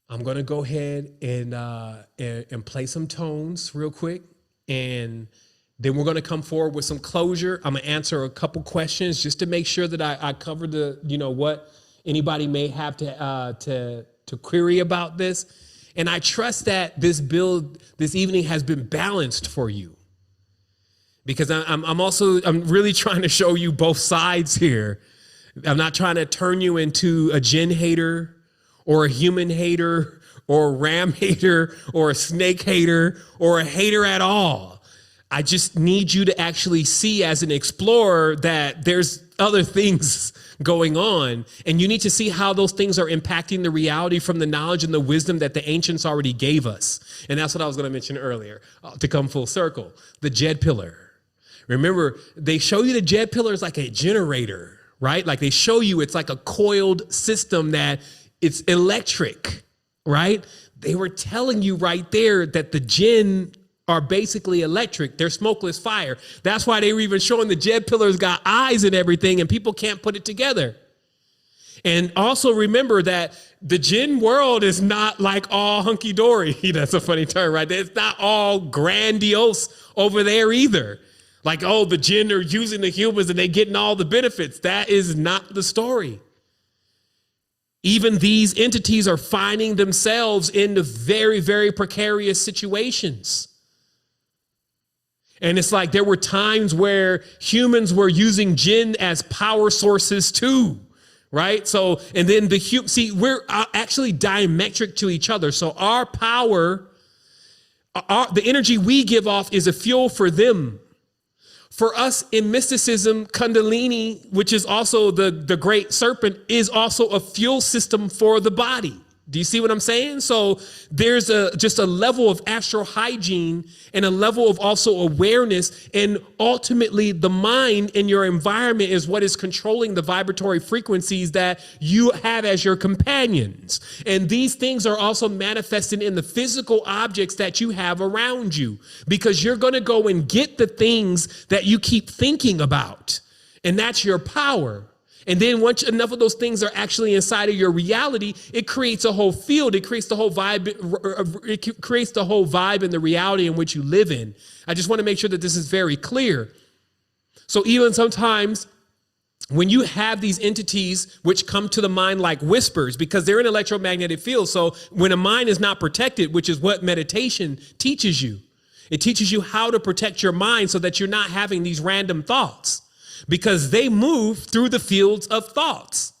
I'm going to go ahead and play some tones real quick, and then we're going to come forward with some closure. I'm going to answer a couple questions just to make sure that I cover the, you know, what anybody may have to query about this. And I trust that this build this evening has been balanced for you, because I'm really trying to show you both sides here. I'm not trying to turn you into a Jinn hater or a human hater or a ram hater or a snake hater or a hater at all. I just need you to actually see as an explorer that there's other things going on, and you need to see how those things are impacting the reality from the knowledge and the wisdom that the ancients already gave us. And that's what I was going to mention earlier, to come full circle, the Jed pillar. Remember, they show you the Jed pillar is like a generator, right? Like they show you it's like a coiled system that it's electric, right? They were telling you right there that the Jinn are basically electric. They're smokeless fire. That's why they were even showing the Jed pillars got eyes and everything, and people can't put it together. And also remember that the Jinn world is not like all hunky-dory. That's a funny term, right? It's not all grandiose over there either. Like, oh, the Jinn are using the humans and they're getting all the benefits. That is not the story. Even these entities are finding themselves in the very, very precarious situations. And it's like there were times where humans were using Jinn as power sources too, right? So, and then we're actually diametric to each other. So our power, the energy we give off is a fuel for them. For us in mysticism, Kundalini, which is also the great serpent, is also a fuel system for the body. Do you see what I'm saying? So there's just a level of astral hygiene and a level of also awareness. And ultimately, the mind in your environment is what is controlling the vibratory frequencies that you have as your companions. And these things are also manifested in the physical objects that you have around you, because you're going to go and get the things that you keep thinking about. And that's your power. And then once enough of those things are actually inside of your reality, it creates a whole field. It creates the whole vibe. It creates the whole vibe and the reality in which you live in. I just want to make sure that this is very clear. So even sometimes when you have these entities which come to the mind like whispers, because they're in electromagnetic fields. So when a mind is not protected, which is what meditation teaches you, it teaches you how to protect your mind so that you're not having these random thoughts, because they move through the fields of thoughts.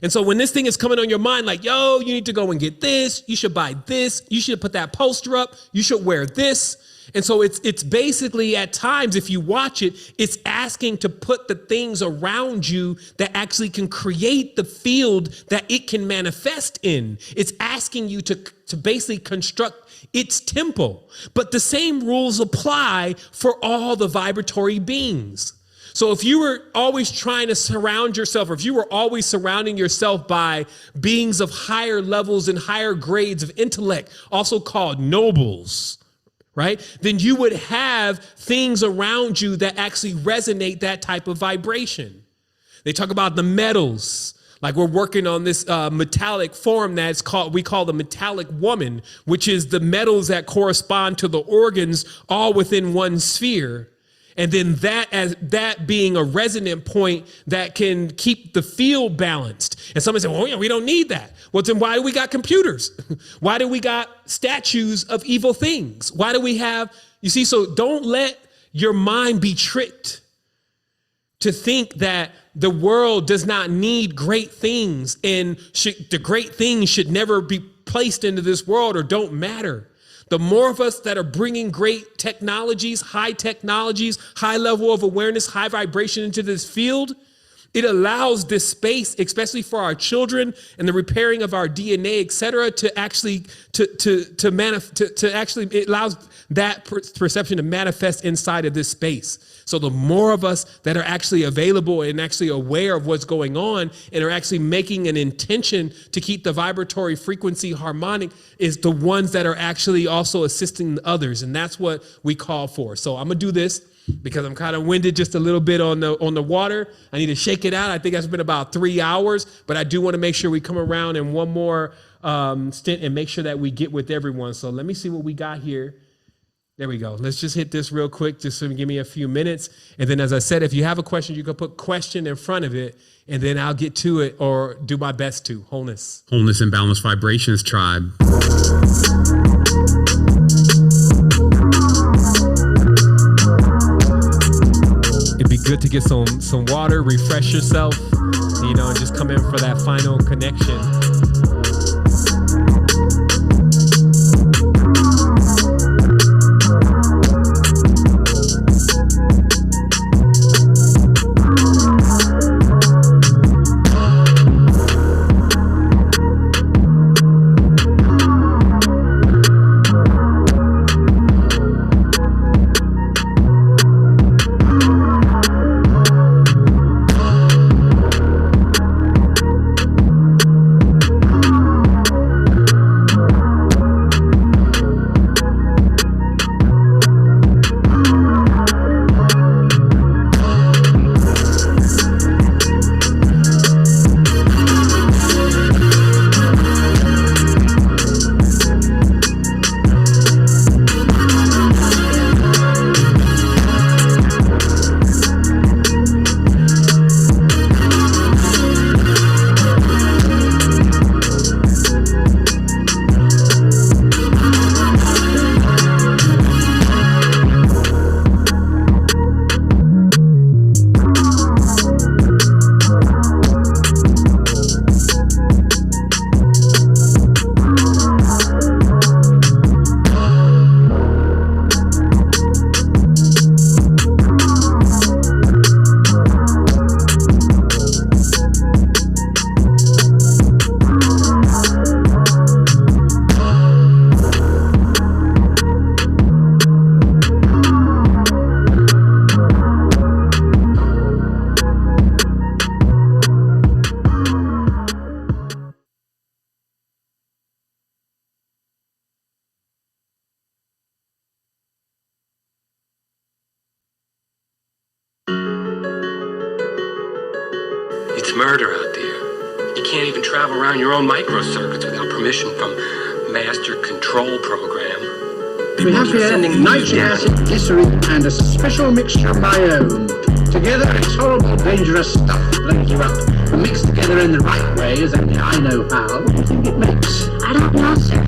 And so when this thing is coming on your mind, like, yo, you need to go and get this, you should buy this, you should put that poster up, you should wear this. And so it's basically at times, if you watch it, it's asking to put the things around you that actually can create the field that it can manifest in. It's asking you to basically construct its temple. But the same rules apply for all the vibratory beings. So if you were always trying to surround yourself, or if you were always surrounding yourself by beings of higher levels and higher grades of intellect, also called nobles, right? Then you would have things around you that actually resonate that type of vibration. They talk about the metals. Like we're working on this metallic form we call the metallic woman, which is the metals that correspond to the organs all within one sphere. And then that being a resonant point that can keep the field balanced. And somebody said, well, yeah, we don't need that. Well, then why do we got computers? Why do we got statues of evil things? Why do we have, you see, so don't let your mind be tricked to think that the world does not need great things and the great things should never be placed into this world or don't matter. The more of us that are bringing great technologies, high technologies, high level of awareness, high vibration into this field, it allows this space, especially for our children and the repairing of our DNA, et cetera, to actually, it allows that perception to manifest inside of this space. So the more of us that are actually available and actually aware of what's going on and are actually making an intention to keep the vibratory frequency harmonic is the ones that are actually also assisting others. And that's what we call for. So I'm gonna do this because I'm kind of winded just a little bit on the water. I need to shake it out. I think that's been about 3 hours, but I do want to make sure we come around in one more stint and make sure that we get with everyone. So let me see what we got here. There we go. Let's just hit this real quick, just so give me a few minutes. And then, as I said, if you have a question, you can put question in front of it, and then I'll get to it or do my best to. Wholeness. Wholeness and Balanced Vibrations Tribe. It'd be good to get some water, refresh yourself, and just come in for that final connection. Murder out there. You can't even travel around your own microcircuits without permission from Master Control Program. We have here nitric acid, glycerin, and a special mixture of my own. Together, it's horrible, dangerous stuff that blows you up. And mixed together in the right way, as only I know how. What do you think it makes? I don't know, sir.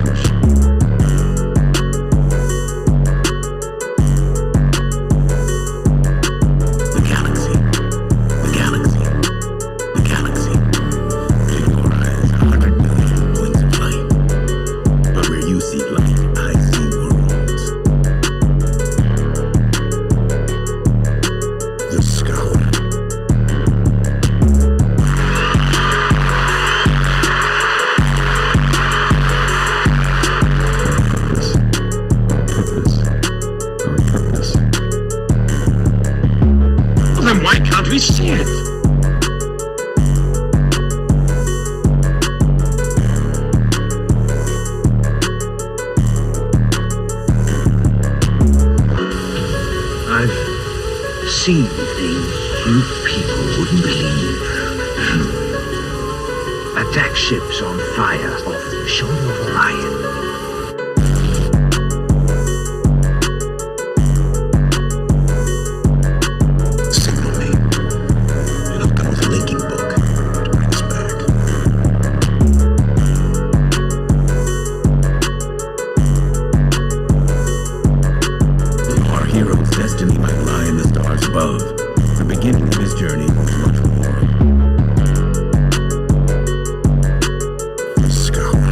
seen things you people wouldn't believe. Attack ships on fire off the shoulder of Orion. Signal me. You'll have come with a linking book to bring us back. Our hero's destiny might lie in the stars above. The beginning of his journey was much more. The scholar.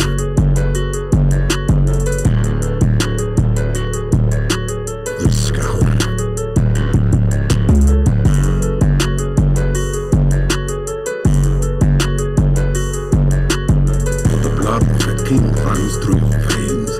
The scholar. The blood of a king runs through your veins.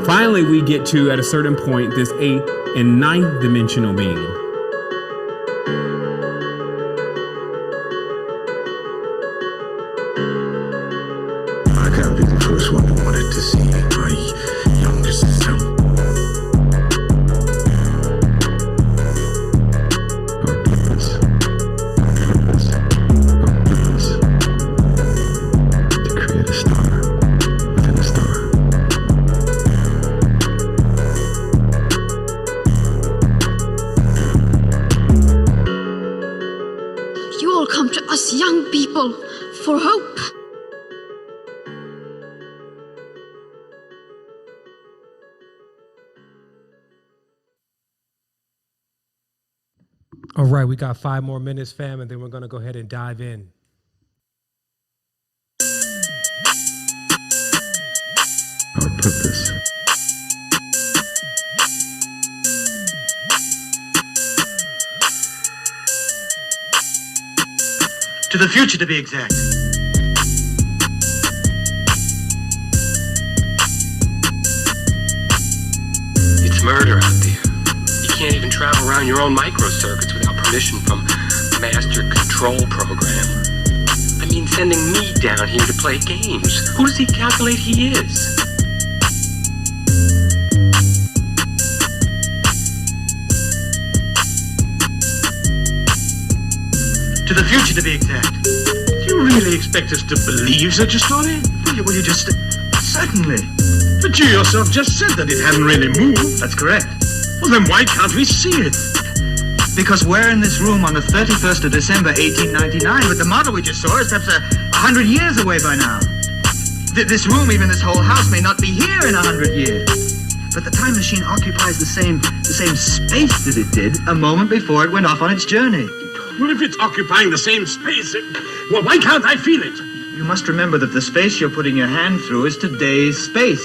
Finally, we get to, at a certain point, this 8th and 9th dimensional being. I can't be the first one who wanted to see my younger sister. Our purpose. To create a star within a star. You all come to us young people for hope. All right, we got 5 more minutes, fam, and then we're going to go ahead and dive in. Our purpose. To the future, to be exact. It's murder out there. You can't even travel around your own microcircuits without permission from Master Control Program. I mean, sending me down here to play games. Who does he calculate he is? To the future, to be exact. Do you really expect us to believe such a story? Will you just... Certainly. But you yourself just said that it hadn't really moved. That's correct. Well, then why can't we see it? Because we're in this room on the 31st of December, 1899, but the model we just saw is perhaps 100 years away by now. This room, even this whole house, may not be here in 100 years. But the time machine occupies the same space that it did a moment before it went off on its journey. Well, if it's occupying the same space, well, why can't I feel it? You must remember that the space you're putting your hand through is today's space.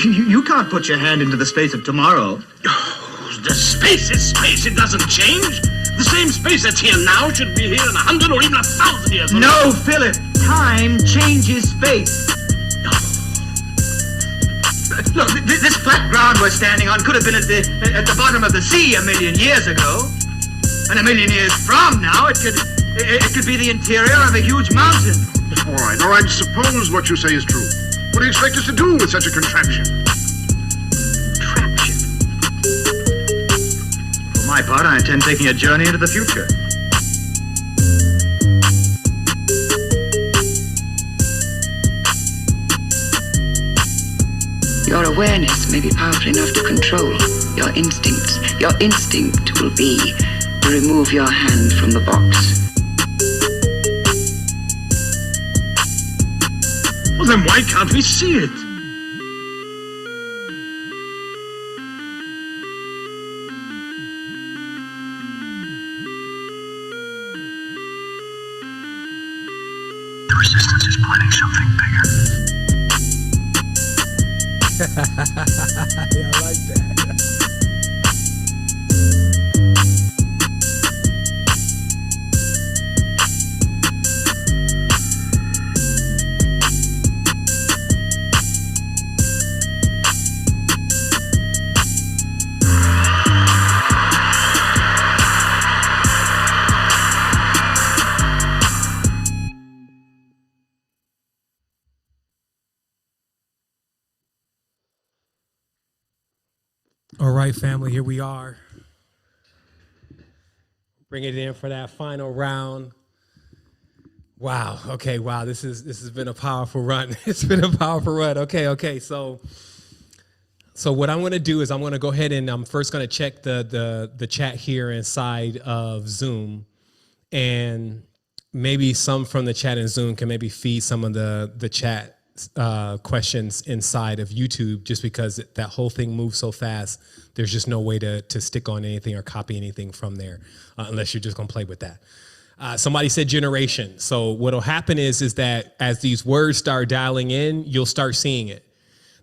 You can't put your hand into the space of tomorrow. Oh, the space is space. It doesn't change. The same space that's here now should be here in 100 or even 1,000 years. No, Philip. Time changes space. Look, this flat ground we're standing on could have been at the bottom of the sea 1 million years ago. And 1 million years from now, it could be the interior of a huge mountain. All right, suppose what you say is true. What do you expect us to do with such a contraption? Contraption? For my part, I intend taking a journey into the future. Your awareness may be powerful enough to control your instincts. Your instinct will be to remove your hand from the box. Well, then why can't we see it? The resistance is planning something bigger. Yeah, I like that. All right, family, here we are. Bring it in for that final round. Wow. Okay. Wow. This has been a powerful run. It's been a powerful run. Okay. So what I'm going to do is I'm going to go ahead and I'm first going to check the chat here inside of Zoom, and maybe some from the chat in Zoom can maybe feed some of the chat questions inside of YouTube, just because that whole thing moves so fast. There's just no way to stick on anything or copy anything from there unless you're just going to play with that. Somebody said generation. So what'll happen is that as these words start dialing in, you'll start seeing it.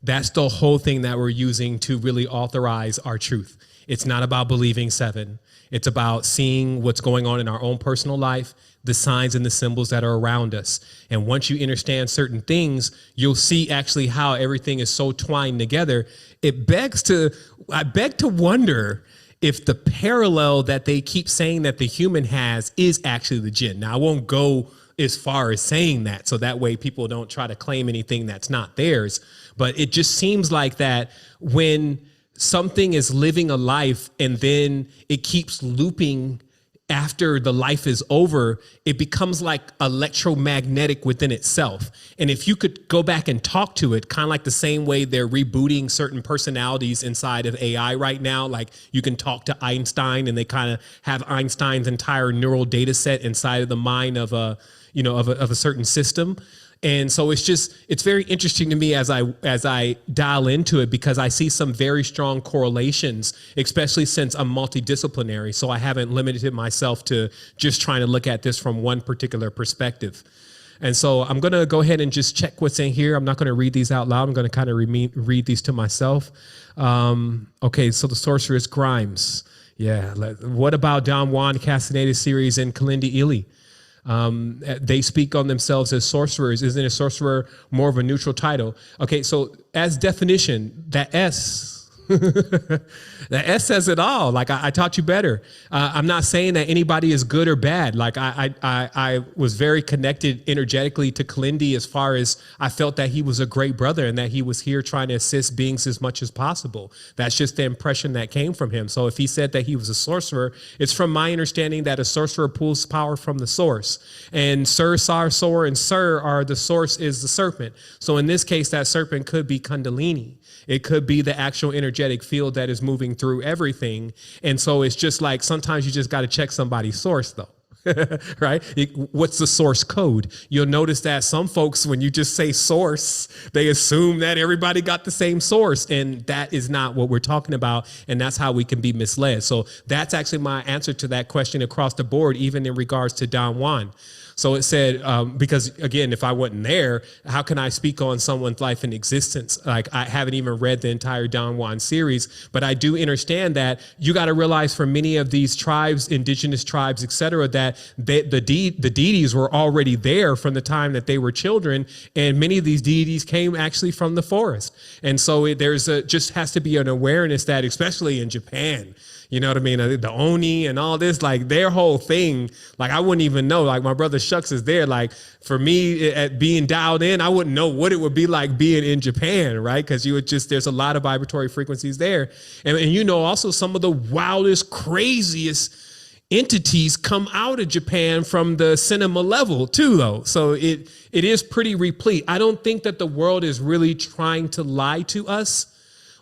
That's the whole thing that we're using to really authorize our truth. It's not about believing 7. It's about seeing what's going on in our own personal life, the signs and the symbols that are around us. And once you understand certain things, you'll see actually how everything is so twined together. I beg to wonder if the parallel that they keep saying that the human has is actually the Jinn. Now, I won't go as far as saying that, so that way people don't try to claim anything that's not theirs. But it just seems like that when something is living a life and then it keeps looping after the life is over, it becomes like electromagnetic within itself. And if you could go back and talk to it, kind of like the same way they're rebooting certain personalities inside of AI right now, like you can talk to Einstein and they kind of have Einstein's entire neural data set inside of the mind of a certain system. And so it's very interesting to me as I dial into it, because I see some very strong correlations, especially since I'm multidisciplinary. So I haven't limited myself to just trying to look at this from one particular perspective. And so I'm going to go ahead and just check what's in here. I'm not going to read these out loud. I'm going to kind of read these to myself. Okay, so the sorceress Grimes. Yeah. What about Don Juan Castaneda's series in Kalindi Ili? They speak on themselves as sorcerers. Isn't a sorcerer more of a neutral title? Okay, so as definition, that S, that S says it all. Like I taught you better. I'm not saying that anybody is good or bad. Like I was very connected energetically to Kalindi, as far as I felt that he was a great brother and that he was here trying to assist beings as much as possible. That's just the impression that came from him. So if he said that he was a sorcerer, it's from my understanding that a sorcerer pulls power from the source. And Sir, Sar, Sor, and Sir are the source is the serpent. So in this case, that serpent could be Kundalini. It could be the actual energetic field that is moving through everything. And so it's just like sometimes you just got to check somebody's source, though. Right? What's the source code? You'll notice that some folks, when you just say source, they assume that everybody got the same source. And that is not what we're talking about. And that's how we can be misled. So that's actually my answer to that question across the board, even in regards to Don Juan. So it said, because again, if I wasn't there, how can I speak on someone's life and existence? Like I haven't even read the entire Don Juan series, but I do understand that you got to realize for many of these tribes, indigenous tribes, et cetera, that the deities were already there from the time that they were children. And many of these deities came actually from the forest. And so just has to be an awareness that, especially in Japan, you know what I mean? The Oni and all this, like their whole thing, like I wouldn't even know. Like my brother Shucks is there. Like for me, at being dialed in, I wouldn't know what it would be like being in Japan, right? Because there's a lot of vibratory frequencies there. And you know, also some of the wildest, craziest entities come out of Japan from the cinema level too, though. So it is pretty replete. I don't think that the world is really trying to lie to us.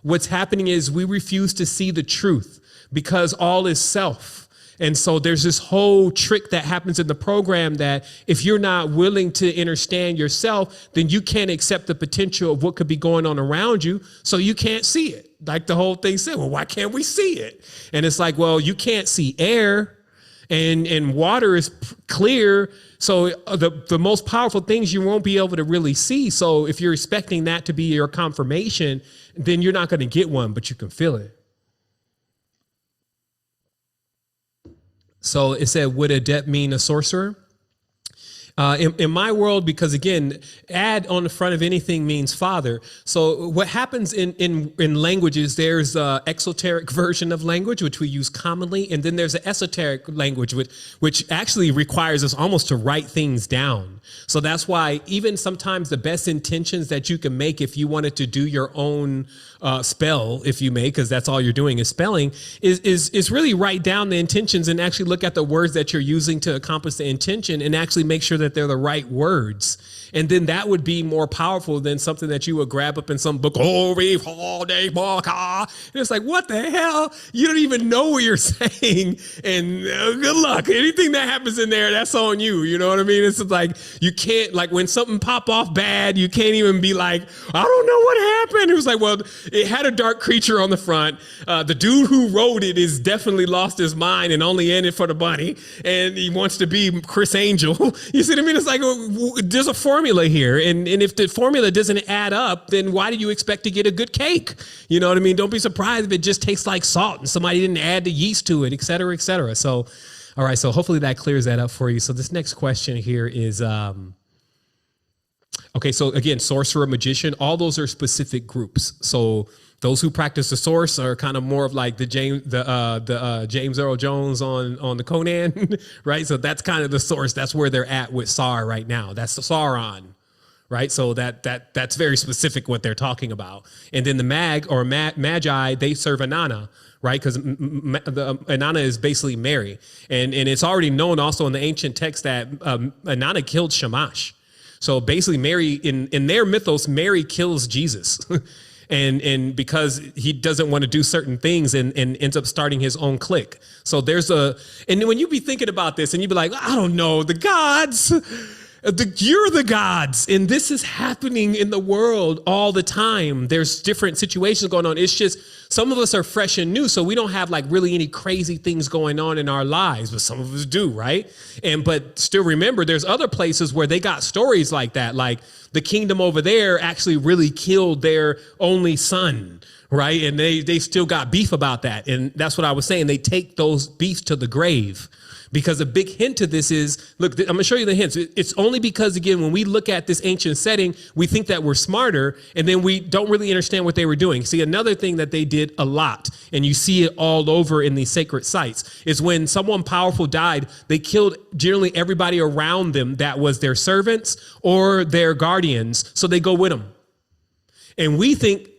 What's happening is we refuse to see the truth, because all is self. And so there's this whole trick that happens in the program that if you're not willing to understand yourself, then you can't accept the potential of what could be going on around you. So you can't see it. Like the whole thing said, well, why can't we see it? And it's like, well, you can't see air and water is clear. So the most powerful things you won't be able to really see. So if you're expecting that to be your confirmation, then you're not going to get one, but you can feel it. So it said, would adept mean a sorcerer? In my world, because again, ad on the front of anything means father. So what happens in languages, there's an exoteric version of language, which we use commonly. And then there's an esoteric language, which actually requires us almost to write things down. So that's why even sometimes the best intentions that you can make if you wanted to do your own spell, if you may, because that's all you're doing is spelling, is really write down the intentions and actually look at the words that you're using to accomplish the intention and actually make sure that they're the right words. And then that would be more powerful than something that you would grab up in some book. And it's like, what the hell? You don't even know what you're saying. And good luck. Anything that happens in there, that's on you. You know what I mean? It's like, you can't, like when something pop off bad, you can't even be like, I don't know what happened. It was like, well, it had a dark creature on the front. The dude who wrote it is definitely lost his mind and only in it for the bunny. And he wants to be Chris Angel. You see what I mean? It's like, there's a formula here. And if the formula doesn't add up, then why do you expect to get a good cake? You know what I mean? Don't be surprised if it just tastes like salt and somebody didn't add the yeast to it, et cetera, et cetera. So, all right. So hopefully that clears that up for you. So this next question here is, okay. So again, sorcerer, magician, all those are specific groups. So those who practice the source are kind of more of like the James Earl Jones on the Conan, right? So that's kind of the source. That's where they're at with Sar right now. That's the Sauron, right? So that's very specific what they're talking about. And then the Magi, they serve Inanna, right? Because Inanna is basically Mary, and it's already known also in the ancient text that Inanna killed Shamash. So basically, Mary in their mythos, Mary kills Jesus. And because he doesn't want to do certain things and ends up starting his own clique. So and when you be thinking about this and you be like, I don't know, the gods, you're the gods. And this is happening in the world all the time. There's different situations going on. It's just some of us are fresh and new. So we don't have like really any crazy things going on in our lives, but some of us do, right? But still remember, there's other places where they got stories like that. Like the kingdom over there actually really killed their only son, right? And they still got beef about that. And that's what I was saying. They take those beefs to the grave. Because a big hint to this is, look, I'm going to show you the hints. It's only because, again, when we look at this ancient setting, we think that we're smarter, and then we don't really understand what they were doing. See, another thing that they did a lot, and you see it all over in these sacred sites, is when someone powerful died, they killed generally everybody around them that was their servants or their guardians, so they go with them. And we think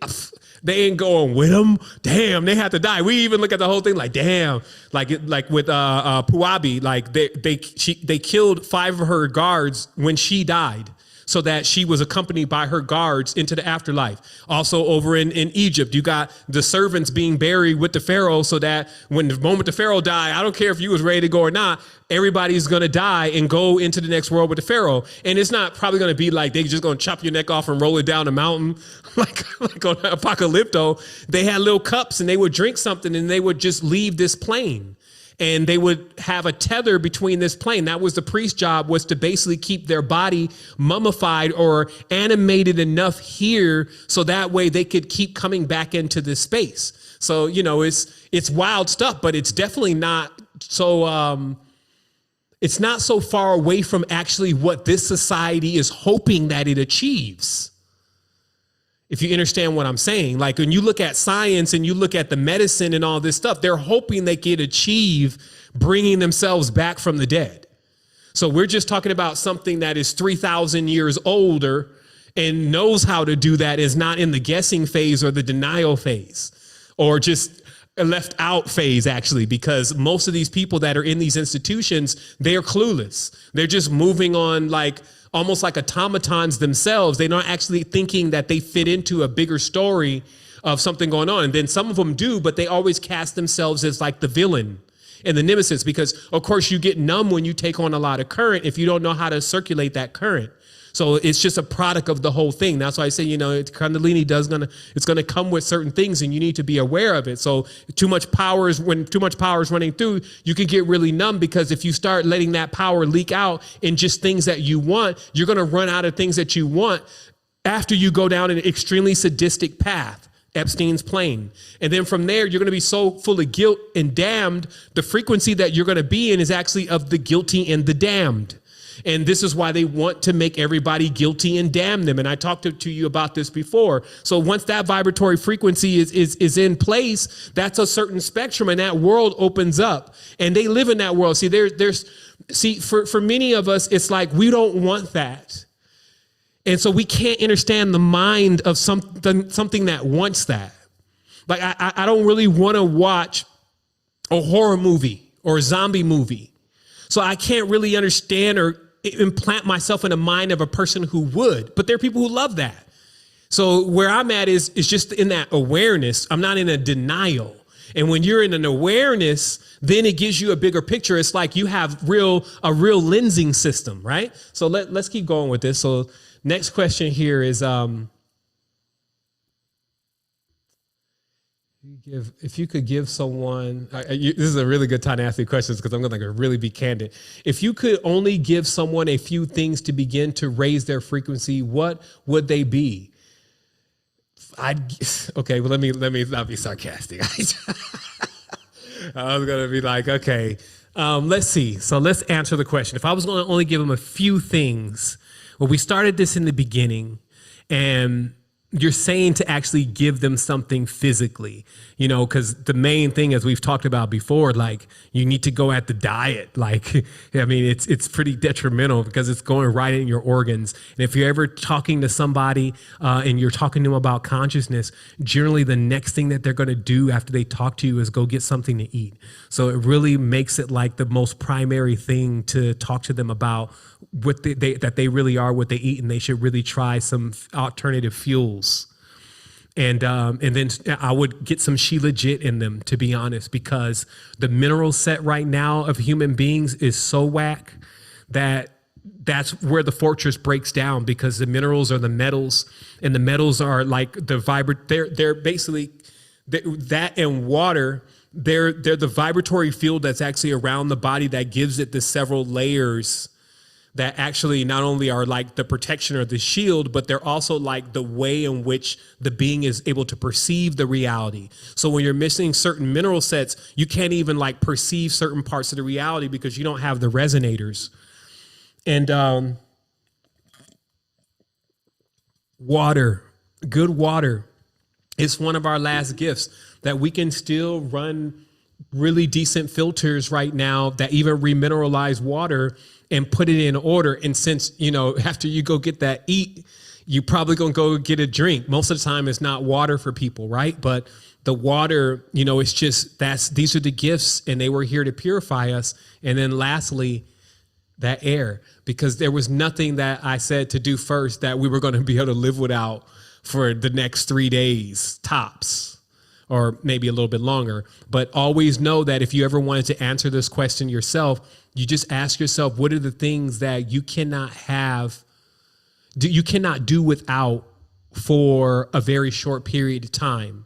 they ain't going with them. Damn, they have to die. We even look at the whole thing like, damn, like with Puabi, like they killed 5 of her guards when she died, so that she was accompanied by her guards into the afterlife. Also over in Egypt, you got the servants being buried with the Pharaoh, so that when the moment the Pharaoh died, I don't care if you was ready to go or not, everybody's going to die and go into the next world with the Pharaoh. And it's not probably going to be like they just going to chop your neck off and roll it down a mountain like on Apocalypto. They had little cups and they would drink something and they would just leave this plane. And they would have a tether between this plane. That was the priest's job, was to basically keep their body mummified or animated enough here so that way they could keep coming back into this space. So, you know, it's wild stuff, but it's definitely not so it's not so far away from actually what this society is hoping that it achieves. If you understand what I'm saying, like when you look at science and you look at the medicine and all this stuff, they're hoping they can achieve bringing themselves back from the dead. So we're just talking about something that is 3,000 years older and knows how to do that, is not in the guessing phase or the denial phase or just left out phase, actually, because most of these people that are in these institutions, they're clueless. They're just moving on like almost like automatons themselves. They're not actually thinking that they fit into a bigger story of something going on. And then some of them do, but they always cast themselves as like the villain and the nemesis, because of course you get numb when you take on a lot of current if you don't know how to circulate that current. So it's just a product of the whole thing. That's why I say, you know, Kundalini it's going to come with certain things and you need to be aware of it. So when too much power is running through, you can get really numb, because if you start letting that power leak out in just things that you want, you're going to run out of things that you want after you go down an extremely sadistic path, Epstein's plane. And then from there, you're going to be so full of guilt and damned. The frequency that you're going to be in is actually of the guilty and the damned. And this is why they want to make everybody guilty and damn them. And I talked to you about this before. So once that vibratory frequency is in place, that's a certain spectrum, and that world opens up, and they live in that world. See, for many of us, it's like we don't want that. And so we can't understand the mind of something that wants that. Like I don't really want to watch a horror movie or a zombie movie. So I can't really understand or implant myself in the mind of a person who would, but there are people who love that. So where I'm at is just in that awareness. I'm not in a denial. And when you're in an awareness, then it gives you a bigger picture. It's like you have a real lensing system, right? So let's keep going with this. So next question here is, if you could give someone, this is a really good time to ask me questions because I'm going to really be candid. If you could only give someone a few things to begin to raise their frequency, what would they be? Okay, well, let me not be sarcastic. I was going to be like, okay, let's see. So let's answer the question. If I was going to only give them a few things, well, we started this in the beginning, and you're saying to actually give them something physically, because the main thing, as we've talked about before, like you need to go at the diet. Like, I mean, it's pretty detrimental because it's going right in your organs. And if you're ever talking to somebody and you're talking to them about consciousness, generally the next thing that they're going to do after they talk to you is go get something to eat. So it really makes it like the most primary thing to talk to them about what that they really are, what they eat, and they should really try some alternative fuels. And then I would get some Shilajit in them, to be honest, because the mineral set right now of human beings is so whack that's where the fortress breaks down, because the minerals are the metals, and the metals are like the they're basically that and water. They're the vibratory field that's actually around the body that gives it the several layers that actually not only are like the protection or the shield, but they're also like the way in which the being is able to perceive the reality. So when you're missing certain mineral sets, you can't even like perceive certain parts of the reality because you don't have the resonators. And water, good water, is one of our last gifts that we can still run really decent filters right now that even remineralize water and put it in order. And since, after you go get that eat, you probably gonna go get a drink. Most of the time it's not water for people, right? But the water, it's just, these are the gifts, and they were here to purify us. And then lastly, that air, because there was nothing that I said to do first that we were going to be able to live without for the next 3 days tops, or maybe a little bit longer. But always know that if you ever wanted to answer this question yourself, you just ask yourself, what are the things that you cannot do without for a very short period of time?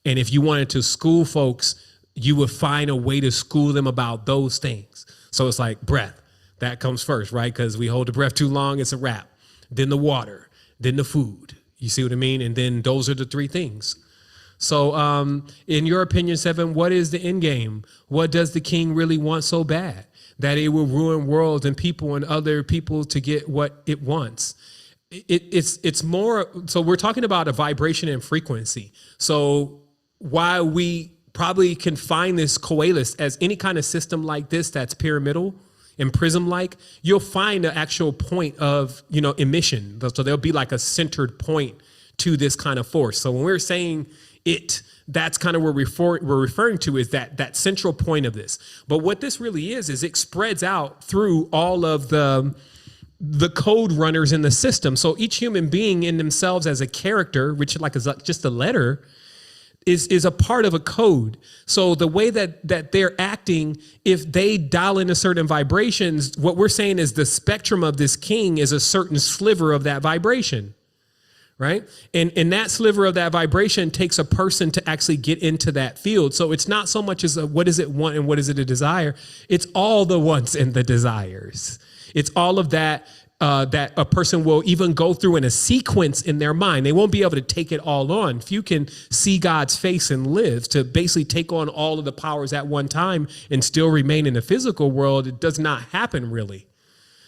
And if you wanted to school folks, you would find a way to school them about those things. So it's like breath, that comes first, right? Because we hold the breath too long, it's a wrap. Then the water, then the food. You see what I mean? And then those are the three things. So in your opinion, Seven, what is the end game? What does the king really want so bad that it will ruin worlds and people and other people to get what it wants? It's more, so we're talking about a vibration and frequency. So while we probably can find this coalesce as any kind of system like this that's pyramidal and prism-like, you'll find an actual point of, emission. So there'll be like a centered point to this kind of force. So when we're saying that's kind of where we're referring to is that central point of this. But what this really is it spreads out through all of the code runners in the system. So each human being in themselves as a character, which is just a letter, is a part of a code. So the way that they're acting, if they dial into certain vibrations, what we're saying is the spectrum of this king is a certain sliver of that vibration, right? And that sliver of that vibration takes a person to actually get into that field. So it's not so much as what does it want and what is it a desire? It's all the wants and the desires. It's all of that that a person will even go through in a sequence in their mind. They won't be able to take it all on. If you can see God's face and live to basically take on all of the powers at one time and still remain in the physical world, it does not happen really.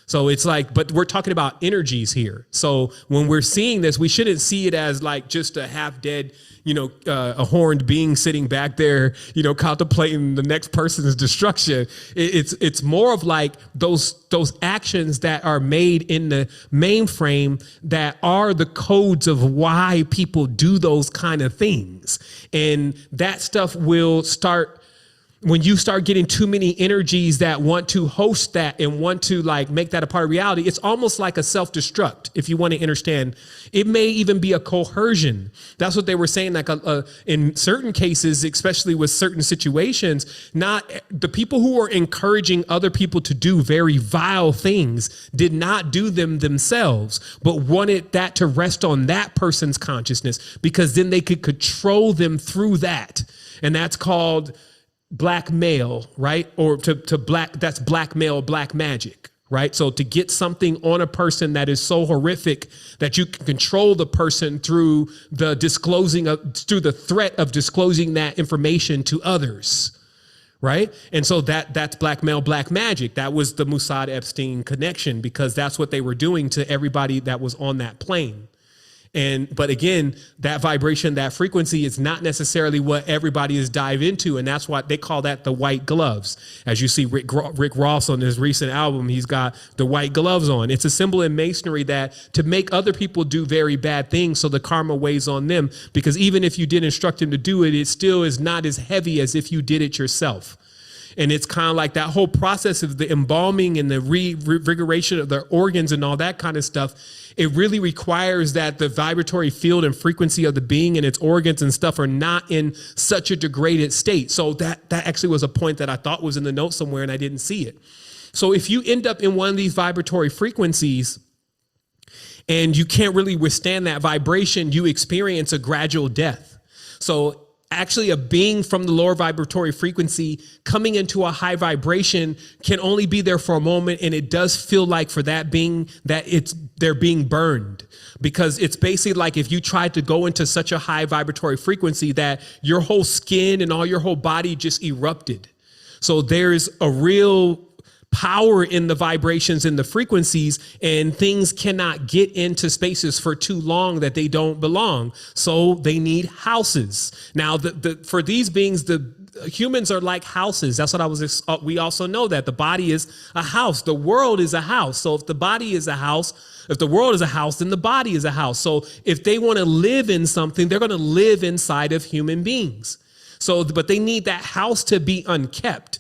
So it's like, but we're talking about energies here. So when we're seeing this, we shouldn't see it as like just a half dead, a horned being sitting back there, contemplating the next person's destruction. It's more of like those actions that are made in the mainframe that are the codes of why people do those kind of things. And that stuff will start when you start getting too many energies that want to host that and want to like make that a part of reality. It's almost like a self-destruct. If you want to understand, it may even be a coercion. That's what they were saying. Like in certain cases, especially with certain situations, not the people who are encouraging other people to do very vile things did not do them themselves, but wanted that to rest on that person's consciousness because then they could control them through that. And that's called blackmail, right? Or that's blackmail, black magic, right? So to get something on a person that is so horrific that you can control the person through the threat of disclosing that information to others, right? And so that's blackmail, black magic. That was the Mossad Epstein connection, because that's what they were doing to everybody that was on that plane. But again, that vibration, that frequency is not necessarily what everybody is dive into. And that's why they call that the white gloves. As you see Rick Ross on his recent album, he's got the white gloves on. It's a symbol in masonry that to make other people do very bad things, so the karma weighs on them, because even if you did instruct them to do it, it still is not as heavy as if you did it yourself. And it's kind of like that whole process of the embalming and the revigoration of their organs and all that kind of stuff. It really requires that the vibratory field and frequency of the being and its organs and stuff are not in such a degraded state. So that actually was a point that I thought was in the notes somewhere and I didn't see it. So if you end up in one of these vibratory frequencies and you can't really withstand that vibration, you experience a gradual death. So actually, a being from the lower vibratory frequency coming into a high vibration can only be there for a moment. And it does feel like for that being that they're being burned, because it's basically like if you tried to go into such a high vibratory frequency that your whole skin and all your whole body just erupted. So there's a real power in the vibrations and the frequencies, and things cannot get into spaces for too long that they don't belong. So they need houses. Now, for these beings, the humans are like houses. That's what we also know that the body is a house. The world is a house. So if the body is a house, if the world is a house, then the body is a house. So if they want to live in something, they're going to live inside of human beings. So, but they need that house to be unkept.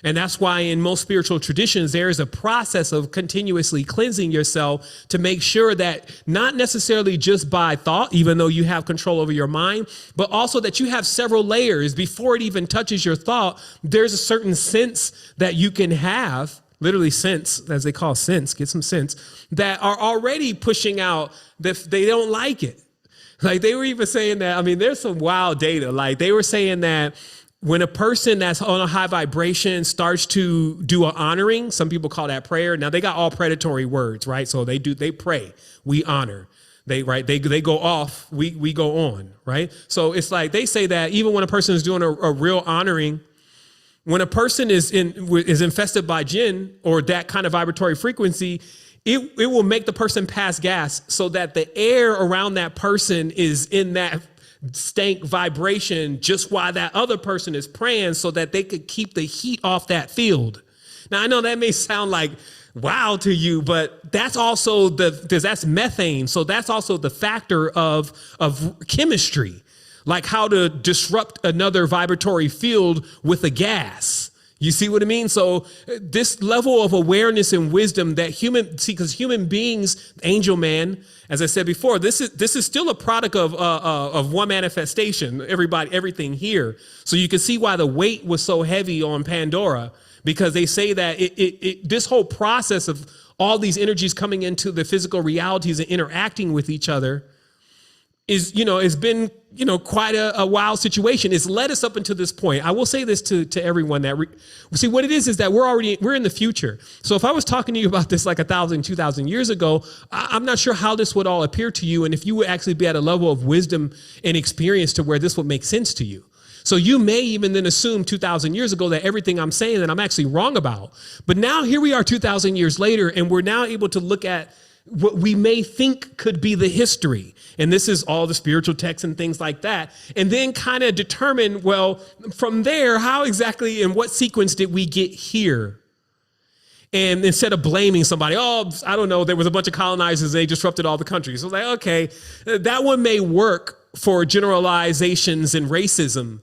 And that's why in most spiritual traditions, there is a process of continuously cleansing yourself to make sure that not necessarily just by thought, even though you have control over your mind, but also that you have several layers before it even touches your thought. There's a certain sense that you can have, literally sense, as they call sense, get some sense, that are already pushing out that they don't like it. Like they were even saying that, I mean, there's some wild data. Like they were saying that when a person that's on a high vibration starts to do an honoring, some people call that prayer. Now they got all predatory words, right? So they pray, we honor, they go off, we go on, right? So it's like, they say that even when a person is doing a real honoring, when a person is infested by Jinn or that kind of vibratory frequency, it will make the person pass gas so that the air around that person is in that stank vibration just while that other person is praying, so that they could keep the heat off that field. Now, I know that may sound like wow to you, but that's also that's methane. So that's also the factor of chemistry, like how to disrupt another vibratory field with a gas. You see what I mean? So this level of awareness and wisdom that because human beings, angel man, as I said before, this is still a product of one manifestation, everything here. So you can see why the weight was so heavy on Pandora, because they say that this whole process of all these energies coming into the physical realities and interacting with each other it's been, quite a wild situation. It's led us up until this point. I will say this to everyone that see what it is that we're in the future. So if I was talking to you about this like 1,000, 2,000 years ago, I'm not sure how this would all appear to you. And if you would actually be at a level of wisdom and experience to where this would make sense to you. So you may even then assume 2,000 years ago that everything I'm saying that I'm actually wrong about. But now here we are 2,000 years later, and we're now able to look at what we may think could be the history. And this is all the spiritual texts and things like that. And then kind of determine, well, from there, how exactly in what sequence did we get here? And instead of blaming somebody, oh, I don't know, there was a bunch of colonizers, they disrupted all the countries. So like, okay, that one may work for generalizations and racism.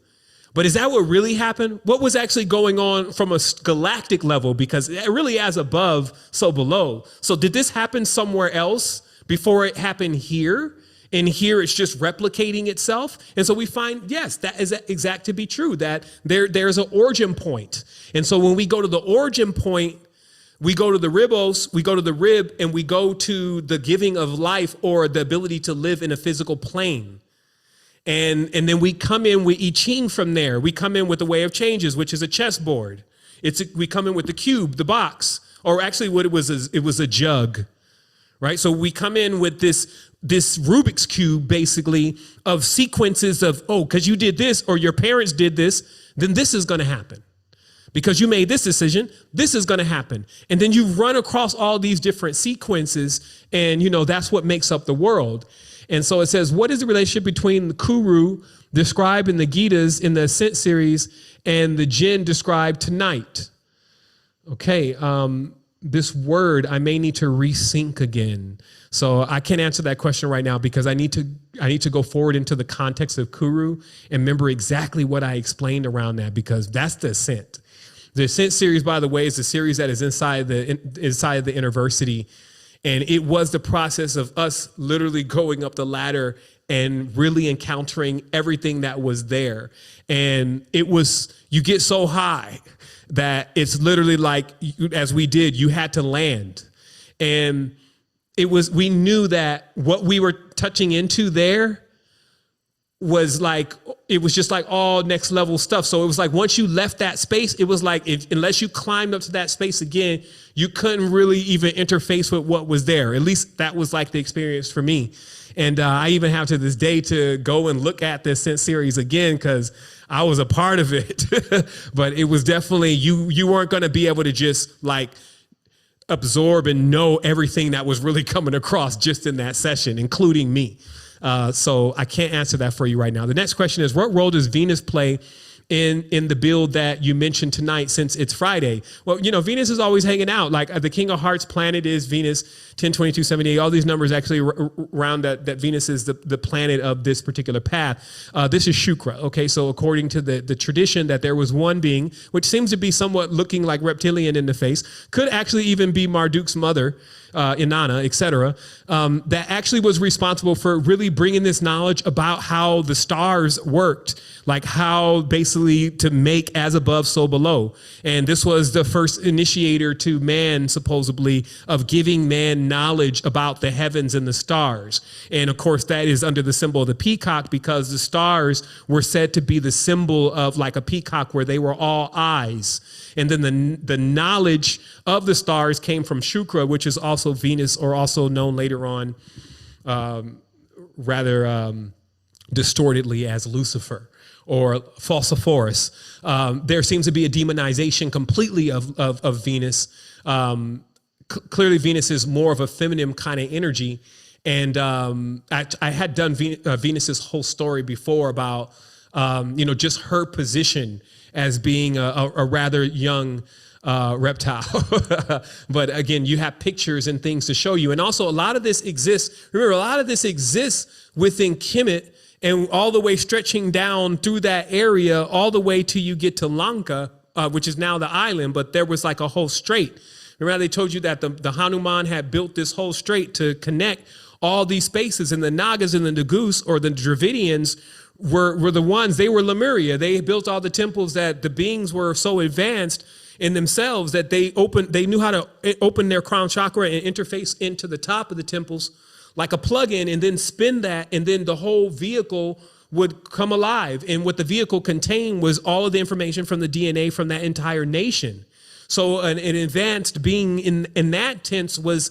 But is that what really happened? What was actually going on from a galactic level? Because it really as above, so below. So did this happen somewhere else before it happened here? And here it's just replicating itself. And so we find, yes, that is exact to be true, that there's an origin point. And so when we go to the origin point, we go to the ribos, we go to the rib, and we go to the giving of life or the ability to live in a physical plane. And then we come in with I Ching from there. We come in with the way of changes, which is a chessboard. We come in with the cube, the box, or actually what it was a jug, right? So we come in with this Rubik's Cube, basically, of sequences of, oh, because you did this or your parents did this, then this is going to happen. Because you made this decision, this is going to happen. And then you run across all these different sequences, and, that's what makes up the world. And so it says, what is the relationship between the Kuru described in the Gitas in the Ascent series and the Jinn described tonight? Okay, this word I may need to resync again. So I can't answer that question right now because I need to go forward into the context of Kuru and remember exactly what I explained around that, because that's the Ascent. The Ascent series, by the way, is the series that is inside the Interversity. And it was the process of us literally going up the ladder and really encountering everything that was there. And you get so high that it's literally like, as we did, you had to land. And we knew that what we were touching into there was like, it was just like all next level stuff. So it was like, once you left that space, it was like, unless you climbed up to that space again, you couldn't really even interface with what was there. At least that was like the experience for me. And I even have to this day to go and look at this Ascent series again, because I was a part of it. But it was definitely, you weren't going to be able to just like absorb and know everything that was really coming across just in that session, including me. So I can't answer that for you right now. The next question is, what role does Venus play in the build that you mentioned tonight, since it's Friday? Well, Venus is always hanging out. Like the King of Hearts planet is Venus, 10, 22, 78. All these numbers actually round that Venus is the planet of this particular path. This is Shukra. Okay, so according to the tradition that there was one being, which seems to be somewhat looking like reptilian in the face, could actually even be Marduk's mother, Inanna, etc., that actually was responsible for really bringing this knowledge about how the stars worked, like how basically to make as above, so below. And this was the first initiator to man, supposedly, of giving man knowledge about the heavens and the stars. And of course, that is under the symbol of the peacock, because the stars were said to be the symbol of like a peacock, where they were all eyes. And then the knowledge of the stars came from Shukra, which is also Venus, or also known later on rather distortedly as Lucifer or Falsiphorus. There seems to be a demonization completely of Venus. Clearly, Venus is more of a feminine kind of energy. And I had done Venus's whole story before about, just her position as being a rather young reptile. But again, you have pictures and things to show you. And also a lot of this exists. Remember, a lot of this exists within Kemet, and all the way stretching down through that area, all the way till you get to Lanka, which is now the island. But there was like a whole strait. Remember how they told you that the Hanuman had built this whole strait to connect all these spaces, and the Nagas and the Nagus, or the Dravidians, were the ones, they were Lemuria. They built all the temples that the beings were so advanced in themselves that they knew how to open their crown chakra and interface into the top of the temples like a plug-in, and then spin that, and then the whole vehicle would come alive. And what the vehicle contained was all of the information from the DNA from that entire nation. So an advanced being in that tense was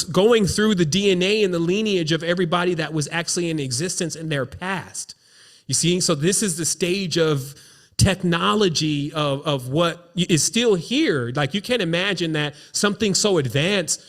going through the DNA and the lineage of everybody that was actually in existence in their past. You see, so this is the stage of technology of what is still here. Like, you can't imagine that something so advanced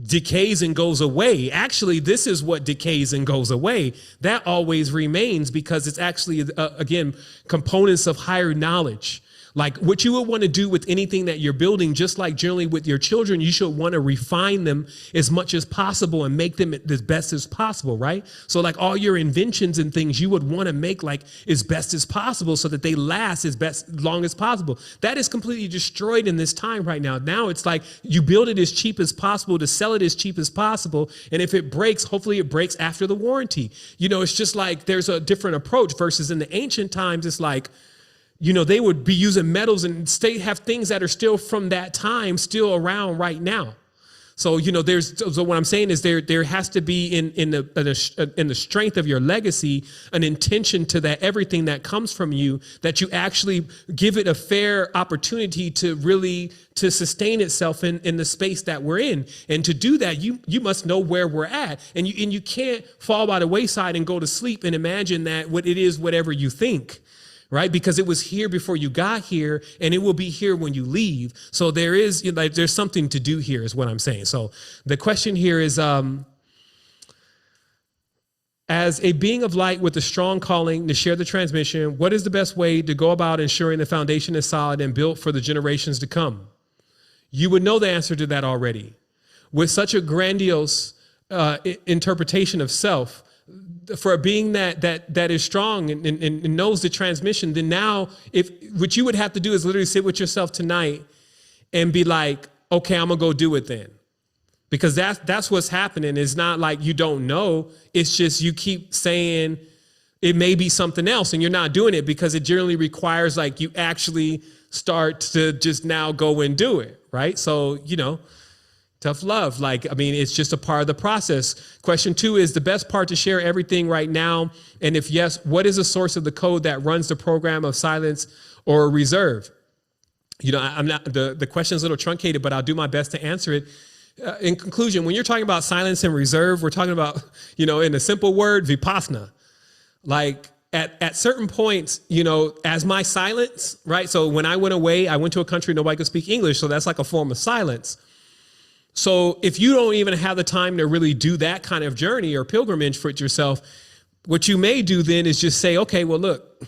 decays and goes away. Actually, this is what decays and goes away. That always remains, because it's actually, again, components of higher knowledge. Like, what you would want to do with anything that you're building, just like generally with your children, you should want to refine them as much as possible and make them as best as possible, right? So like all your inventions and things, you would want to make like as best as possible so that they last as long as possible. That is completely destroyed in this time right now. Now it's like you build it as cheap as possible to sell it as cheap as possible. And if it breaks, hopefully it breaks after the warranty. You know, it's just like there's a different approach versus in the ancient times, it's like, you know, they would be using metals and have things that are still from that time still around right now. So, you know, so what I'm saying is there has to be in the strength of your legacy, an intention to that everything that comes from you, that you actually give it a fair opportunity to really to sustain itself in the space that we're in. And to do that, you must know where we're at. And you can't fall by the wayside and go to sleep and imagine that what it is, whatever you think. Right? Because it was here before you got here, and it will be here when you leave. So there is, you know, like, there's something to do here is what I'm saying. So the question here is, as a being of light with a strong calling to share the transmission, what is the best way to go about ensuring the foundation is solid and built for the generations to come? You would know the answer to that already. With such a grandiose interpretation of self, for a being that is strong and knows the transmission, then now what you would have to do is literally sit with yourself tonight and be like, okay, I'm gonna go do it then. Because that's what's happening. It's not like you don't know. It's just you keep saying it may be something else and you're not doing it, because it generally requires like you actually start to just now go and do it, right? So, you know, tough love. Like, I mean, it's just a part of the process. Question 2 is the best part to share everything right now. And if yes, what is the source of the code that runs the program of silence or reserve? You know, I'm not, the question is a little truncated, but I'll do my best to answer it. In conclusion, when you're talking about silence and reserve, we're talking about, you know, in a simple word, vipassana. Like at certain points, you know, as my silence, right? So when I went away, I went to a country nobody could speak English. So that's like a form of silence. So if you don't even have the time to really do that kind of journey or pilgrimage for it yourself, what you may do then is just say, okay, well, look,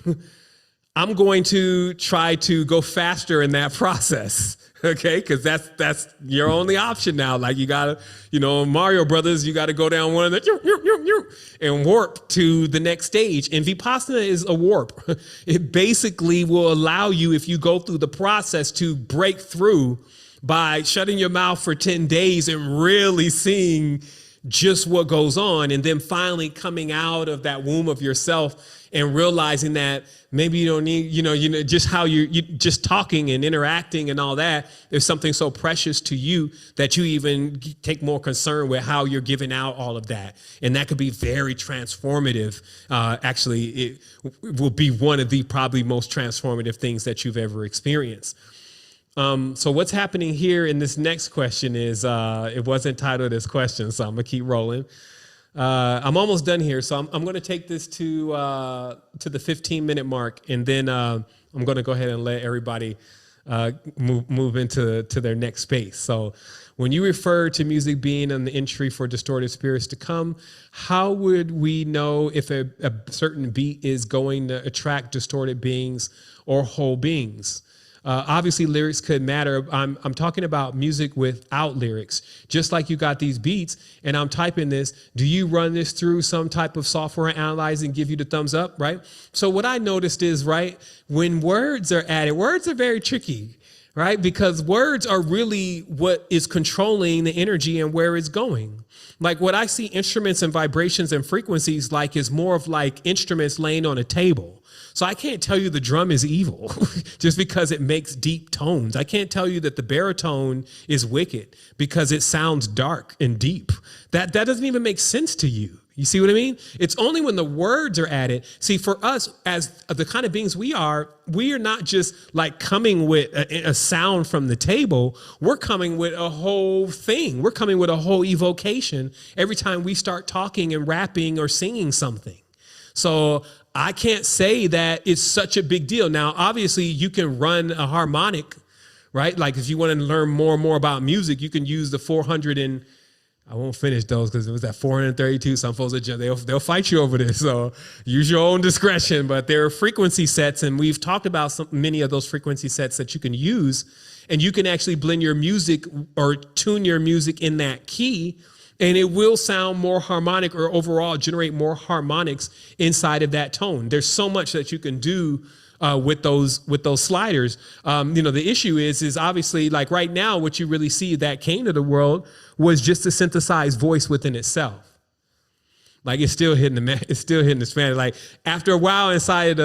I'm going to try to go faster in that process. Okay, because that's your only option now. Like, you gotta, you know, Mario Brothers, you gotta go down one of the and warp to the next stage. And Vipassana is a warp. It basically will allow you, if you go through the process, to break through by shutting your mouth for 10 days and really seeing just what goes on, and then finally coming out of that womb of yourself and realizing that maybe you don't need, you know, just how you just talking and interacting and all that is something so precious to you that you even take more concern with how you're giving out all of that. And that could be very transformative. Actually, it will be one of the probably most transformative things that you've ever experienced. So what's happening here in this next question is, it wasn't titled this question, so I'm gonna keep rolling. I'm almost done here, so I'm going to take this to the 15-minute mark, and then I'm going to go ahead and let everybody move into their next space. So when you refer to music being an entry for distorted spirits to come, how would we know if a certain beat is going to attract distorted beings or whole beings? Obviously, lyrics could matter. I'm talking about music without lyrics. Just like you got these beats and I'm typing this, do you run this through some type of software and analyze and give you the thumbs up, right? So what I noticed is, right, when words are added, words are very tricky, right? Because words are really what is controlling the energy and where it's going. Like, what I see instruments and vibrations and frequencies like is more of like instruments laying on a table. So I can't tell you the drum is evil just because it makes deep tones. I can't tell you that the baritone is wicked because it sounds dark and deep. That doesn't even make sense to you. You see what I mean? It's only when the words are added. See, for us, as the kind of beings we are not just like coming with a sound from the table. We're coming with a whole thing. We're coming with a whole evocation every time we start talking and rapping or singing something. So I can't say that it's such a big deal. Now, obviously, you can run a harmonic, right? Like if you want to learn more and more about music, you can use the 400 and I won't finish those because it was at 432. Some folks, they'll fight you over this. So use your own discretion. But there are frequency sets, and we've talked about many of those frequency sets that you can use, and you can actually blend your music or tune your music in that key, and it will sound more harmonic or overall generate more harmonics inside of that tone. There's so much that you can do with those sliders. The issue is obviously like right now, what you really see that came to the world was just a synthesized voice within itself. Like it's still hitting the Spanish. Like after a while inside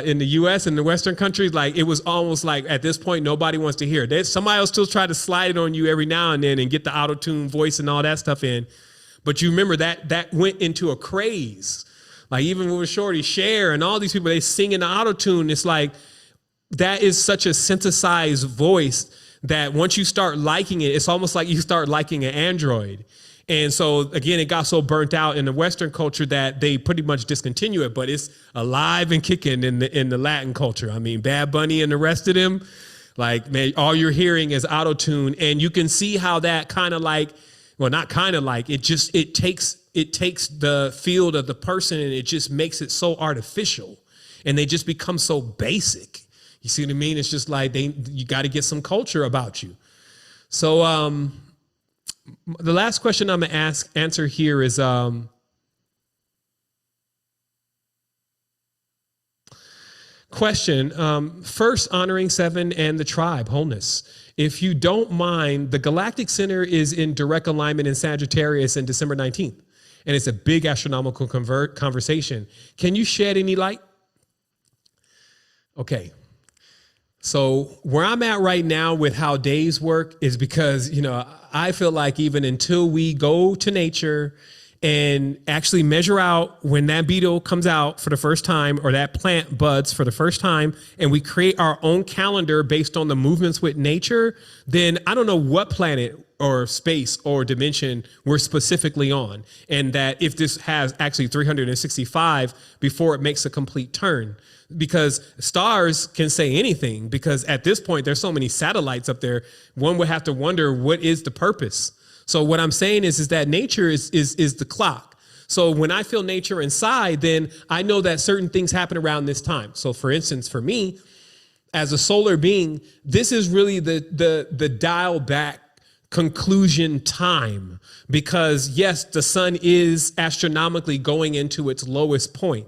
in the U.S. and the Western countries, like it was almost like at this point nobody wants to hear it. Somebody will still try to slide it on you every now and then and get the auto-tune voice and all that stuff in. But you remember that went into a craze. Like even with Shorty Cher and all these people, they sing in the auto-tune. It's like that is such a synthesized voice that once you start liking it, it's almost like you start liking an Android. And so again, it got so burnt out in the Western culture that they pretty much discontinue it, but it's alive and kicking in the Latin culture. I mean, Bad Bunny and the rest of them, like, man, all you're hearing is auto-tune. And you can see how that kind of like, well, not kind of like, it takes the field of the person and it just makes it so artificial and they just become so basic. You see what I mean? It's just like you got to get some culture about you. So the last question I'm gonna answer here is question. First, honoring Seven and the tribe wholeness. If you don't mind, the Galactic Center is in direct alignment in Sagittarius in December 19th. And it's a big astronomical conversation. Can you shed any light? Okay. So where I'm at right now with how days work is because, I feel like even until we go to nature and actually measure out when that beetle comes out for the first time or that plant buds for the first time, and we create our own calendar based on the movements with nature, then I don't know what planet or space or dimension we're specifically on. And that if this has actually 365 before it makes a complete turn. Because stars can say anything, because at this point, there's so many satellites up there, one would have to wonder what is the purpose. So what I'm saying is that nature is the clock. So when I feel nature inside, then I know that certain things happen around this time. So for instance, for me, as a solar being, this is really the dial back conclusion time, because yes, the sun is astronomically going into its lowest point.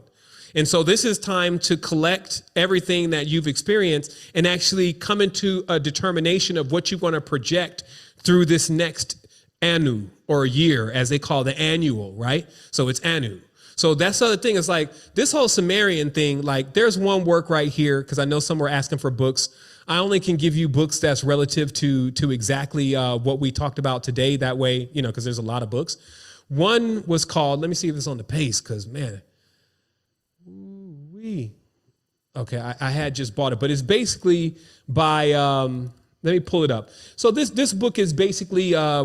And so this is time to collect everything that you've experienced and actually come into a determination of what you want to project through this next anu or year, as they call the annual, right? So it's anu. So that's the other thing. It's like this whole Sumerian thing, like there's one work right here, because I know some were asking for books. I only can give you books that's relative to exactly what we talked about today. That way, because there's a lot of books. One was called, let me see if it's on the pace, because man, okay, I had just bought it, but it's basically by, let me pull it up. So this book is basically I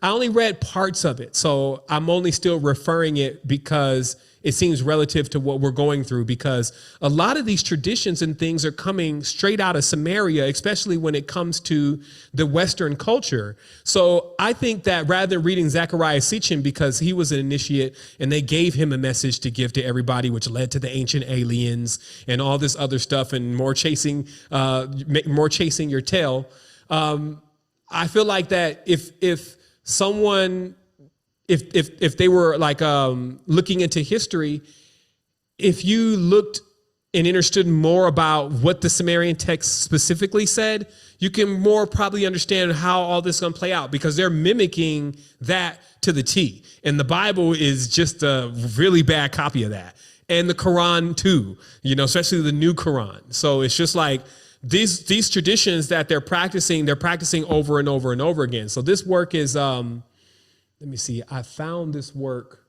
only read parts of it. So I'm only still referring it because it seems relative to what we're going through, because a lot of these traditions and things are coming straight out of Samaria, especially when it comes to the Western culture. So I think that rather than reading Zechariah Sitchin, because he was an initiate and they gave him a message to give to everybody, which led to the ancient aliens and all this other stuff and more chasing your tail. I feel like that if someone, if they were like looking into history, if you looked and understood more about what the Sumerian text specifically said, you can more probably understand how all this is going to play out, because they're mimicking that to the T. And the Bible is just a really bad copy of that. And the Quran too, especially the new Quran. So it's just like these traditions that they're practicing over and over and over again. So this work is, let me see. I found this work.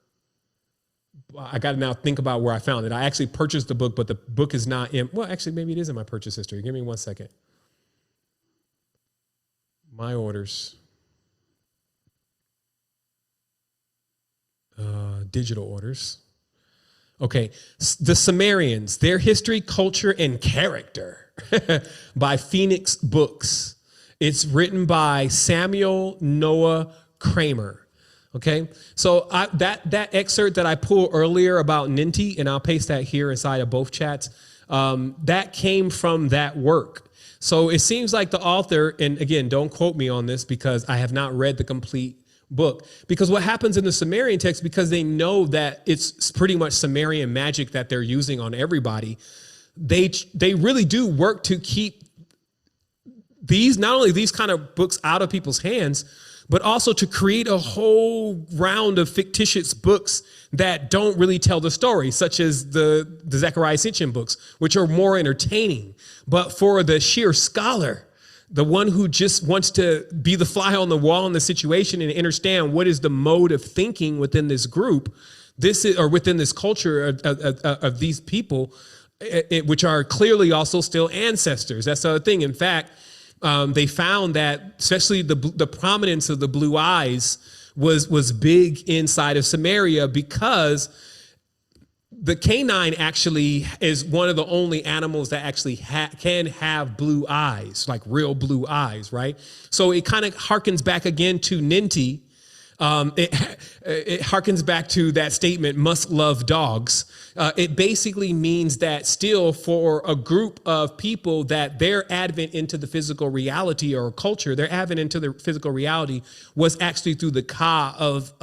I got to now think about where I found it. I actually purchased the book, but the book is not in. Well, actually, maybe it is in my purchase history. Give me 1 second. My orders. Digital orders. Okay, the Sumerians, their history, culture, and character by Phoenix Books. It's written by Samuel Noah Kramer. Okay, so that excerpt that I pulled earlier about Ninti, and I'll paste that here inside of both chats, that came from that work. So it seems like the author, and again, don't quote me on this because I have not read the complete book, because what happens in the Sumerian text, because they know that it's pretty much Sumerian magic that they're using on everybody, they really do work to keep these, not only these kind of books out of people's hands, but also to create a whole round of fictitious books that don't really tell the story, such as the Zechariah Sitchin books, which are more entertaining. But for the sheer scholar, the one who just wants to be the fly on the wall in the situation and understand what is the mode of thinking within this group, or within this culture of these people, which are clearly also still ancestors. That's the other thing. In fact, they found that especially the prominence of the blue eyes was big inside of Samaria, because the canine actually is one of the only animals that actually can have blue eyes, like real blue eyes, right? So it kind of harkens back again to Ninti. It harkens back to that statement, must love dogs. It basically means that still for a group of people, that their advent into the physical reality or culture, their advent into the physical reality was actually through the ka of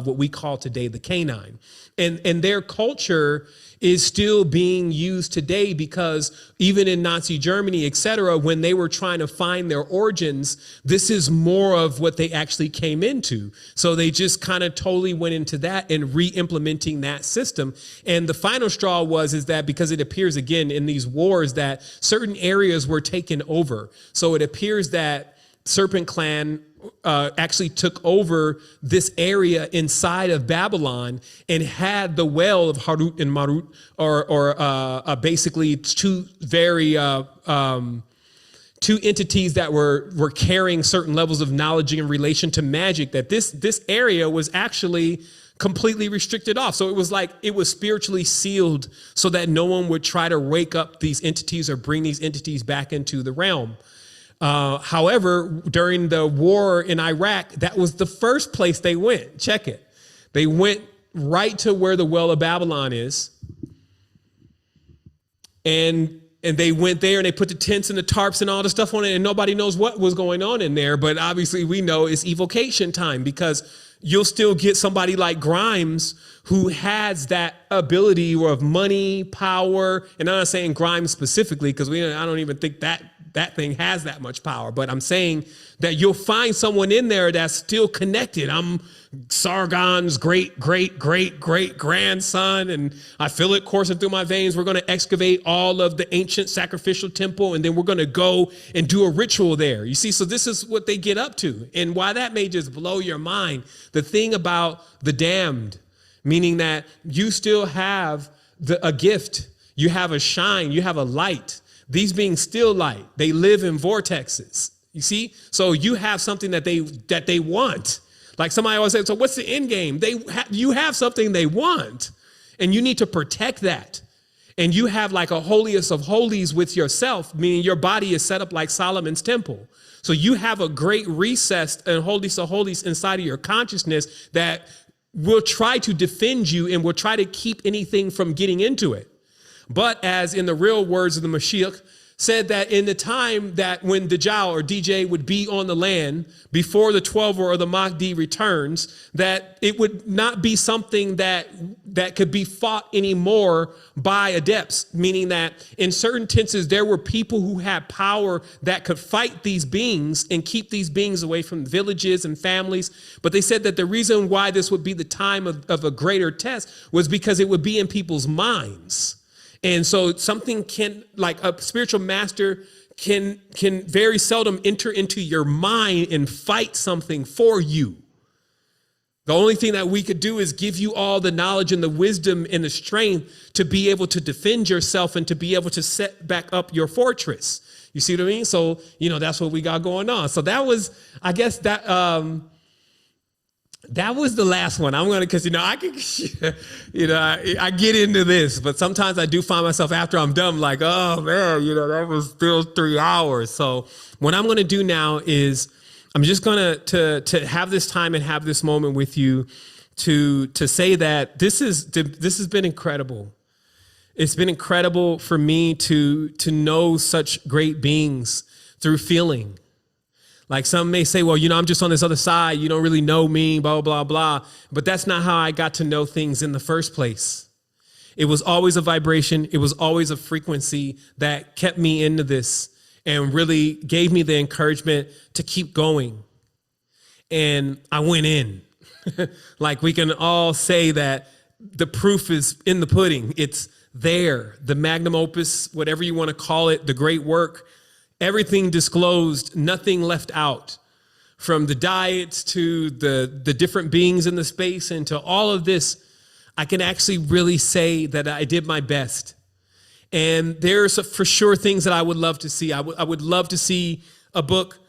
what we call today the canine. And their culture is still being used today, because even in Nazi Germany, et cetera, when they were trying to find their origins, this is more of what they actually came into. So they just kind of totally went into that and re-implementing that system. And the final straw is that because it appears again in these wars that certain areas were taken over. So it appears that Serpent Clan actually took over this area inside of Babylon and had the well of Harut and Marut, or basically two entities that were carrying certain levels of knowledge in relation to magic, that this area was actually completely restricted off. So it was like it was spiritually sealed so that no one would try to wake up these entities or bring these entities back into the realm. However, during the war in Iraq, that was the first place they went. Check it. They went right to where the Well of Babylon is. And they went there and they put the tents and the tarps and all the stuff on it, and nobody knows what was going on in there. But obviously we know it's evocation time, because you'll still get somebody like Grimes who has that ability of money, power. And I'm not saying Grimes specifically, because I don't even think that thing has that much power. But I'm saying that you'll find someone in there that's still connected. I'm Sargon's great grandson, and I feel it coursing through my veins. We're going to excavate all of the ancient sacrificial temple, and then we're going to go and do a ritual there. You see, so this is what they get up to. And why that may just blow your mind, the thing about the damned, meaning that you still have a gift, you have a shine, you have a light. These beings still light. They live in vortexes. You see? So you have something that they want. Like somebody always says, so what's the end game? You have something they want, and you need to protect that. And you have like a holiest of holies with yourself, meaning your body is set up like Solomon's temple. So you have a great recessed and holiest of holies inside of your consciousness that will try to defend you and will try to keep anything from getting into it. But as in the real words of the Mashiach, said that in the time that when Dajjal or DJ would be on the land before the 12 or the Mahdi returns, that it would not be something that could be fought anymore by adepts, meaning that in certain tenses, there were people who had power that could fight these beings and keep these beings away from villages and families. But they said that the reason why this would be the time of a greater test was because it would be in people's minds. And so something like a spiritual master can very seldom enter into your mind and fight something for you. The only thing that we could do is give you all the knowledge and the wisdom and the strength to be able to defend yourself and to be able to set back up your fortress. You see what I mean? So, that's what we got going on. So that was, I guess that, That was the last one. I'm gonna, cause I can, I get into this, but sometimes I do find myself after I'm done, like, oh man, that was still 3 hours. So what I'm gonna do now is I'm just gonna to have this time and have this moment with you to say that this has been incredible. It's been incredible for me to know such great beings through feeling. Like some may say, well, I'm just on this other side. You don't really know me, blah, blah, blah. But that's not how I got to know things in the first place. It was always a vibration. It was always a frequency that kept me into this and really gave me the encouragement to keep going. And I went in. Like we can all say that the proof is in the pudding. It's there. The magnum opus, whatever you want to call it, the great work. Everything disclosed, nothing left out, from the diets to the different beings in the space and to all of this. I can actually really say that I did my best. And there's for sure things that I would love to see. I would love to see a book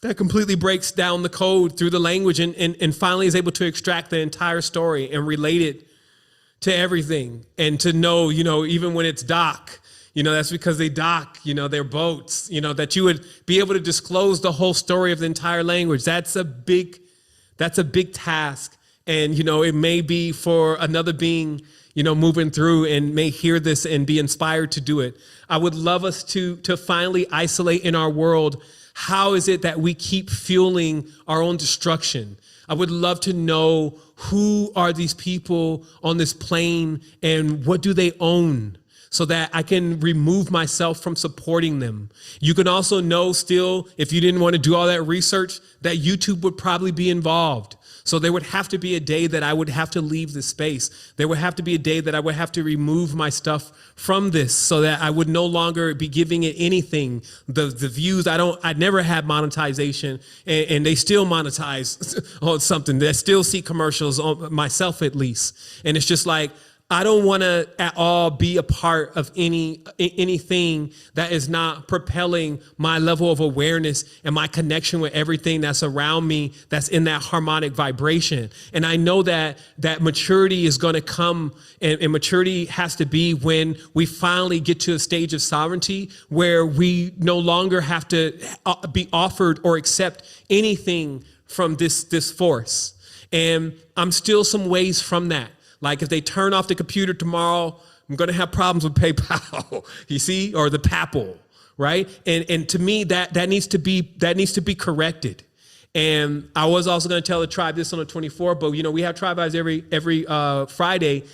that completely breaks down the code through the language and finally is able to extract the entire story and relate it to everything. And to know, even when it's dock, that's because they dock, their boats, that you would be able to disclose the whole story of the entire language. That's a big task. And, it may be for another being, moving through and may hear this and be inspired to do it. I would love us to finally isolate in our world. How is it that we keep fueling our own destruction? I would love to know, who are these people on this plane and what do they own, so that I can remove myself from supporting them. You can also know still, if you didn't want to do all that research, that YouTube would probably be involved. So there would have to be a day that I would have to leave the space. There would have to be a day that I would have to remove my stuff from this so that I would no longer be giving it anything. The views, I never had monetization, and they still monetize on something. They still see commercials, on myself at least. And it's just like, I don't want to at all be a part of anything that is not propelling my level of awareness and my connection with everything that's around me, that's in that harmonic vibration. And I know that maturity is going to come, and maturity has to be when we finally get to a stage of sovereignty where we no longer have to be offered or accept anything from this force. And I'm still some ways from that. Like if they turn off the computer tomorrow, I'm going to have problems with PayPal, you see, or the Papal, right? And to me, that needs to be corrected. And I was also going to tell the tribe this on the 24th, but we have tribe eyes every Friday.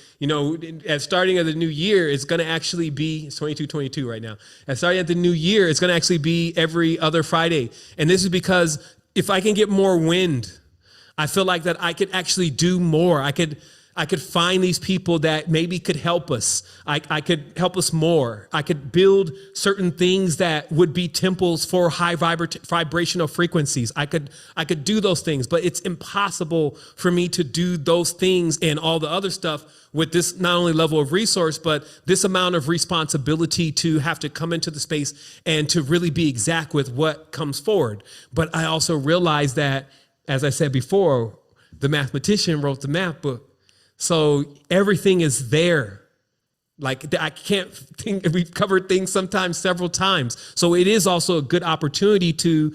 At starting of the new year, it's going to actually be, it's 22 right now. At starting at the new year, it's going to actually be every other Friday. And this is because if I can get more wind, I feel like that I could actually do more. I could find these people that maybe could help us. I could help us more. I could build certain things that would be temples for high vibrational frequencies. I could do those things, but it's impossible for me to do those things and all the other stuff with this not only level of resource, but this amount of responsibility to have to come into the space and to really be exact with what comes forward. But I also realize that, as I said before, the mathematician wrote the math book. So everything is there. Like I can't think, we've covered things sometimes several times. So it is also a good opportunity to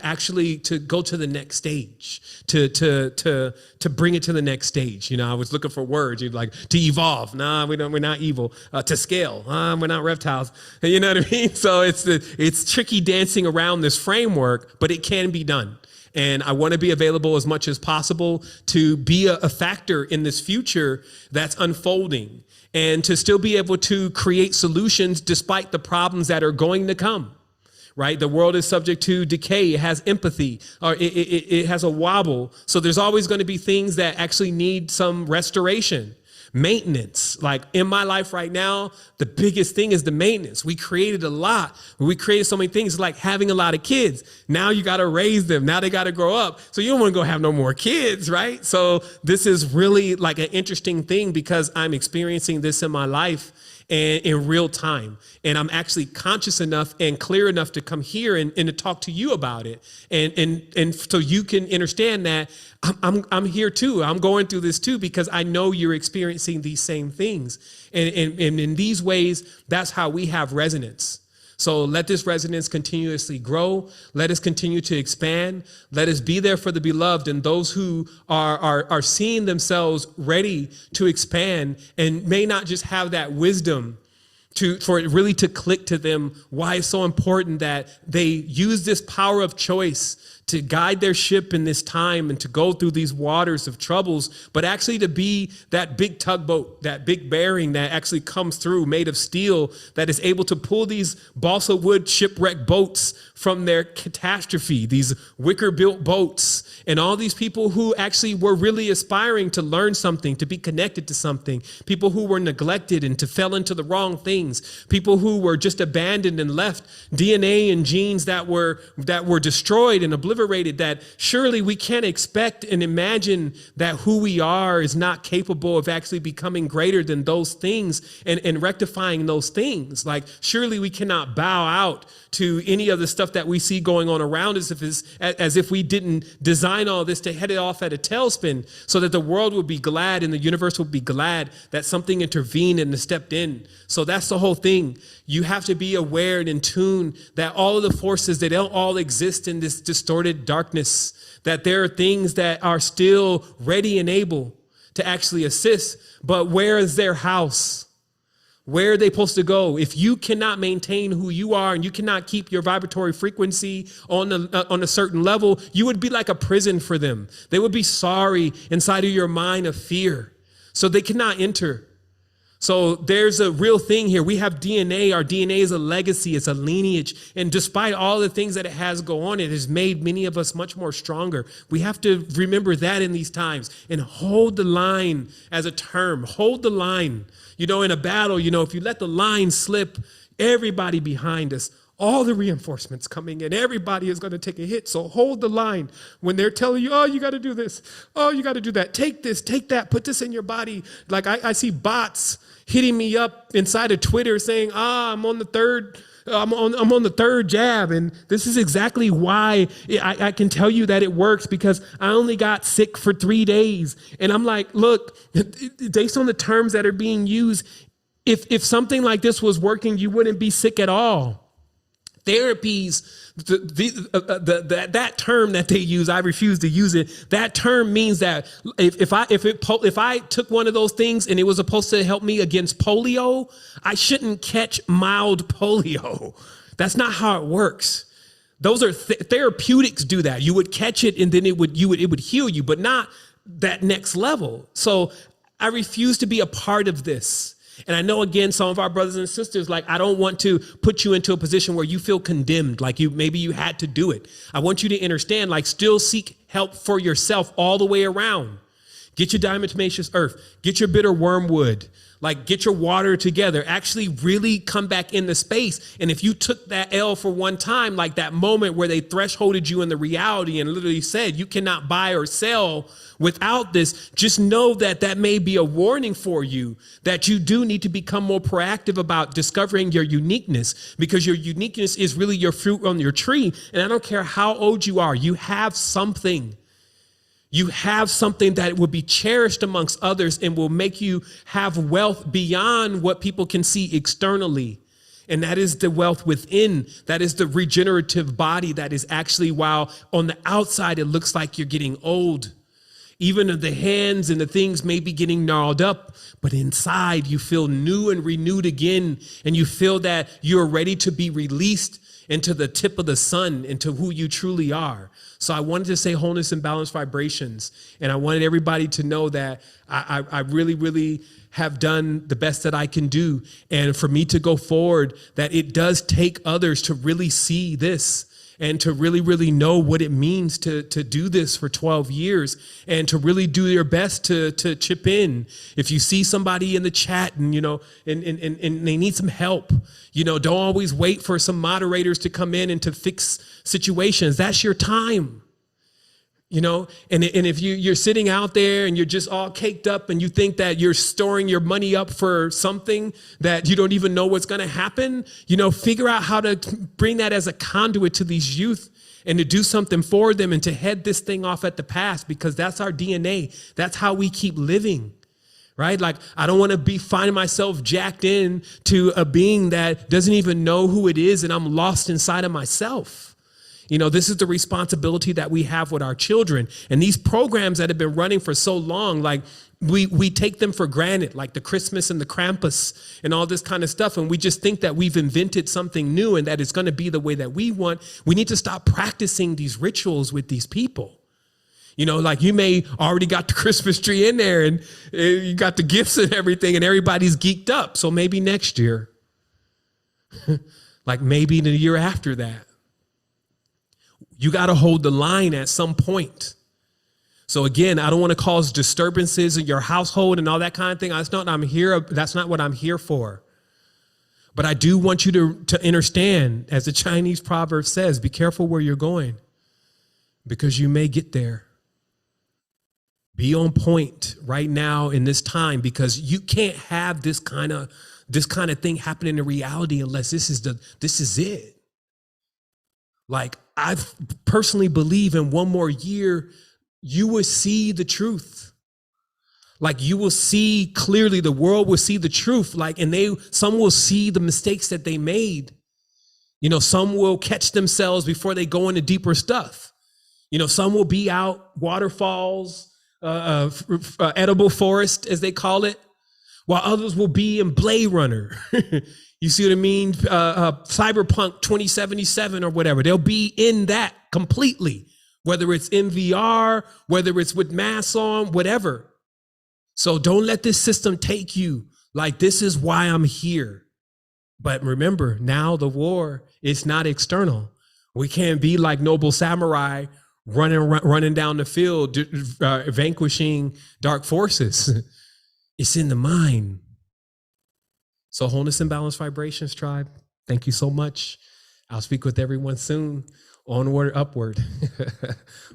actually to go to the next stage, to bring it to the next stage. I was looking for words. You'd like to evolve. Nah, we're not evil. To scale. We're not reptiles. You know what I mean? So it's tricky dancing around this framework, but it can be done. And I want to be available as much as possible to be a factor in this future that's unfolding, and to still be able to create solutions despite the problems that are going to come, right? The world is subject to decay. It has empathy, or it has a wobble. So there's always going to be things that actually need some restoration. Maintenance. Like in my life right now, the biggest thing is the maintenance. We created a lot. We created so many things, like having a lot of kids. Now you got to raise them. Now they got to grow up. So you don't want to go have no more kids, right? So this is really like an interesting thing because I'm experiencing this in my life. and in real time. And I'm actually conscious enough and clear enough to come here and to talk to you about it. And so you can understand that I'm here too. I'm going through this too, because I know you're experiencing these same things. And in these ways, that's how we have resonance. So let this resonance continuously grow. Let us continue to expand. Let us be there for the beloved and those who are seeing themselves ready to expand and may not just have that wisdom for it really to click to them why it's so important that they use this power of choice to guide their ship in this time and to go through these waters of troubles, but actually to be that big tugboat, that big bearing that actually comes through made of steel that is able to pull these balsa wood shipwreck boats from their catastrophe, these wicker built boats, and all these people who actually were really aspiring to learn something, to be connected to something, people who were neglected and to fell into the wrong things, people who were just abandoned and left DNA and genes that were destroyed and obliterated, that surely we can't expect and imagine that who we are is not capable of actually becoming greater than those things and rectifying those things. Like surely we cannot bow out to any of the stuff that we see going on around us as if we didn't design all this to head it off at a tailspin, so that the world would be glad and the universe would be glad that something intervened and stepped in. So that's the whole thing. You have to be aware and in tune that all of the forces, they don't all exist in this distorted darkness, that there are things that are still ready and able to actually assist. But where is their house? Where are they supposed to go? If you cannot maintain who you are and you cannot keep your vibratory frequency on a certain level, you would be like a prison for them. They would be sorry inside of your mind of fear. So they cannot enter. So there's a real thing here. We have DNA. Our DNA is a legacy. It's a lineage. And despite all the things that it has go on, it has made many of us much more stronger. We have to remember that in these times and hold the line as a term. Hold the line. You know, in a battle, you know, if you let the line slip, everybody behind us, all the reinforcements coming in, everybody is going to take a hit. So hold the line when they're telling you, oh, you got to do this. Oh, you got to do that. Take this, take that, put this in your body. Like I see bots hitting me up inside of Twitter saying, I'm on the third jab. And this is exactly why I can tell you that it works, because I only got sick for 3 days. And I'm like, look, based on the terms that are being used, if something like this was working, you wouldn't be sick at all. Therapies, that term that they use, I refuse to use it. That term means that if I took one of those things and it was supposed to help me against polio, I shouldn't catch mild polio. That's not how it works. Those are therapeutics do that. You would catch it and then it would heal you, but not that next level. So I refuse to be a part of this. And I know, again, some of our brothers and sisters, like, I don't want to put you into a position where you feel condemned, like maybe you had to do it. I want you to understand, like, still seek help for yourself all the way around. Get your diatomaceous earth, get your bitter wormwood, like get your water together, actually really come back into space. And if you took that L for one time, like that moment where they thresholded you in the reality and literally said, you cannot buy or sell without this, just know that that may be a warning for you, that you do need to become more proactive about discovering your uniqueness, because your uniqueness is really your fruit on your tree. And I don't care how old you are, you have something. You have something that will be cherished amongst others and will make you have wealth beyond what people can see externally. And that is the wealth within. That is the regenerative body that is actually, while on the outside it looks like you're getting old. Even the hands and the things may be getting gnarled up, but inside you feel new and renewed again. And you feel that you're ready to be released into the tip of the sun, into who you truly are. So I wanted to say wholeness and balanced vibrations. And I wanted everybody to know that I really, really have done the best that I can do. And for me to go forward, that it does take others to really see this and to really, really know what it means to do this for 12 years and to really do your best to chip in. If you see somebody in the chat and, you know, and they need some help, you know, don't always wait for some moderators to come in and to fix situations. That's your time. You know, and if you're sitting out there and you're just all caked up and you think that you're storing your money up for something that you don't even know what's going to happen, you know, figure out how to bring that as a conduit to these youth and to do something for them and to head this thing off at the pass, because that's our DNA. That's how we keep living, right? Like, I don't want to be finding myself jacked in to a being that doesn't even know who it is and I'm lost inside of myself. You know, this is the responsibility that we have with our children. And these programs that have been running for so long, like we take them for granted, like the Christmas and the Krampus and all this kind of stuff. And we just think that we've invented something new and that it's going to be the way that we want. We need to stop practicing these rituals with these people. You know, like you may already got the Christmas tree in there and you got the gifts and everything and everybody's geeked up. So maybe next year, like maybe the year after that. You got to hold the line at some point. So again, I don't want to cause disturbances in your household and all that kind of thing. That's not what I'm here for. But I do want you to understand, as the Chinese proverb says, be careful where you're going, because you may get there. Be on point right now in this time, because you can't have this kind of thing happening in reality unless this is it. Like, I personally believe in one more year, you will see the truth. Like, you will see clearly, the world will see the truth. Like, and some will see the mistakes that they made. You know, some will catch themselves before they go into deeper stuff. You know, some will be out waterfalls, edible forest, as they call it, while others will be in Blade Runner. You see what I mean? Cyberpunk 2077 or whatever. They'll be in that completely, whether it's in VR, whether it's with masks on, whatever. So don't let this system take you. Like, this is why I'm here. But remember, now the war is not external. We can't be like noble samurai running down the field, vanquishing dark forces. It's in the mind. So wholeness and balanced vibrations, tribe. Thank you so much. I'll speak with everyone soon. Onward, upward.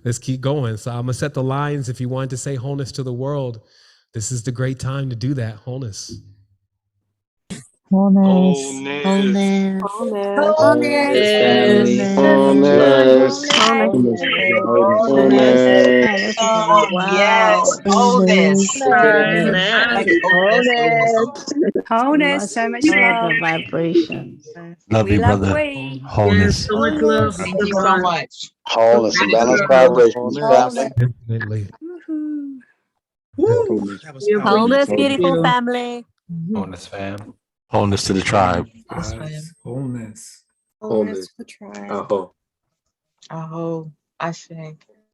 Let's keep going. So I'm going to set the lines. If you wanted to say wholeness to the world, this is the great time to do that. Wholeness. Wholeness. Wholeness. Yes. Wholeness. Wholeness. So much love. Vibrations. Love you, brother. Wholeness. So much love. Thank you so much. Wholeness and balanced vibrations, family. Definitely. Wholeness, beautiful family. Wholeness, fam. Wholeness to the tribe. Wholeness. Wholeness for tribe. Aho. Aho. I think.